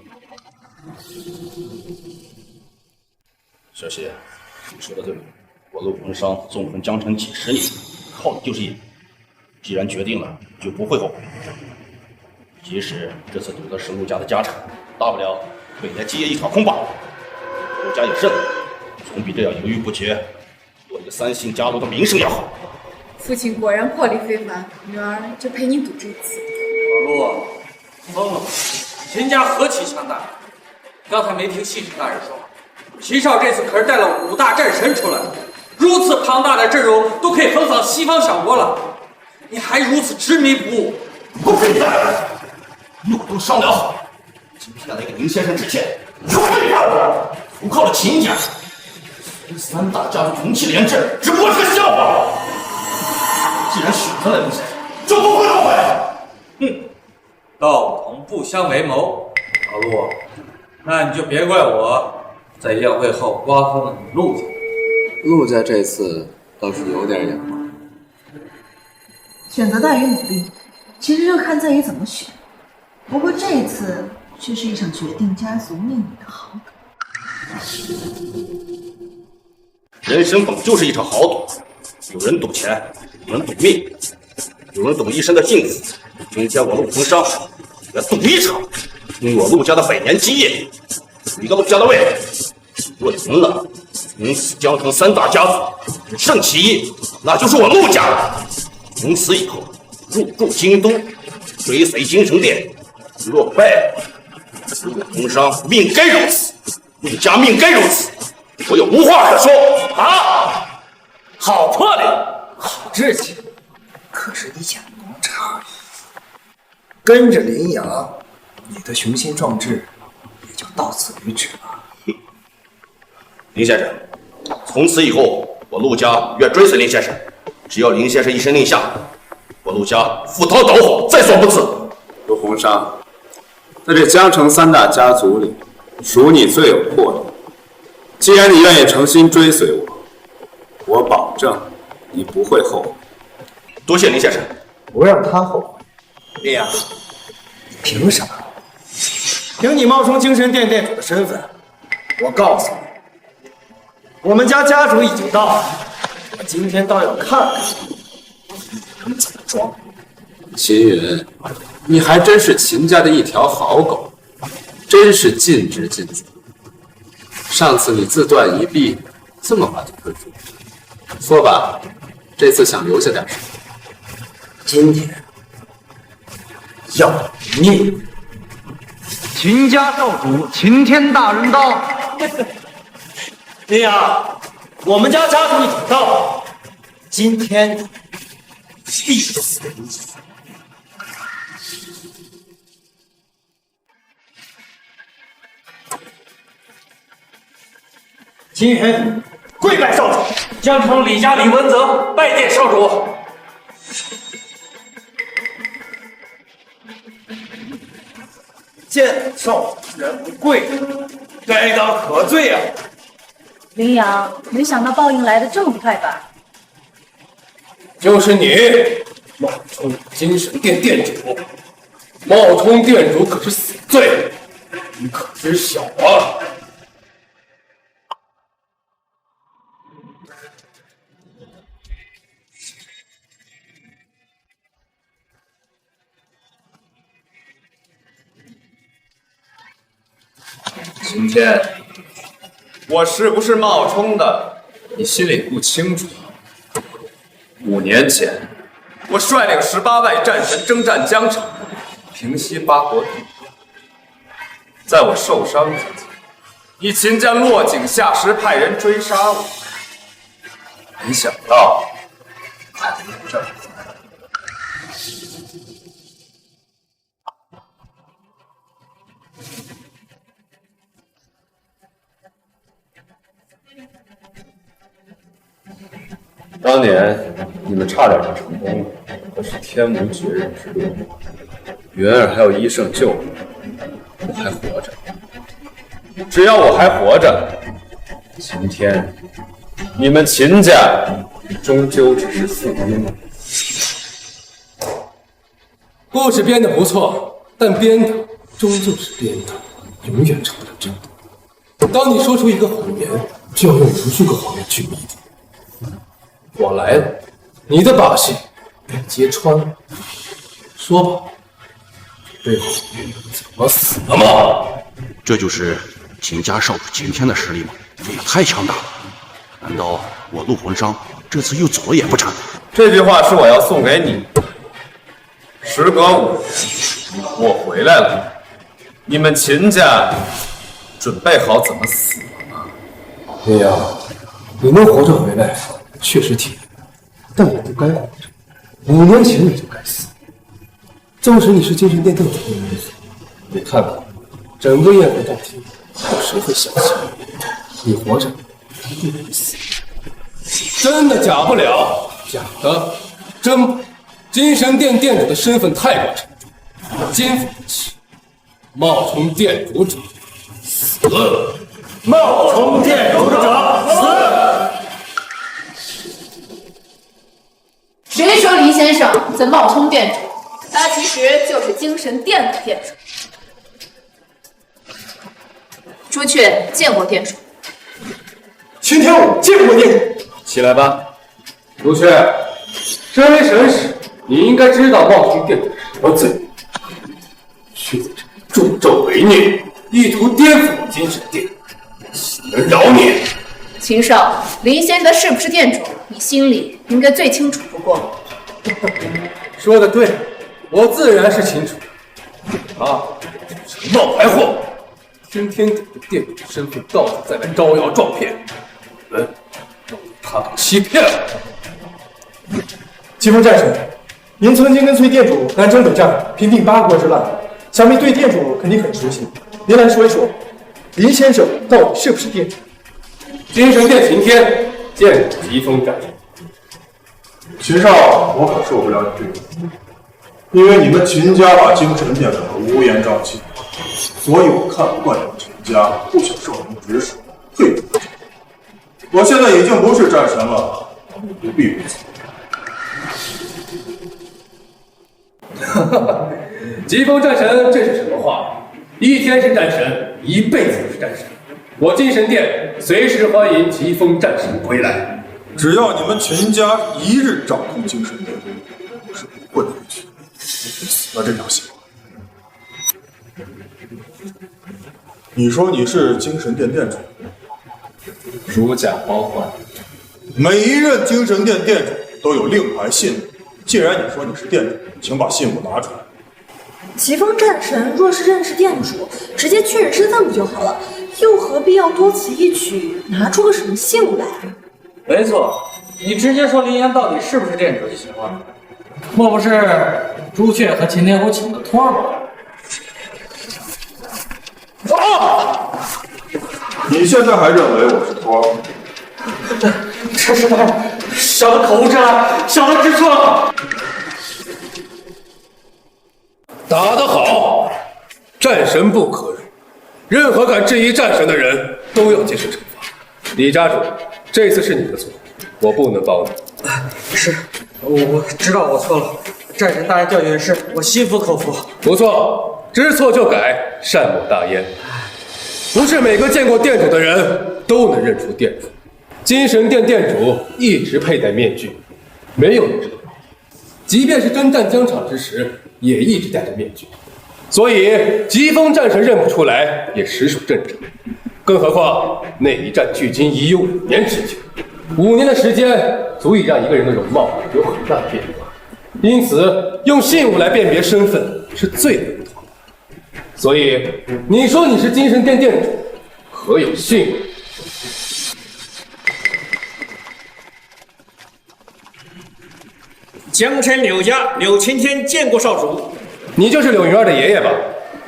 小希，你说的对，我陆文商纵横江城几10年，靠的就是眼。既然决定了，就不会后悔。即使这次赌的是陆家的家产，大不了每年基业一场空罢了。陆家也胜了，总比这样犹豫不决，落一个3姓家族的名声要好。父亲果然魄力非凡，女儿就陪你赌这次。老陆，疯了吗？秦家何其强大！刚才没听系统大人说，秦少这次可是带了5大战神出来，如此庞大的阵容都可以横扫西方小国了，你还如此执迷不悟？不配的！我都商量好了，今天来给林先生致歉，有背叛我，投靠了秦家，3大家族同气连阵，只不过是个笑话。既然选择了林先生，就不会后悔。哼，道同不相为谋。老陆，那你就别怪我在宴会后瓜分了你陆家。陆家这次倒是有点眼光。选择大于努力，其实就看在于怎么选。不过这一次却是一场决定家族命运的豪赌。人生本就是一场豪赌，有人赌钱，有人赌命，有人赌一生的幸福。今天我陆文商来赌一场，用我陆家的100年基业，一个陆家的位置。若赢了，从此江城3大家族只剩其一，那就是我陆家了。从此以后，入驻京都，追随精神殿。若败了，陆文商命该如此，陆家命该如此。我有无话可说啊！好魄力，好志气。可是你眼光差，跟着林阳，你的雄心壮志也就到此为止了。林先生，从此以后，我陆家愿追随林先生。只要林先生一声令下，我陆家赴汤蹈火，在所不辞。陆洪商，在这江城3大家族里，属你最有魄力。既然你愿意诚心追随我，我保证你不会后悔。多谢林先生，不让他后悔。林阳，凭什么？凭你冒充精神殿殿主的身份，我告诉你，我们家家主已经到了。我今天倒要看看你怎么装。秦云，你还真是秦家的一条好狗，真是尽职尽责。上次你自断一臂，这么快就退出，说吧，这次想留下点什么？今天要你秦家少主秦天大人到。林阳，我们家家主已经到了，今天必死无疑。秦云，跪拜少主。江城李家李文泽拜见少主。见少主人不跪，该当何罪啊？林阳，没想到报应来得这么快吧？就是你，冒充精神殿殿主，冒充殿主可是死罪，你可知晓啊？今天我是不是冒充的，你心里不清楚。5年前，我率领18位战神征战江城，平息8国敌人。在我受伤之际，你秦家落井下石，派人追杀我。没想到还有这么当年你们差点就成功了，可是天无绝人之路，云儿还有医圣救我，我还活着。只要我还活着，今天你们秦家终究只是附庸。故事编得不错，但编的终究是编的，永远成不了真的。当你说出一个谎言，就要用无数个谎言去弥补。我来了，你的把戏被揭穿了。说吧，背后怎么死的吗？这就是秦家少主今天的实力吗？这也太强大了！难道我陆魂商这次又走了也不成？这句话是我要送给你。时隔5年，我回来了，你们秦家准备好怎么死了吗？林阳，你能活着回来，确实挺难，但我不该活着。5年前你就该死。纵使你是精神殿殿主，你看看，整个宴会大厅，还有谁会相信你活着必会死？真的假不了，假的真不。精神殿殿主的身份太过沉重，肩负不起。冒充殿主者死！冒充殿主者死！谁说林先生在冒充殿主？他其实就是精神殿的殿主。朱雀见过殿主。秦天武见过殿主。起来吧，朱雀，身为神使，你应该知道冒充殿主是什么罪，却在这里助纣为虐，意图颠覆精神殿，岂能饶你？秦少，林先生是不是殿主，你心里应该最清楚不过。说的对，我自然是清楚。他是个冒牌货，天天顶着殿主的身份到处再来招摇撞骗，你们都被他给欺骗了。疾风战神，您曾经跟随殿主南征北战，平定八国之乱，想必对殿主肯定很熟悉。您来说一说，林先生到底是不是殿主？精神殿刑天见疾风战神。秦少，我可受不了你这个，因为你们秦家把精神殿搞得乌烟瘴气，所以我看不惯你们秦家，不想受您指使，退出。我现在已经不是战神了，你不必如此。疾风战神，这是什么话？一天是战神，一辈子都是战神。我精神殿随时欢迎疾风战神归来。只要你们秦家一日掌控精神殿，我是不会回去，死了这条心。你说你是精神殿殿主？如假包换。每一任精神殿殿主都有令牌信物，既然你说你是殿主，请把信物拿出来。疾风战神若是认识殿主，直接确认身份不就好了？又何必要多此一举，拿出个什么信物来？没错，你直接说林岩到底是不是殿主就行了。莫不是朱雀和秦天虎请的托吗？你现在还认为我是托？这是小的口无遮拦，小的知错了。打得好，战神不可辱，任何敢质疑战神的人都要接受惩罚。李家主，这次是你的错，我不能帮你。是，我知道我错了，战神大人教训是我心服口服。不错，知错就改，善莫大焉。不是每个见过殿主的人都能认出殿主。精神殿殿主一直佩戴面具，没有人知道，即便是征战疆场之时，也一直戴着面具。所以疾风战神认不出来也实属正常。更何况那一战距今已有5年之久，5年的时间足以让一个人的容貌有很大的变化。因此，用信物来辨别身份是最稳妥的。所以，你说你是精神殿殿主，可有信物？江城柳家柳青天见过少主。你就是柳云儿的爷爷吧？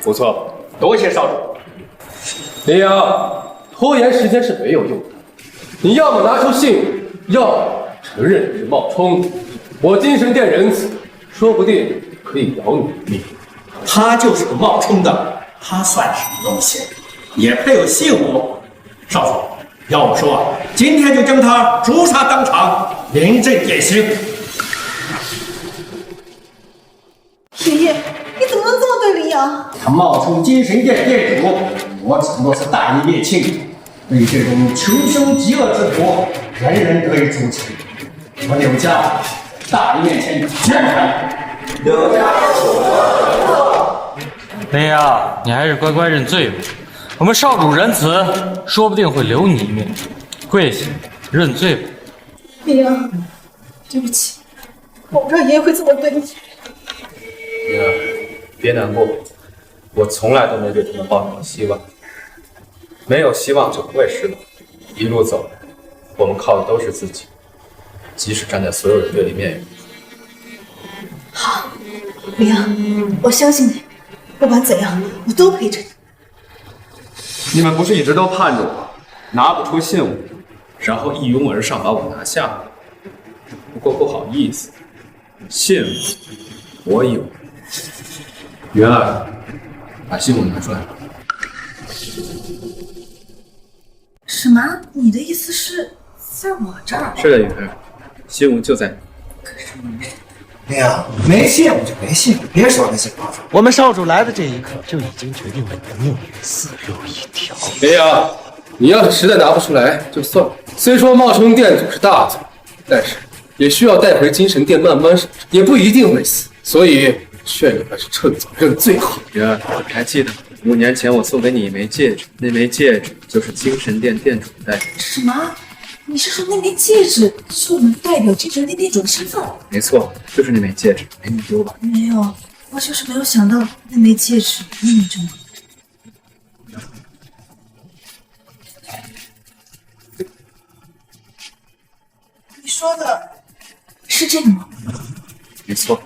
不错，多谢少主。林阳，拖延时间是没有用的。你要么拿出信物，要么承认你是冒充。我精神殿仁慈，说不定可以饶你一命。他就是个冒充的，他算什么东西？也配有信物？少主，要我说，今天就将他诛杀当场，临阵典刑。爷爷，你怎么能这么对林阳？他冒充精神殿殿主，我只不过是大义灭亲，对这种穷凶极恶之徒，人人得以诛其。我柳家大人面前宣判，柳家林阳，你还是乖乖认罪吧。我们少主仁慈，说不定会留你一命。跪下，认罪吧。林阳，对不起，我不知道爷爷会这么对你。女儿，别难过，我从来都没对他们抱什么希望。没有希望就不会失望。一路走来，我们靠的都是自己，即使站在所有人对立面也。好，林阳，我相信你，不管怎样，我都陪着你。你们不是一直都盼着我拿不出信物，然后一拥而上把我拿下吗？不过不好意思，信物我有。云儿，把信物拿出来。什么？你的意思是在我这儿？是的，云儿，信物就在你。林阳，没信物就没信物，别说那些话。我们少主来的这一刻就已经决定了命运死路一条。林阳，你要是实在拿不出来就算了。虽说冒充店主是大罪，但是也需要带回精神殿慢慢审，也不一定会死。所以劝你还是趁早认罪好。云儿，你还记得5年前我送给你一枚戒指，那枚戒指就是精神殿殿主的戴着。什么？你是说那枚戒指就能代表精神殿殿主的身份？没错，就是那枚戒指，没你丢吧？没有，我就是没有想到那枚戒指那么珍贵。你说的是这个吗？没错。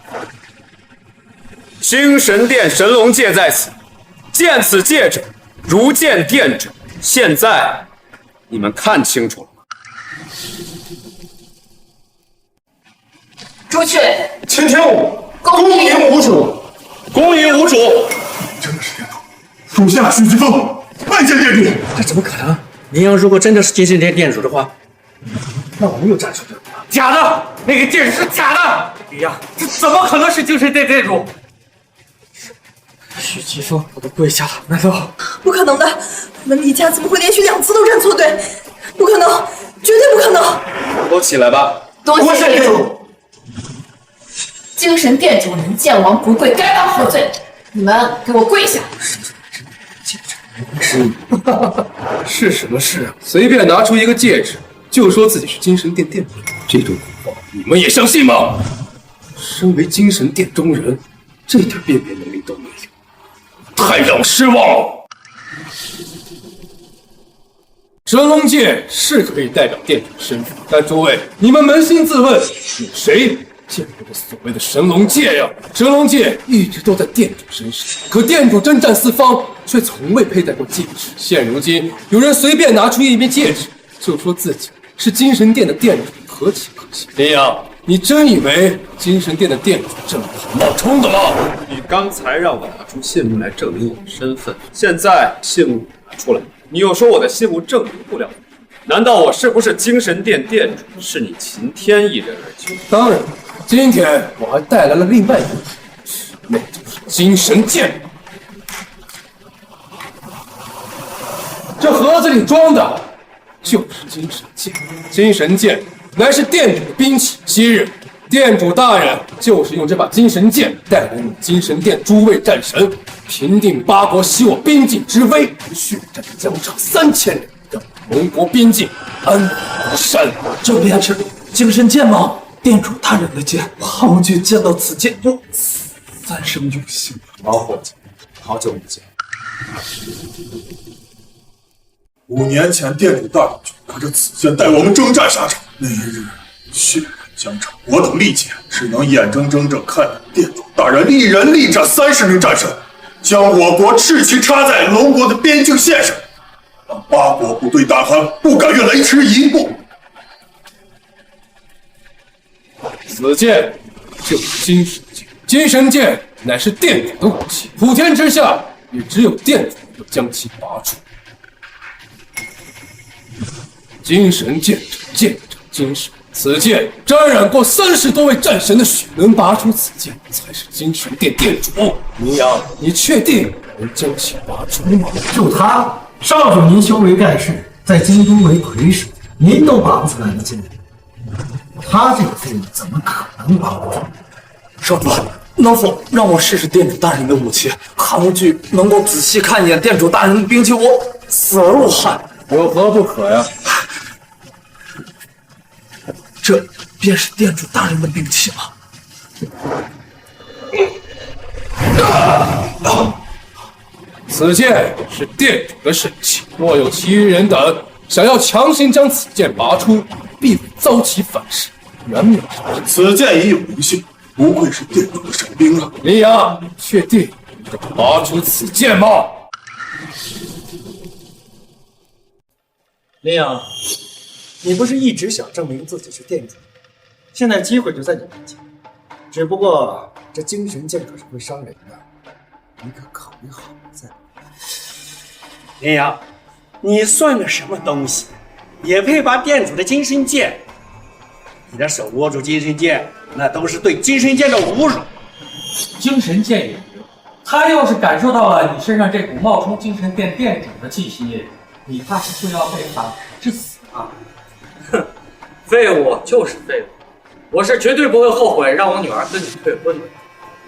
精神殿神龙戒在此，见此戒指，如见殿主。现在你们看清楚了吗？出去！请听我，恭迎无主，恭迎无主。真的是殿主，属下许继风拜见殿主。这怎么可能？林阳如果真的是精神殿殿主的话，那我们又站出队伍了。假的，那个戒指是假的。林阳，这怎么可能是精神殿殿主？许继风，我都跪下了，难道？不可能的，我们李家怎么会连续2次都认错队？不可能，绝对不可能！都起来吧。多谢殿主。精神殿主人见王不跪，该当何罪？你们给我跪下！是什么事啊？随便拿出一个戒指，就说自己是精神殿殿主，这种话你们也相信吗？身为精神殿中人，这点辨别能力都没有，太让我失望了。神龙戒是可以代表殿主的身份，但诸位，你们扪心自问，有谁见过这所谓的神龙戒呀？神龙戒一直都在殿主身上，可殿主征战四方，却从未佩戴过戒指。现如今有人随便拿出一枚戒指，就说自己是精神殿的殿主，何其可笑！林阳，你真以为精神殿的殿主这么好冒充的吗？你刚才让我拿出信物来证明我的身份，现在信物拿出来，你又说我的信物证明不了你，难道我是不是精神殿殿主，是你秦天一人而求？当然。今天我还带来了另外一个人，那就是精神剑。这盒子里装的就是精神剑。精神剑乃是殿主的兵器，昔日殿主大人就是用这把精神剑带领你精神殿诸位战神，平定八国袭我边境之危，血战疆场3000人，让龙国边境安无山。这便是精神剑吗？殿主大人的剑，浩俊见到此剑就3生永幸。老伙计，好久不见。 5年前，殿主大人就拿着此剑带我们征战沙场，那一日血染疆场，我等历届只能眼睁睁着看着殿主大人一人力斩30名战神，将我国赤旗插在龙国的边境线上，让八国部队大汗不敢越雷池一步。 此剑就是精神剑，精神剑乃是殿主的武器，普天之下也只有殿主能将其拔出。精神剑者，剑者精神，此剑沾染过30多位战神的血，能拔出此剑才是精神殿殿主。明阳，你确定能将其拔出吗？就他，少主您修为盖世，在京都为魁首，您都拔不出来的剑，他这个废物怎么可能拔不出？少主，能否让我试试店主大人的武器？韩无惧能够仔细看一眼店主大人的兵器，我死而无憾。有何不可呀？这便是店主大人的兵器吗？此剑是店主的神器，若有其余人等想要强行将此剑拔出，必遭其反噬，原命伤。此剑已有灵性，不愧是店主的神兵啊！林阳，确定要拔出此剑吗？林阳，你不是一直想证明自己是店主？现在机会就在你面前，只不过这精神剑可是会伤人的，你可考虑好了再。林阳，你算个什么东西？也配拔店主的金身剑？你的手握住金身剑，那都是对金身剑的侮辱。精神剑也行，他要是感受到了你身上这股冒充精神殿店主的气息，你怕是会要被反噬致死啊！哼，废物就是废物，我是绝对不会后悔让我女儿跟你退婚的。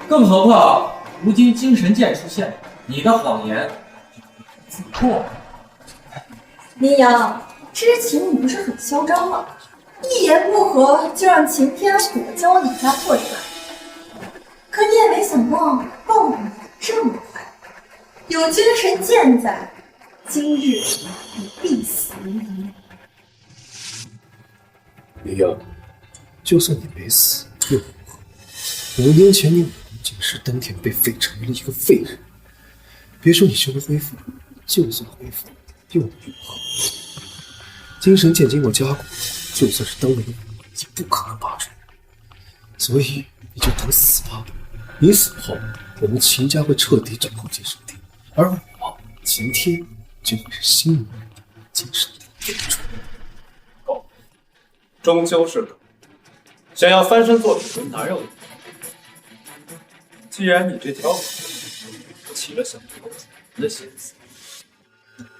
更何况如今精神剑出现，你的谎言自破。林阳，之前你不是很嚣张吗？一言不合就让擎天火将我李家破产，可你也没想到报应这么快。有精神剑在，今日你必死无疑。林阳，就算你没死又如何？5年前你武功仅是登天，被废成为了一个废人。别说你修为恢复，就算恢复又能如何？精神剑经过加固，就算是登了一也不可能拔出。所以你就等死吧。你死后，我们秦家会彻底掌控精神殿，而我秦天就会是新一任的精神殿殿主。狗，终究是狗，想要翻身做主人哪有你？既然你这条狗起了想做主人的心思，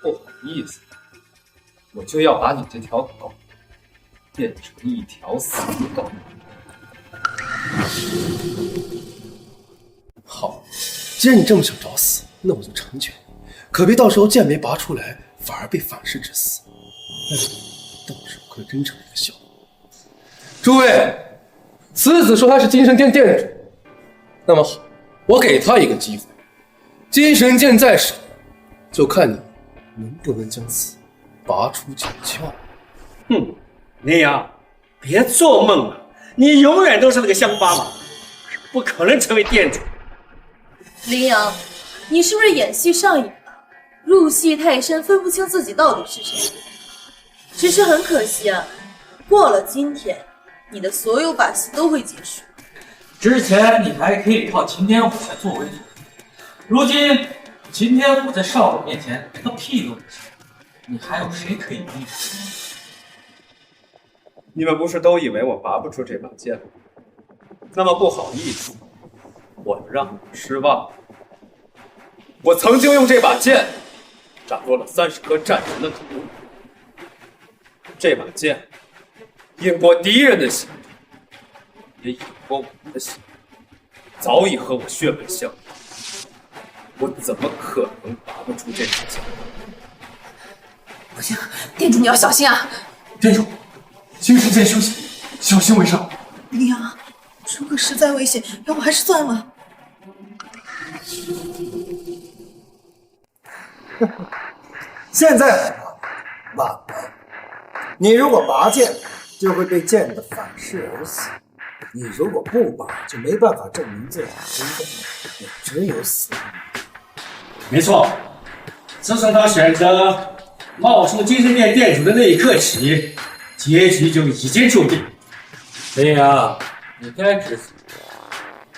不好意思，我就要把你这条狗变成一条死狗。好，既然你这么想找死，那我就成全你。可别到时候剑没拔出来，反而被反噬致死。那到时候可真成了一个笑话。诸位，此子说他是精神殿殿主，那么好，我给他一个机会。精神剑在手，就看你能不能将此拔出九窍。哼，林阳，别做梦了，你永远都是那个乡巴佬，不可能成为店主。林阳，你是不是演戏上瘾了？入戏太深，分不清自己到底是谁。只是很可惜啊，过了今天，你的所有把戏都会结束。之前你还可以靠秦天虎来作为主，如今秦天虎在少主面前连个屁都不是，你还有谁可以逼？你们不是都以为我拔不出这把剑吗？那么不好意思，我就让你们失望。我曾经用这把剑斩落了30颗战神的头，这把剑引过敌人的血，也引过我的血，早已和我血本相连。我怎么可能拔不出这把剑？不行，店主你要小心啊！店主，精神剑休息，小心为上。林阳，如果实在危险，要不还是算了。现在晚了，你如果拔剑，就会被剑的反噬而死；你如果不拔，就没办法证明自己的身份，也只有死。没错，自从他选择冒充精神殿店主的那一刻起，结局就已经注定。林阳，你该知足，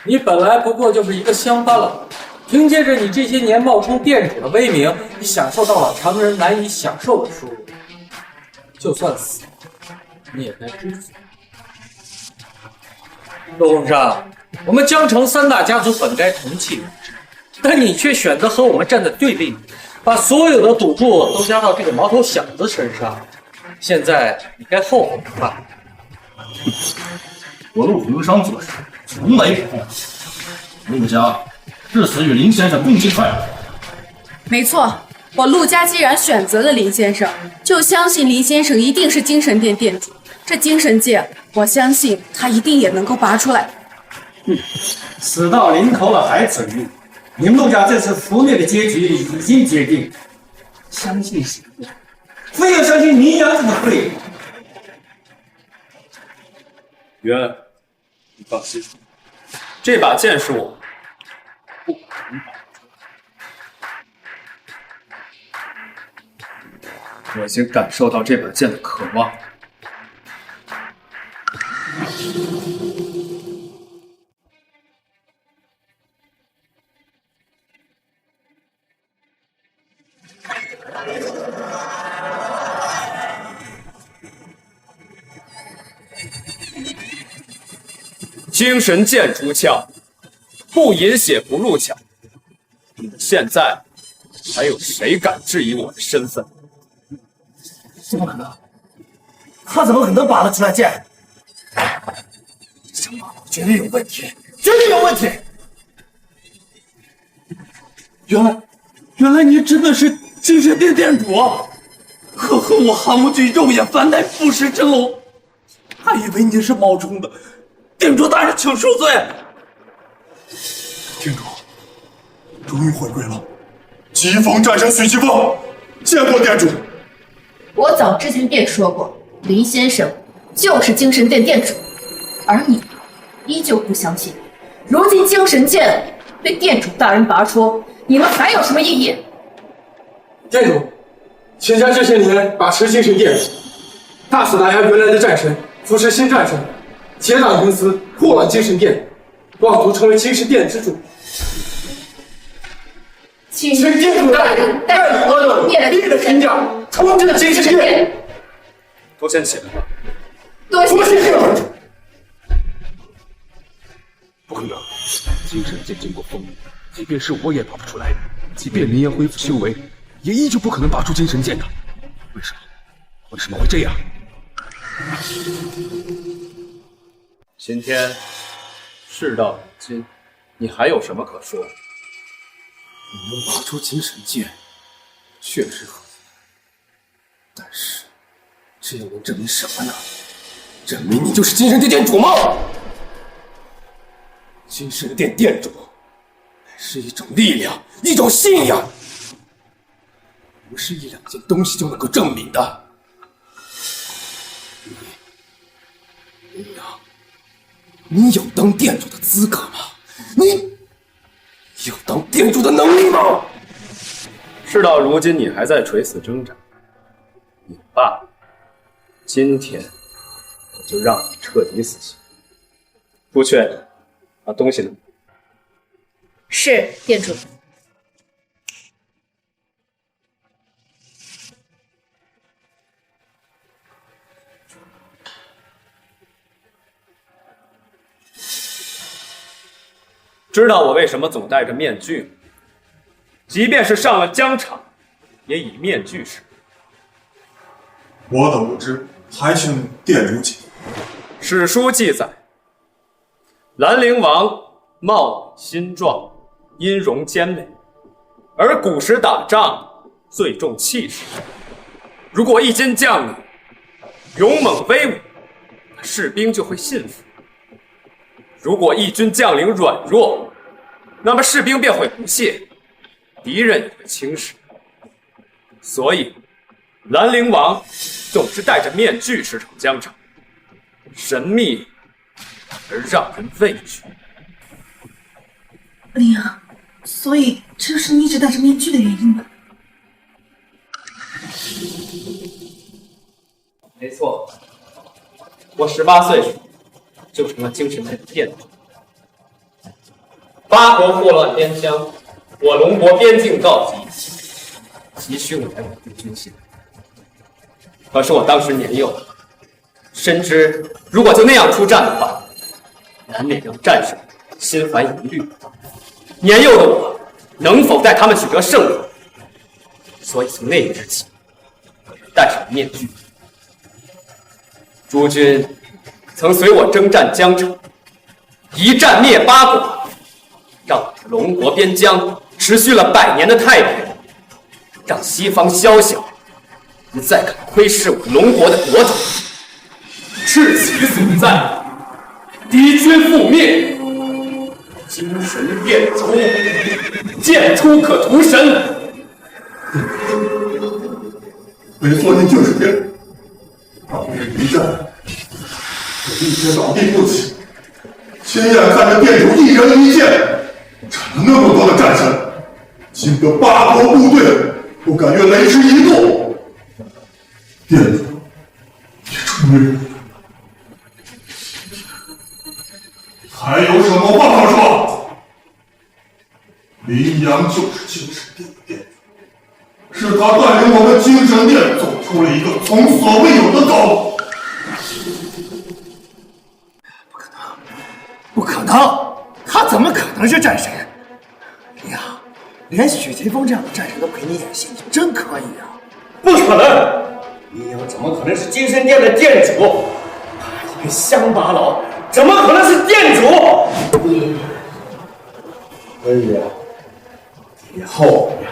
你本来不过就是一个乡巴佬，凭借着你这些年冒充店主的威名，你享受到了常人难以享受的殊荣。就算死，你也该知足。陆洪章，我们江城3大家族本该同气，但你却选择和我们站在对立面，把所有的赌注都加到这个毛头小子身上，现在你该后悔了吧？我陆平商做事从来不后悔。陆家至死与林先生共进退。没错，我陆家既然选择了林先生，就相信林先生一定是精神殿殿主。这精神剑，我相信他一定也能够拔出来。死到临头了还嘴硬，你们陆家这次覆灭的结局已经决定，相信谁？非要相信林阳这个废物。云儿，你放心，这把剑是我不可能拔出。我已经感受到这把剑的渴望。精神剑出鞘，不饮血不入鞘。你们现在还有谁敢质疑我的身份？怎么可能？他怎么可能拔得出来剑？想法绝对有问题，绝对有问题！原来你真的是精神殿殿主啊！和我韩无惧肉眼凡胎不识真龙，还以为你是冒充的。殿主大人，请恕罪。殿主终于回归了，疾风战胜许疾风，见过殿主。我早之前便说过，林先生就是精神殿殿主，而你依旧不相信。如今精神剑被殿主大人拔出，你们还有什么异议？殿主，秦家这些年把持精神殿，大肆打压原来的战神，扶持新战神，结党营私，祸乱精神殿，妄图成为精神殿之主。请殿主大人带我灭了你的评价，重振精神殿。都先起来吧。多谢殿主。不可能，精神剑经过风雨，即便是我也拔不出来，即便林阳恢复修为，也依旧不可能拔出精神剑的。为什么会这样？今天事到如今，你还有什么可说的？你能拔出精神剑，确实很难，但是这又能证明什么呢？证明你就是精神殿殿主吗？精神殿殿主是一种力量，一种信仰，不是一两件东西就能够证明的。你有当殿主的资格吗？你有当殿主的能力吗？事到如今，你还在垂死挣扎。你爸，今天我就让你彻底死心。朱雀，把东西拿。是殿主。知道我为什么总戴着面具吗？即便是上了疆场，也以面具示人。我等无知，还请殿主解。史书记载，兰陵王貌美心壮，音容兼美，而古时打仗最重气势。如果一军将领勇猛威武，士兵就会信服；如果一军将领软弱，那么士兵便会不屑，敌人也会轻视。所以，兰陵王总是戴着面具驰骋疆场，神秘而让人畏惧。林阳，所以这就是你一直戴着面具的原因吧？没错，我18岁时就成了精神殿的殿主。八国祸乱边疆，我龙国边境告急，急需我来稳定军心。可是我当时年幼，深知如果就那样出战的话，难免让战士心怀疑虑。年幼的我能否带他们取得胜利，所以从那一日起，戴上了面具。诸君曾随我征战江城，一战灭八国，让我的龙国边疆持续了100年的太平，让西方宵小不再敢窥视我龙国的国土。赤旗所在，敌军覆灭，精神变出，剑出可屠神。没错，你就是变人。当日一战，我一天倒地不起，亲眼看着店主一人一剑斩了那么多的战神，惊得8国部队都感觉雷池一动。店主，你终于，还有什么话可说？林阳就是精神殿的店主，是他带领我们精神殿走出了一个从所未有的高度。不可能，他怎么可能是战神？林阳，连许霆锋这样的战神都陪你演戏，你真可以啊！不可能，林阳怎么可能是精神殿的殿主？他一个乡巴佬，怎么可能是殿主？文宇，以后呀，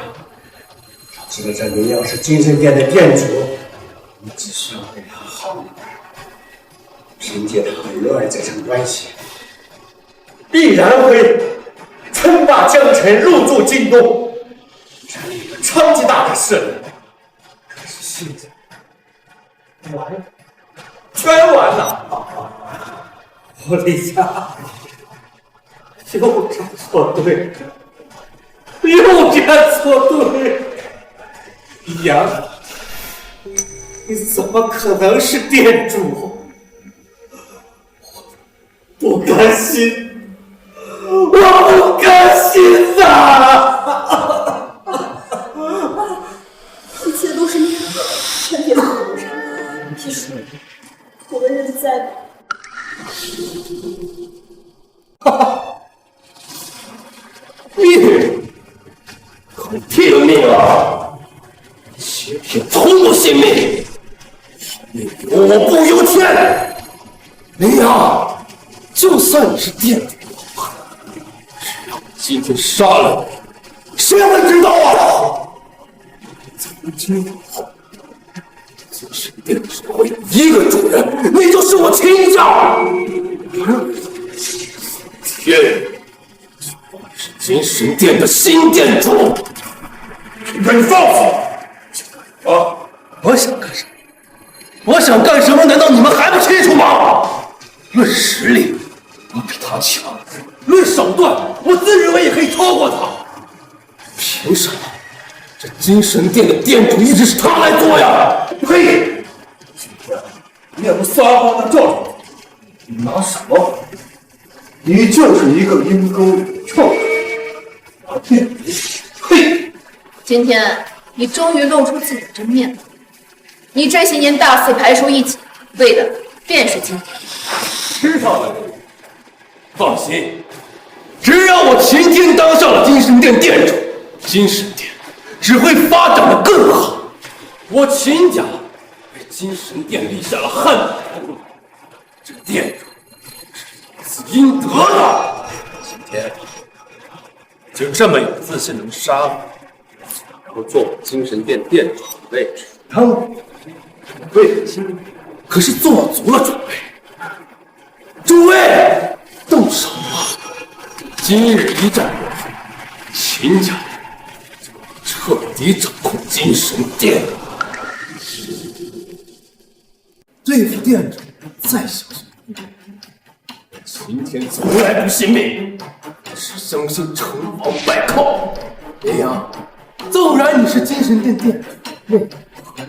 要知道这林阳是精神殿的殿主，你只需要对他好一点，凭借他和儿这层关系，必然会称霸江城，入驻京东，占领了超级大的势力。可是现在完了，全完了！我李家又站错队，又站错队。李阳，你怎么可能是店主？不甘心，我不甘心呐！一切都是你，全别做路上，别说了，我的日子在吧。哈哈，命，很听命啊！欺骗从不信命，命由我不由天。林阳，就算你是店主，只要我今天杀了你，谁会知道啊？从今以后，精神殿只会有一个主人，那就是我亲家。天，我是精神殿的新殿主。你放肆！啊！我想干什么？我想干什么？难道你们还不清楚吗？论实力，我比他强；论手段，我自认为也可以超过他。凭什么？这精神殿的殿主一直是他来做呀？呸！你也不撒谎的照着你拿什么？你就是一个阴沟里的臭人！嘿，今天你终于露出自己的真面目。你这些年大肆排除异己，为的便是今天。知道了，放心，只要我秦天当上了精神殿殿主，精神殿只会发展的更好。我秦家为精神殿立下了汗马功劳，这殿主是应得的。今天就这么有自信能杀我，然后做我精神殿殿主的位置，当然为了今天可是做足了准备。诸位，动手吧！今日一战，秦家彻底掌控精神殿。对付店主再小心一点。秦天从来不信命，只相信成王败寇。林阳，纵然你是精神殿殿主，为何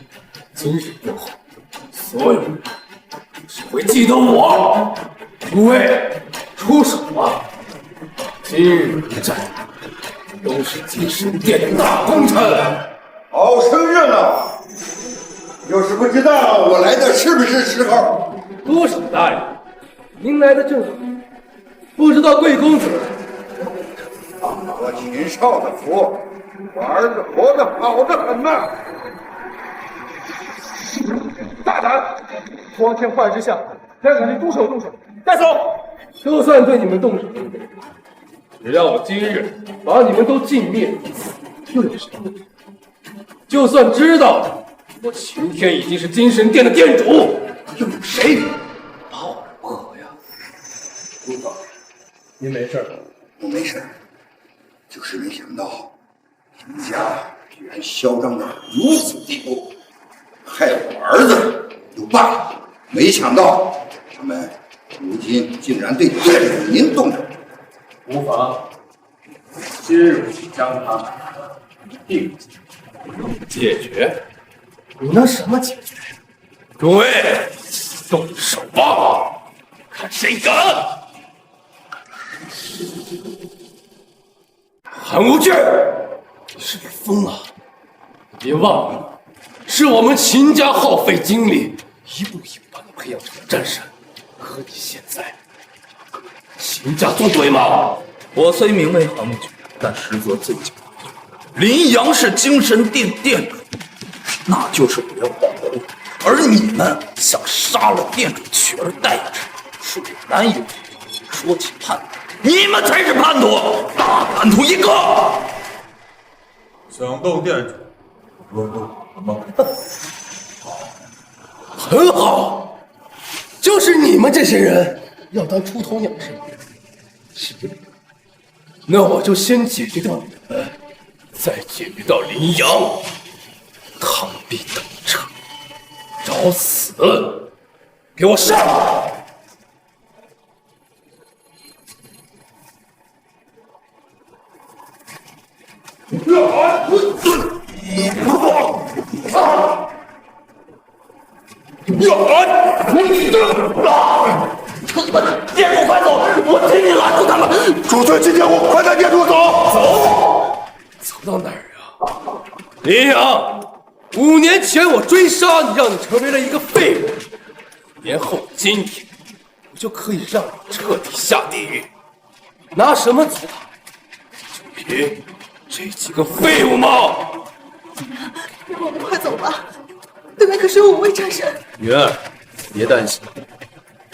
今日过后，所有人只会记得我？诸位，出手吧！今日一战，都是精神殿的大功臣。好生热闹！要是不知道我来的是不是时候？多少大人，您来的正好。不知道贵公子，我秦少的福我儿子活得好得很呐。大胆！光天化日之下，还敢对动手！带走！就算对你们动手，只要我今日把你们都尽灭，又有谁？就算知道我秦天已经是精神殿的殿主，又有谁把我如何呀？公子，您没事吧？我没事，就是没想到秦家居然嚣张到如此地步，害我儿子就罢了，没想到他们如今竟然对殿主您动手。无妨，今日将他们一并解决。你那什么解决？诸位，动手吧，看谁敢！韩无惧，你是不是疯了？别忘了，是我们秦家耗费精力，一步一步把你培养成了战神，和你现在秦家作对吗？我虽名为韩无惧，但实则最强。林阳是精神殿殿主，那就是我要保护；而你们想杀了殿主取而代之，是有难有。说起叛徒，你们才是叛徒，大叛徒一个！想动殿主，问问我吗？很好，就是你们这些人要当出头鸟是吗？是。那我就先解决掉你们，再解决掉林阳，螳臂当车，找死！给我上！殿主快走！我请你拦住他们！主尊今天我快带殿主走！走到哪儿啊？林阳，5年前我追杀你，让你成为了一个废物，5年后今天，我就可以让你彻底下地狱。拿什么阻挡？就凭这几个废物吗？让我们快走吧，对面可是有5位战神。云儿，别担心，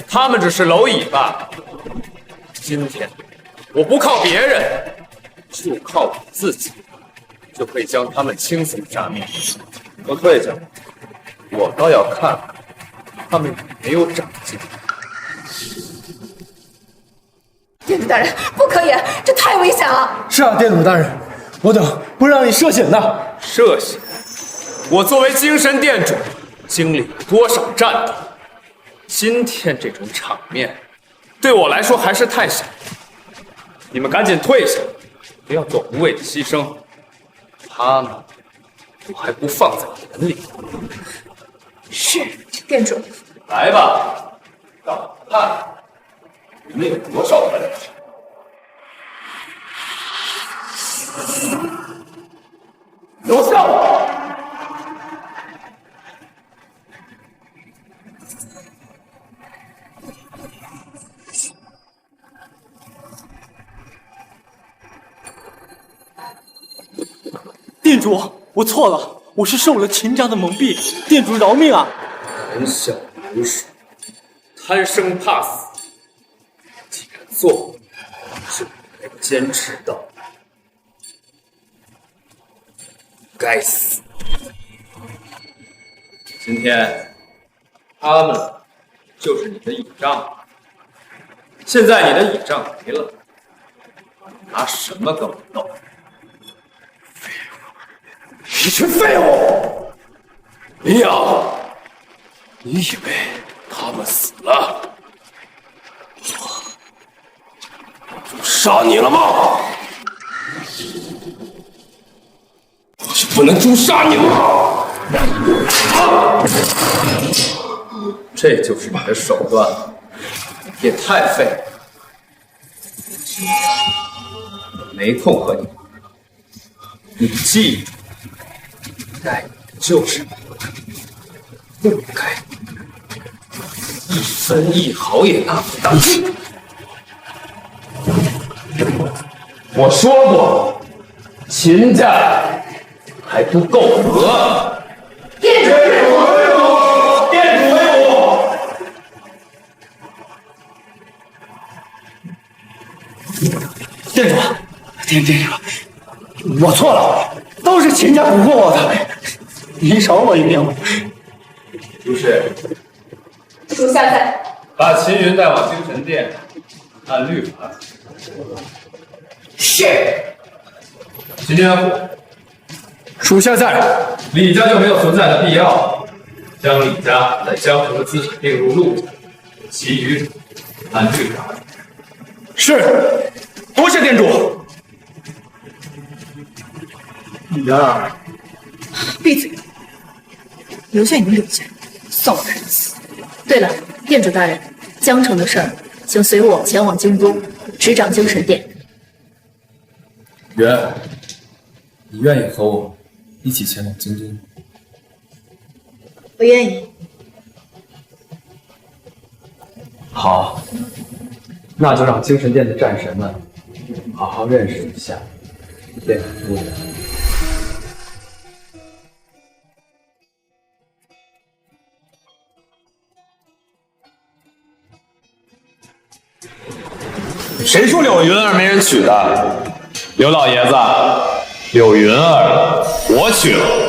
他们只是蝼蚁罢了。今天我不靠别人，就靠我自己，就可以将他们轻松杀灭。不退下，我倒要看看他们有没有长进。殿主大人，不可以，这太危险了。是啊，殿主大人，我等不让你涉险的。涉险？我作为精神殿主，经历了多少战斗？今天这种场面，对我来说还是太小。你们赶紧退下，不要做无谓的牺牲。他们，我还不放在眼里。是，殿主。来吧，让我看你们有多少本事。有效！殿主，我错了，我是受了秦家的蒙蔽，殿主饶命啊！胆小如鼠，贪生怕死，既然做，就没有坚持到。该死！今天他们就是你的倚仗，现在你的倚仗没了，拿什么跟我斗？一群废物！林阳，你以为他们死了，我就杀你了吗？我就不能诛杀你吗？这就是你的手段，也太废了。我没空和你玩了，你记住，该就是不该，一分一毫也拿不当。我说过，秦家还不够格。店主为伍，店主为伍。店主，我错了，都是秦家蛊惑我的，你饶我一命吧。不是，属下在。把秦云带往精神殿，按律法处置。是。秦天赋，属下在。李家就没有存在的必要，将李家在江城的资产并入陆家，其余按律法。是，多谢店主。女儿，闭嘴！留下你的柳家，扫我看死。对了，店主大人，江城的事儿，请随我前往京都，执掌精神殿。云，你愿意和我一起前往京都吗？我愿意。好，那就让精神殿的战神们好好认识一下店主夫人。谁说柳云儿没人娶的？刘老爷子，柳云儿我娶了。